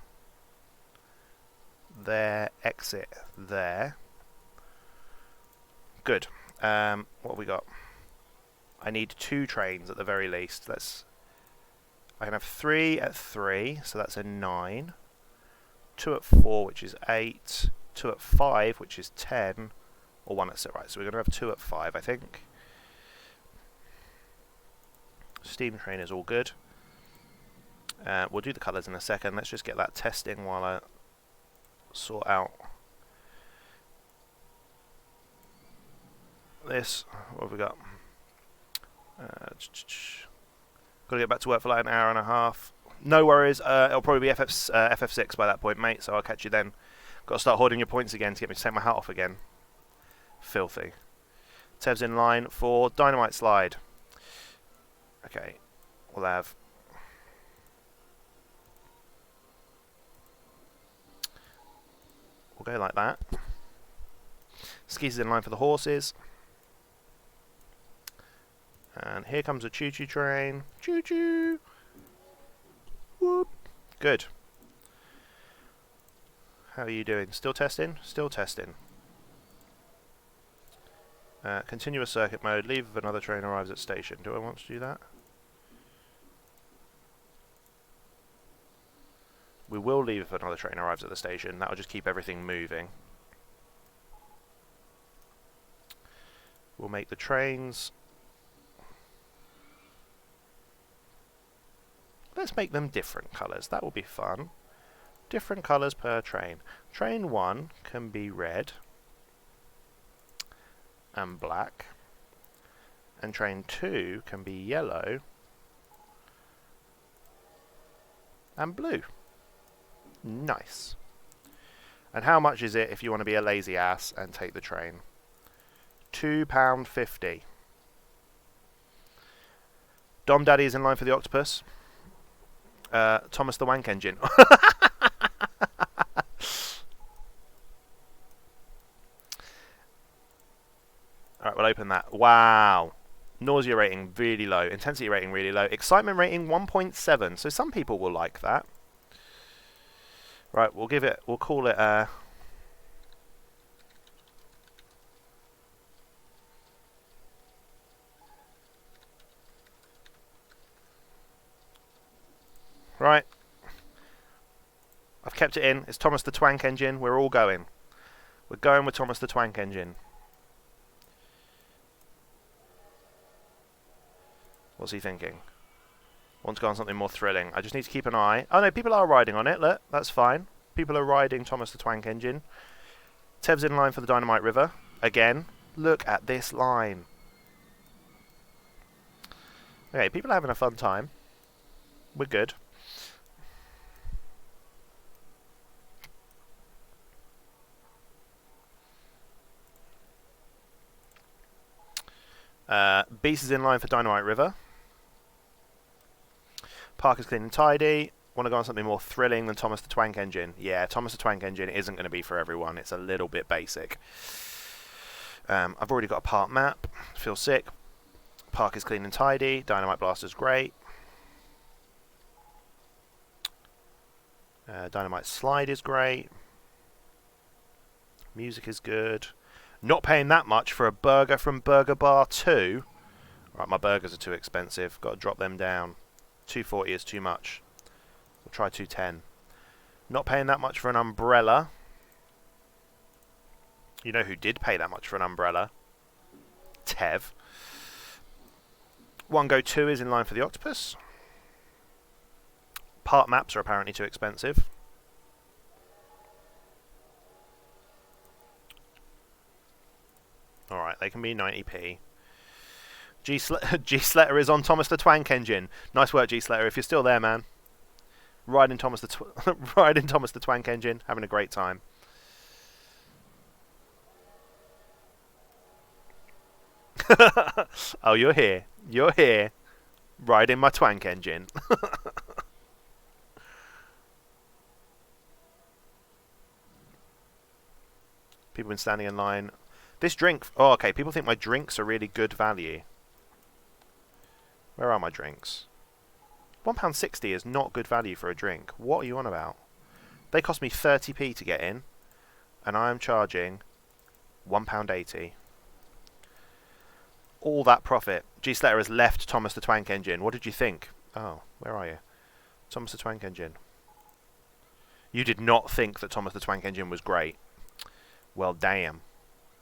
There. Exit there. Good. What have we got? I need 2 trains at the very least. I can have 3 at 3, so that's a 9. 2 at 4, which is 8. 2 at 5, which is 10. Or 1 at 6. Right, so we're going to have 2 at 5, I think. Steam train is all good. We'll do the colours in a second. Let's just get that testing while I sort out this. What have we got? Got to get back to work for like an hour and a half. No worries. It'll probably be FF6 by that point, mate. So I'll catch you then. Got to start hoarding your points again to get me to take my hat off again. Filthy. Tev's in line for Dynamite Slide. Okay. We'll have... We'll go like that. Skis is in line for the horses. And here comes a choo-choo train. Choo-choo! Whoop! Good. How are you doing? Still testing? Still testing. Continuous circuit mode. Leave if another train arrives at station. Do I want to do that? We will leave if another train arrives at the station. That will just keep everything moving. We'll make the trains... Let's make them different colours. That will be fun. Different colours per train. Train 1 can be red and black. And train 2 can be yellow and blue. Nice. And how much is it if you want to be a lazy ass and take the train? £2.50. Dom Daddy is in line for the octopus. Thomas the Wank Engine. Alright, we'll open that. Wow. Nausea rating really low. Intensity rating really low. Excitement rating 1.7. So some people will like that. Right, we'll call it right. I've kept it in. It's Thomas the Twank Engine. We're all going. We're going with Thomas the Twank Engine. What's he thinking? Want to go on something more thrilling. I just need to keep an eye. Oh no, people are riding on it. Look, that's fine. People are riding Thomas the Twank Engine. Tev's in line for the Dynamite River. Again, look at this line. Okay, people are having a fun time. We're good. Beast is in line for Dynamite River. Park is clean and tidy. Want to go on something more thrilling than Thomas the Twank Engine? Yeah, Thomas the Twank Engine isn't going to be for everyone. It's a little bit basic. I've already got a park map. Feel sick. Park is clean and tidy. Dynamite Blaster's great. Dynamite Slide is great. Music is good. Not paying that much for a burger from Burger Bar 2. Right, my burgers are too expensive. Got to drop them down. 240 is too much. We'll try 210. Not paying that much for an umbrella. You know who did pay that much for an umbrella? Tev. 1 Go 2 is in line for the octopus. Part maps are apparently too expensive. Alright, they can be 90p. G-Sletter is on Thomas the Twank Engine. Nice work, G-Sletter. If you're still there, man. Riding Thomas the Twank Engine. Having a great time. Oh, you're here. You're here. Riding my Twank Engine. People have been standing in line. This drink... Oh, okay. People think my drinks are really good value. Where are my drinks? £1.60 is not good value for a drink. What are you on about? They cost me 30p to get in. And I am charging £1.80. All that profit. G-Sletter has left Thomas the Twank Engine. What did you think? Oh, where are you? Thomas the Twank Engine. You did not think that Thomas the Twank Engine was great. Well, damn.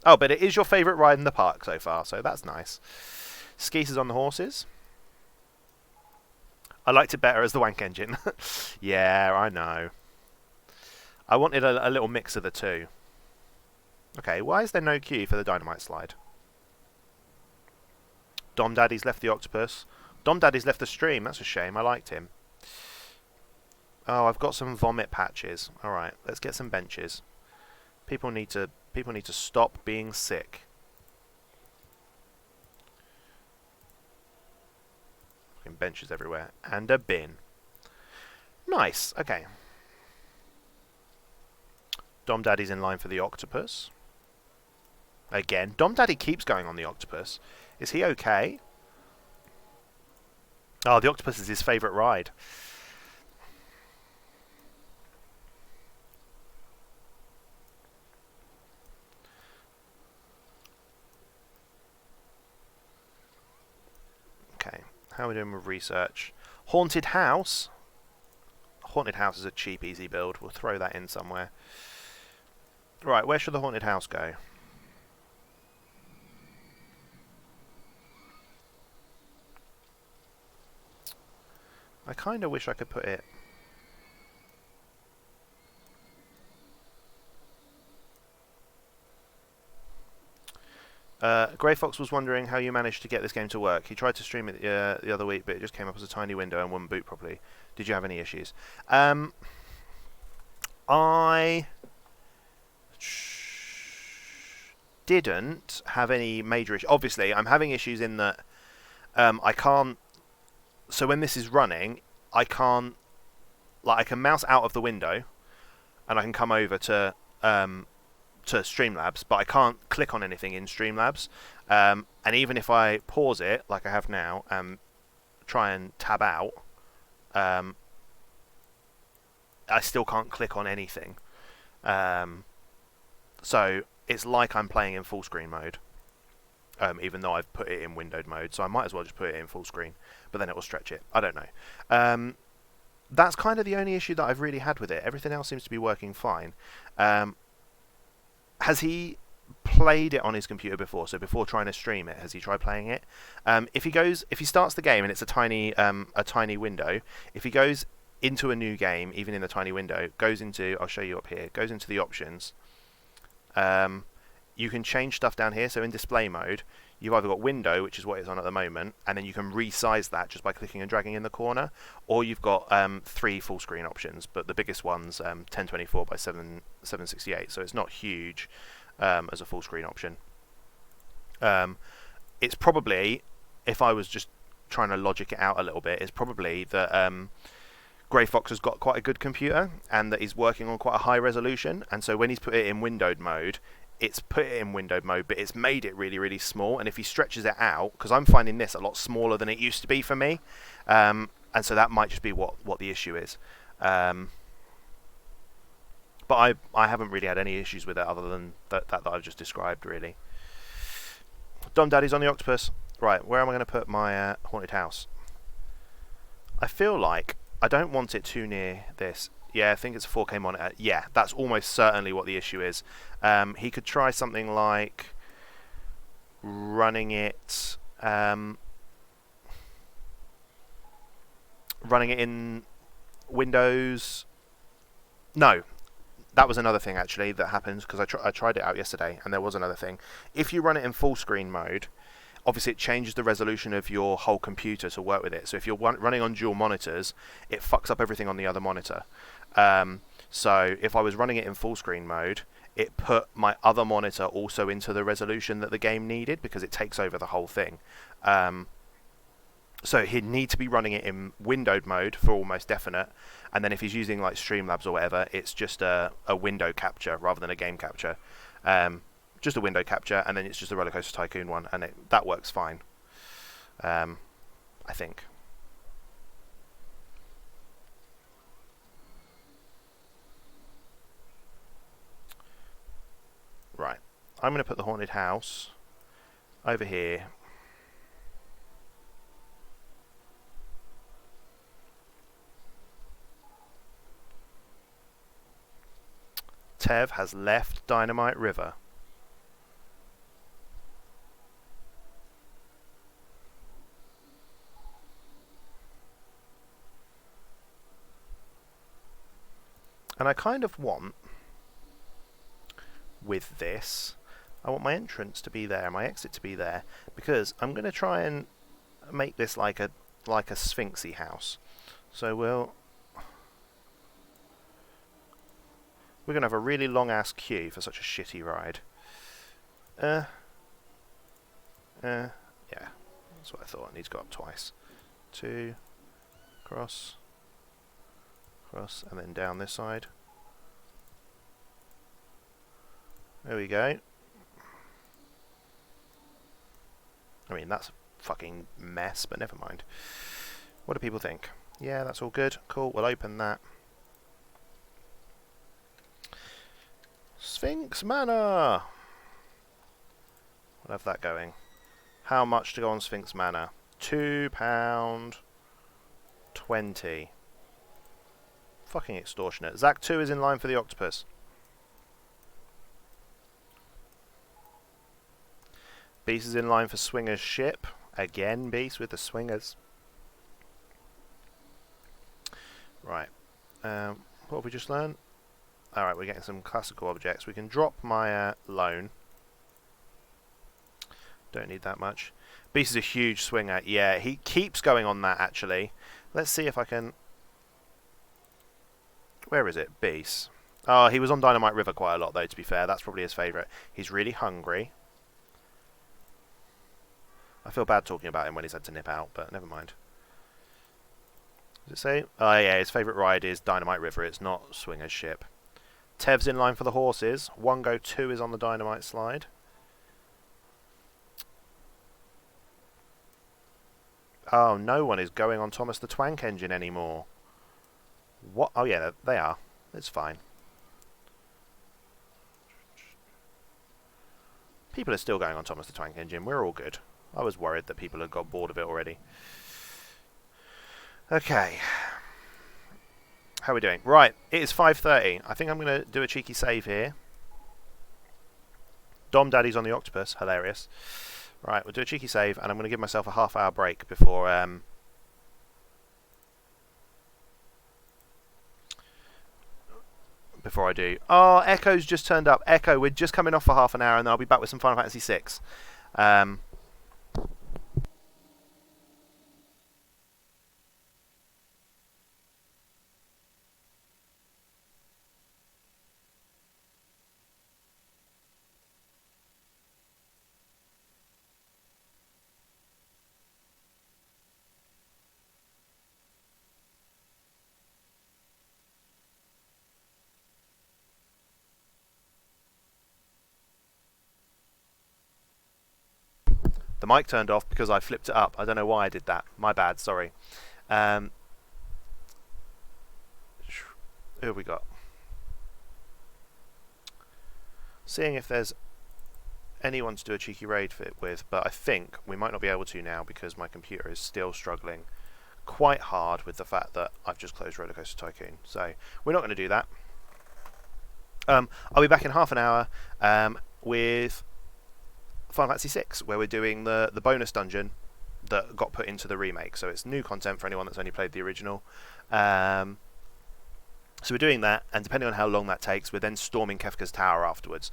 Oh, but it is your favourite ride in the park so far, so that's nice. Skeet is on the horses. I liked it better as the Wank Engine. Yeah, I know. I wanted a little mix of the two. Okay, why is there no queue for the Dynamite Slide? Dom Daddy's left the octopus. Dom Daddy's left the stream. That's a shame. I liked him. Oh, I've got some vomit patches. Alright, let's get some benches. People need to stop being sick. Fucking benches everywhere. And a bin. Nice. Okay. Dom Daddy's in line for the octopus. Again, Dom Daddy keeps going on the octopus. Is he okay? Oh, the octopus is his favourite ride. Okay, how are we doing with research? Haunted House. Haunted House is a cheap, easy build. We'll throw that in somewhere. Right, where should the Haunted House go? I kind of wish I could put it... Grey Fox was wondering how you managed to get this game to work. He tried to stream it the other week, but it just came up as a tiny window and wouldn't boot properly. Did you have any issues? I didn't have any major issues. Obviously, I'm having issues in that I can't... So when this is running, I can't... Like, I can mouse out of the window, and I can come over to Streamlabs, but I can't click on anything in Streamlabs. And even if I pause it, like I have now, and try and tab out, I still can't click on anything. So it's like I'm playing in full screen mode, even though I've put it in windowed mode. So I might as well just put it in full screen, but then it will stretch it. I don't know. That's kind of the only issue that I've really had with it. Everything else seems to be working fine. Has he played it on his computer before? So before trying to stream it, has he tried playing it? If he starts the game and it's a tiny window, if he goes into a new game, even in the tiny window, goes into, I'll show you up here, goes into the options, you can change stuff down here. So in display mode, you've either got window, which is what it's on at the moment, and then you can resize that just by clicking and dragging in the corner, or you've got 3 full screen options, but the biggest one's 1024 by 768, so it's not huge as a full screen option. it's probably, if I was just trying to logic it out a little bit, it's probably that Grey Fox has got quite a good computer and that he's working on quite a high resolution, and so when he's put it in windowed mode, it's put it in windowed mode, but it's made it really, really small. And if he stretches it out, because I'm finding this a lot smaller than it used to be for me, and so that might just be what the issue is. But I haven't really had any issues with it other than that I've just described, really. Dom Daddy's on the octopus. Right, where am I going to put my haunted house? I feel like I don't want it too near this. Yeah, I think it's a 4K monitor. Yeah, that's almost certainly what the issue is. He could try something like running it in Windows. No, that was another thing actually that happens, because I tried it out yesterday and there was another thing. If you run it in full screen mode, obviously it changes the resolution of your whole computer to work with it. So if you're running on dual monitors, it fucks up everything on the other monitor. So if I was running it in full screen mode, it put my other monitor also into the resolution that the game needed, because it takes over the whole thing. So he'd need to be running it in windowed mode for almost definite, and then if he's using like Streamlabs or whatever, it's just a window capture rather than a game capture. Just a window capture, and then it's just a Rollercoaster Tycoon one, and that works fine. I think. Right, I'm going to put the haunted house over here. Tev has left Dynamite River. And I kind of want, with this, I want my entrance to be there, my exit to be there, because I'm going to try and make this like a sphinxy house. So we're going to have a really long ass queue for such a shitty ride. Yeah, that's what I thought. It needs to go up twice. 2, cross, and then down this side. There we go. I mean, that's a fucking mess, but never mind. What do people think? Yeah, that's all good. Cool, we'll open that. Sphinx Manor! We'll have that going. How much to go on Sphinx Manor? £2.20. Fucking extortionate. Zach 2 is in line for the octopus. Beast is in line for Swinger's ship. Again, Beast with the swingers. Right. What have we just learned? Alright, we're getting some classical objects. We can drop my loan. Don't need that much. Beast is a huge swinger. Yeah, he keeps going on that, actually. Let's see if I can... Where is it? Beast. Oh, he was on Dynamite River quite a lot, though, to be fair. That's probably his favourite. He's really hungry. I feel bad talking about him when he's had to nip out, but never mind. Does it say? Oh, yeah, his favourite ride is Dynamite River. It's not Swinger's ship. Tev's in line for the horses. 1 Go 2 is on the Dynamite slide. Oh, no one is going on Thomas the Twank engine anymore. What? Oh, yeah, they are. It's fine. People are still going on Thomas the Twank engine. We're all good. I was worried that people had got bored of it already. Okay. How are we doing? Right, it is 5:30. I think I'm going to do a cheeky save here. Dom Daddy's on the octopus. Hilarious. Right, we'll do a cheeky save, and I'm going to give myself a half-hour break before I do. Oh, Echo's just turned up. Echo, we're just coming off for half an hour, and then I'll be back with some Final Fantasy VI. mic turned off because I flipped it up. I don't know why I did that. My bad, sorry. Who have we got? Seeing if there's anyone to do a cheeky raid fit with, but I think we might not be able to now because my computer is still struggling quite hard with the fact that I've just closed Rollercoaster Tycoon. So we're not going to do that. I'll be back in half an hour with Final Fantasy VI, where we're doing the bonus dungeon that got put into the remake. So it's new content for anyone that's only played the original. So we're doing that, and depending on how long that takes, we're then storming Kefka's Tower afterwards.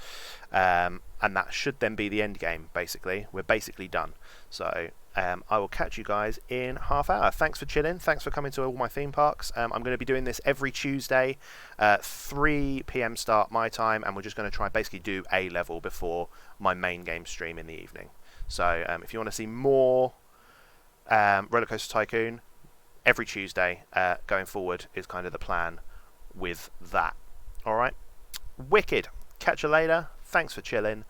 And that should then be the end game, basically. We're basically done. So I will catch you guys in half hour. Thanks for chilling. Thanks for coming to all my theme parks. I'm going to be doing this every Tuesday, 3 PM start my time, and we're just going to try basically do a level before my main game stream in the evening. So if you want to see more Rollercoaster Tycoon, every Tuesday going forward is kind of the plan with that. Alright, wicked. Catch you later. Thanks for chilling.